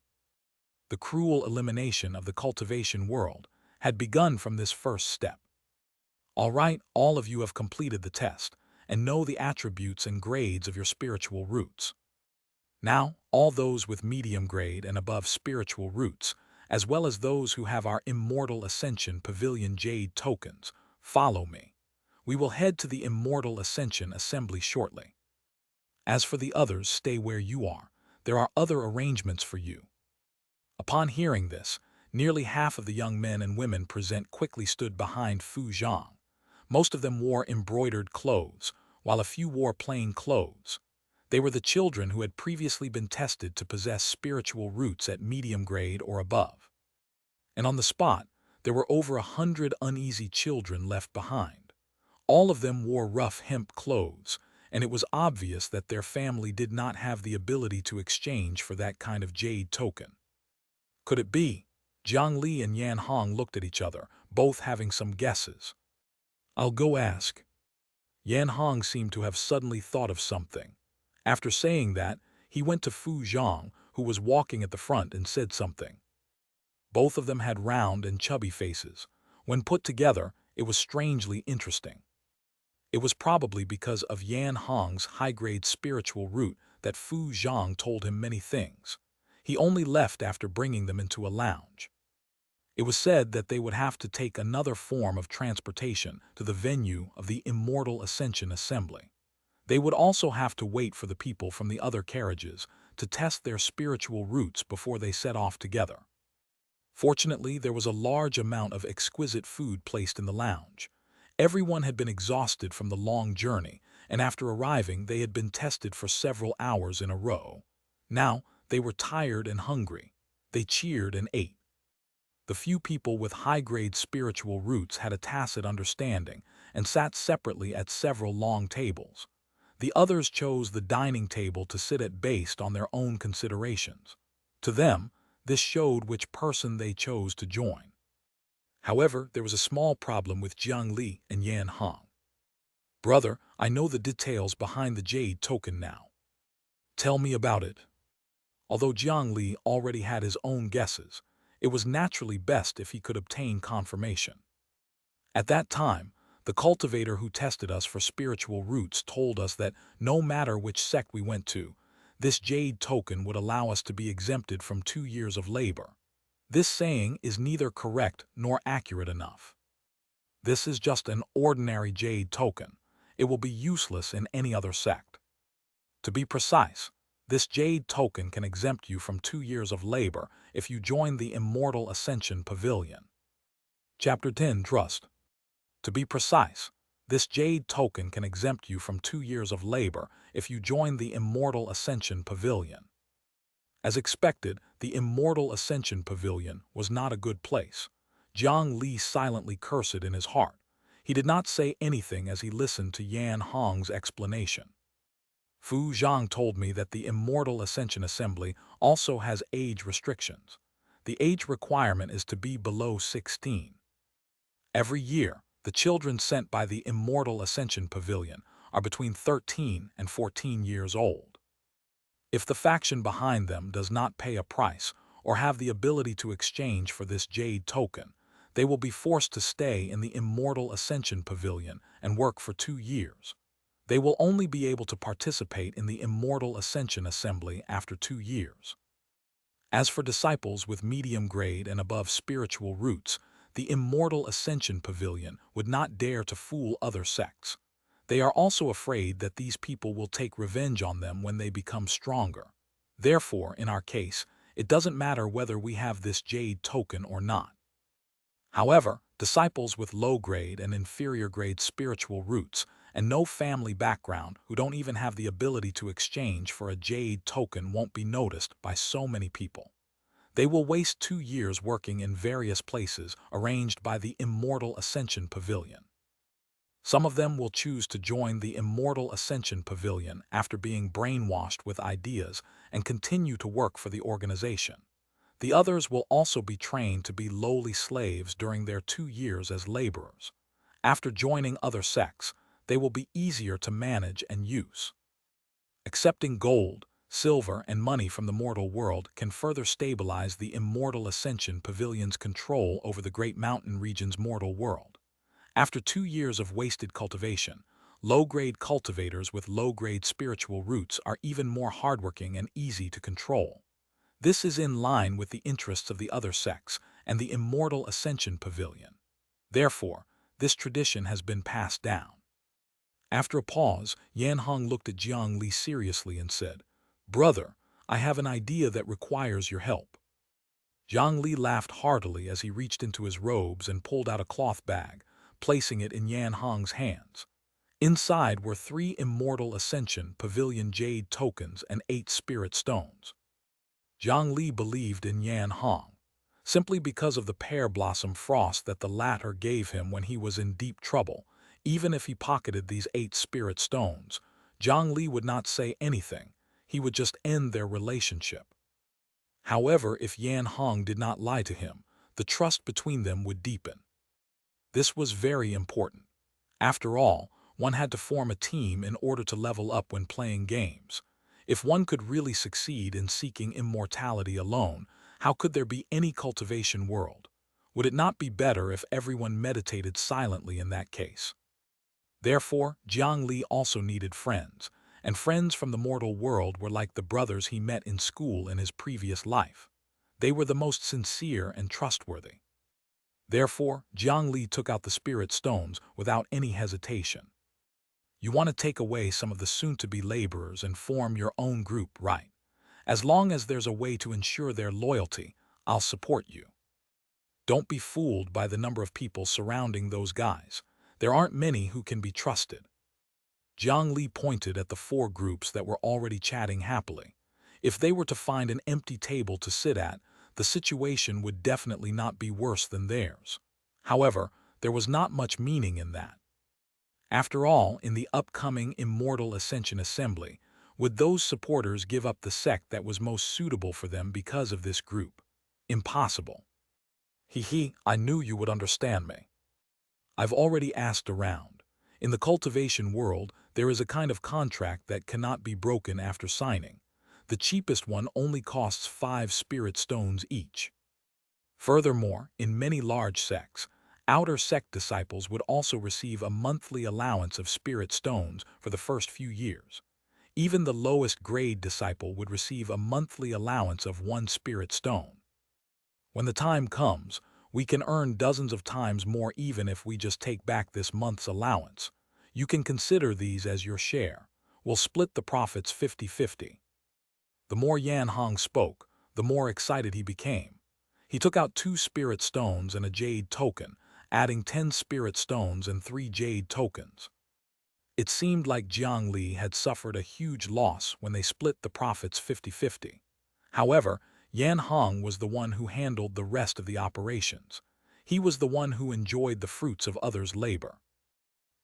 The cruel elimination of the cultivation world had begun from this first step. All right, all of you have completed the test and know the attributes and grades of your spiritual roots. Now, all those with medium grade and above spiritual roots, as well as those who have our Immortal Ascension Pavilion Jade tokens, follow me. We will head to the Immortal Ascension Assembly shortly. As for the others, stay where you are. There are other arrangements for you. Upon hearing this, nearly half of the young men and women present quickly stood behind Fu Zhang. Most of them wore embroidered clothes, while a few wore plain clothes. They were the children who had previously been tested to possess spiritual roots at medium grade or above. And on the spot, there were over 100 uneasy children left behind. All of them wore rough hemp clothes, and it was obvious that their family did not have the ability to exchange for that kind of jade token. Could it be? Jiang Li and Yan Hong looked at each other, both having some guesses. I'll go ask. Yan Hong seemed to have suddenly thought of something. After saying that, he went to Fu Zhang, who was walking at the front, and said something. Both of them had round and chubby faces. When put together, it was strangely interesting. It was probably because of Yan Hong's high-grade spiritual root that Fu Zhang told him many things. He only left after bringing them into a lounge. It was said that they would have to take another form of transportation to the venue of the Immortal Ascension Assembly. They would also have to wait for the people from the other carriages to test their spiritual roots before they set off together. Fortunately, there was a large amount of exquisite food placed in the lounge. Everyone had been exhausted from the long journey, and after arriving they had been tested for several hours in a row. Now, they were tired and hungry. They cheered and ate. The few people with high-grade spiritual roots had a tacit understanding and sat separately at several long tables. The others chose the dining table to sit at based on their own considerations. To them, this showed which person they chose to join. However, there was a small problem with Jiang Li and Yan Hong. Brother, I know the details behind the jade token now. Tell me about it. Although Jiang Li already had his own guesses, it was naturally best if he could obtain confirmation. At that time, the cultivator who tested us for spiritual roots told us that no matter which sect we went to, this jade token would allow us to be exempted from 2 years of labor. This saying is neither correct nor accurate enough. This is just an ordinary jade token. It will be useless in any other sect. To be precise, this jade token can exempt you from 2 years of labor if you join the Immortal Ascension Pavilion. Chapter 10 Trust. To be precise, this jade token can exempt you from 2 years of labor if you join the Immortal Ascension Pavilion. As expected, the Immortal Ascension Pavilion was not a good place. Jiang Li silently cursed in his heart. He did not say anything as he listened to Yan Hong's explanation. Fu Zhang told me that the Immortal Ascension Assembly also has age restrictions. The age requirement is to be below 16. Every year, the children sent by the Immortal Ascension Pavilion are between 13 and 14 years old. If the faction behind them does not pay a price or have the ability to exchange for this jade token, they will be forced to stay in the Immortal Ascension Pavilion and work for 2 years. They will only be able to participate in the Immortal Ascension Assembly after 2 years. As for disciples with medium grade and above spiritual roots, the Immortal Ascension Pavilion would not dare to fool other sects. They are also afraid that these people will take revenge on them when they become stronger. Therefore, in our case, it doesn't matter whether we have this jade token or not. However, disciples with low-grade and inferior-grade spiritual roots and no family background who don't even have the ability to exchange for a jade token won't be noticed by so many people. They will waste 2 years working in various places arranged by the Immortal Ascension Pavilion. Some of them will choose to join the Immortal Ascension Pavilion after being brainwashed with ideas and continue to work for the organization. The others will also be trained to be lowly slaves during their 2 years as laborers. After joining other sects, they will be easier to manage and use. Accepting gold, silver, and money from the mortal world can further stabilize the Immortal Ascension Pavilion's control over the Great Mountain region's mortal world. After 2 years of wasted cultivation, low-grade cultivators with low-grade spiritual roots are even more hardworking and easy to control. This is in line with the interests of the other sects and the Immortal Ascension Pavilion. Therefore, this tradition has been passed down. After a pause, Yan Hong looked at Jiang Li seriously and said, "Brother, I have an idea that requires your help." Jiang Li laughed heartily as he reached into his robes and pulled out a cloth bag, placing it in Yan Hong's hands. Inside were 3 Immortal Ascension Pavilion jade tokens and 8 spirit stones. Jiang Li believed in Yan Hong, simply because of the pear blossom frost that the latter gave him when he was in deep trouble. Even if he pocketed these 8 spirit stones, Jiang Li would not say anything. He would just end their relationship. However, if Yan Hong did not lie to him, the trust between them would deepen. This was very important. After all, one had to form a team in order to level up when playing games. If one could really succeed in seeking immortality alone, how could there be any cultivation world? Would it not be better if everyone meditated silently in that case? Therefore, Jiang Li also needed friends, and friends from the mortal world were like the brothers he met in school in his previous life. They were the most sincere and trustworthy. Therefore, Jiang Li took out the spirit stones without any hesitation. You want to take away some of the soon-to-be laborers and form your own group, right? As long as there's a way to ensure their loyalty, I'll support you. Don't be fooled by the number of people surrounding those guys. There aren't many who can be trusted. Jiang Li pointed at the 4 groups that were already chatting happily. If they were to find an empty table to sit at, the situation would definitely not be worse than theirs. However, there was not much meaning in that. After all, in the upcoming Immortal Ascension Assembly, would those supporters give up the sect that was most suitable for them because of this group? Impossible. I knew you would understand me. I've already asked around. In the cultivation world, there is a kind of contract that cannot be broken after signing. The cheapest one only costs 5 spirit stones each. Furthermore, in many large sects, outer sect disciples would also receive a monthly allowance of spirit stones for the first few years. Even the lowest grade disciple would receive a monthly allowance of 1 spirit stone. When the time comes, we can earn dozens of times more even if we just take back this month's allowance. You can consider these as your share. We'll split the profits 50-50. The more Yan Hong spoke, the more excited he became. He took out 2 spirit stones and a jade token, adding 10 spirit stones and 3 jade tokens. It seemed like Jiang Li had suffered a huge loss when they split the profits 50-50. However, Yan Hong was the one who handled the rest of the operations. He was the one who enjoyed the fruits of others' labor.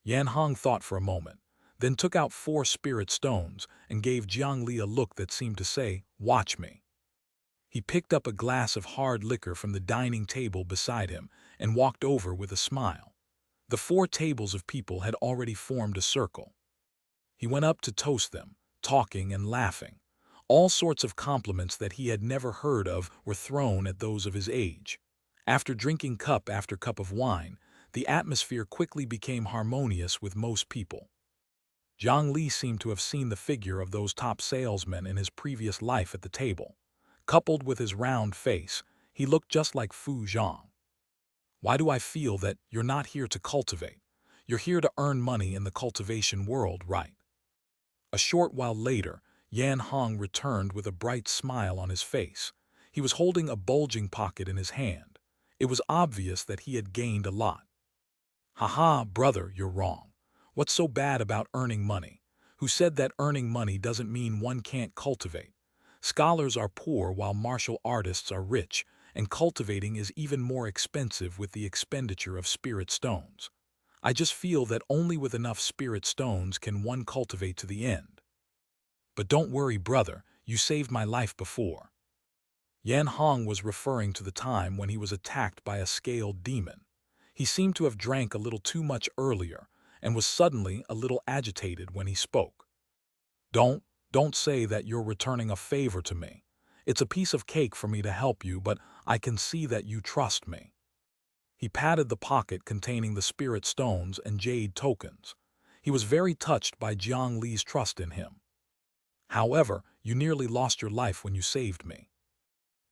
Yan Hong thought for a moment, then took out 4 spirit stones and gave Jiang Li a look that seemed to say, "Watch me." He picked up a glass of hard liquor from the dining table beside him and walked over with a smile. The 4 tables of people had already formed a circle. He went up to toast them, talking and laughing. All sorts of compliments that he had never heard of were thrown at those of his age. After drinking cup after cup of wine, the atmosphere quickly became harmonious with most people. Jiang Li seemed to have seen the figure of those top salesmen in his previous life at the table. Coupled with his round face, he looked just like Fu Zhang. Why do I feel that you're not here to cultivate? You're here to earn money in the cultivation world, right? A short while later, Yan Hong returned with a bright smile on his face. He was holding a bulging pocket in his hand. It was obvious that he had gained a lot. Haha, brother, you're wrong. What's so bad about earning money? Who said that earning money doesn't mean one can't cultivate? Scholars are poor while martial artists are rich, and cultivating is even more expensive with the expenditure of spirit stones. I just feel that only with enough spirit stones can one cultivate to the end. But don't worry, brother, you saved my life before. Yan Hong was referring to the time when he was attacked by a scaled demon. He seemed to have drank a little too much earlier and was suddenly a little agitated when he spoke. Don't say that you're returning a favor to me. It's a piece of cake for me to help you, but I can see that you trust me. He patted the pocket containing the spirit stones and jade tokens. He was very touched by Jiang Li's trust in him. However, you nearly lost your life when you saved me.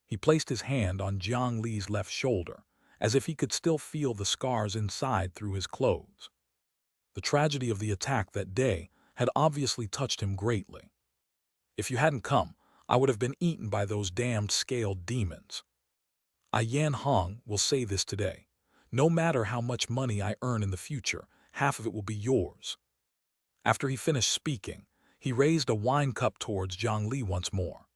He placed his hand on Jiang Li's left shoulder, as if he could still feel the scars inside through his clothes. The tragedy of the attack that day had obviously touched him greatly. If you hadn't come, I would have been eaten by those damned scaled demons. Yan Hong will say this today. No matter how much money I earn in the future, half of it will be yours. After he finished speaking, he raised a wine cup towards Jiang Li once more.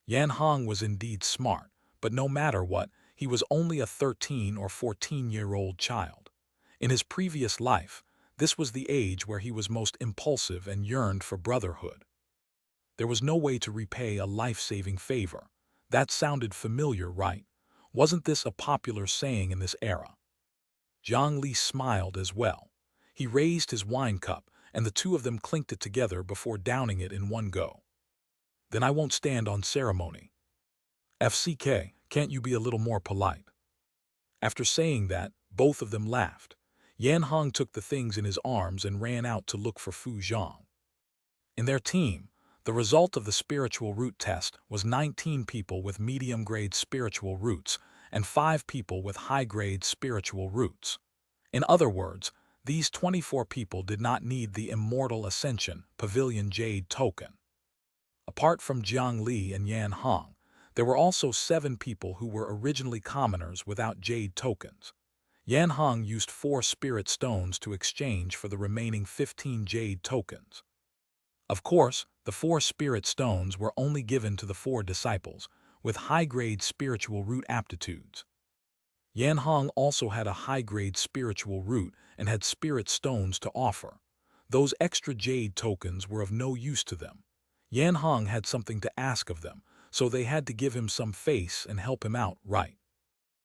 Yan Hong was indeed smart, but no matter what, he was only a 13 or 14-year-old child. In his previous life, This was the age where he was most impulsive and yearned for brotherhood. There was no way to repay a life-saving favor. That sounded familiar, right? Wasn't this a popular saying in this era? Jiang Li smiled as well. He raised his wine cup, and the two of them clinked it together before downing it in one go. Then I won't stand on ceremony. FCK, can't you be a little more polite? After saying that, both of them laughed. Yan Hong took the things in his arms and ran out to look for Fu Zhang. In their team, the result of the spiritual root test was 19 people with medium-grade spiritual roots and 5 people with high-grade spiritual roots. In other words, these 24 people did not need the Immortal Ascension Pavilion Jade token. Apart from Jiang Li and Yan Hong, there were also 7 people who were originally commoners without jade tokens. Yan Hong used 4 spirit stones to exchange for the remaining 15 jade tokens. Of course, the 4 spirit stones were only given to the 4 disciples, with high-grade spiritual root aptitudes. Yan Hong also had a high-grade spiritual root and had spirit stones to offer. Those extra jade tokens were of no use to them. Yan Hong had something to ask of them, so they had to give him some face and help him out, right?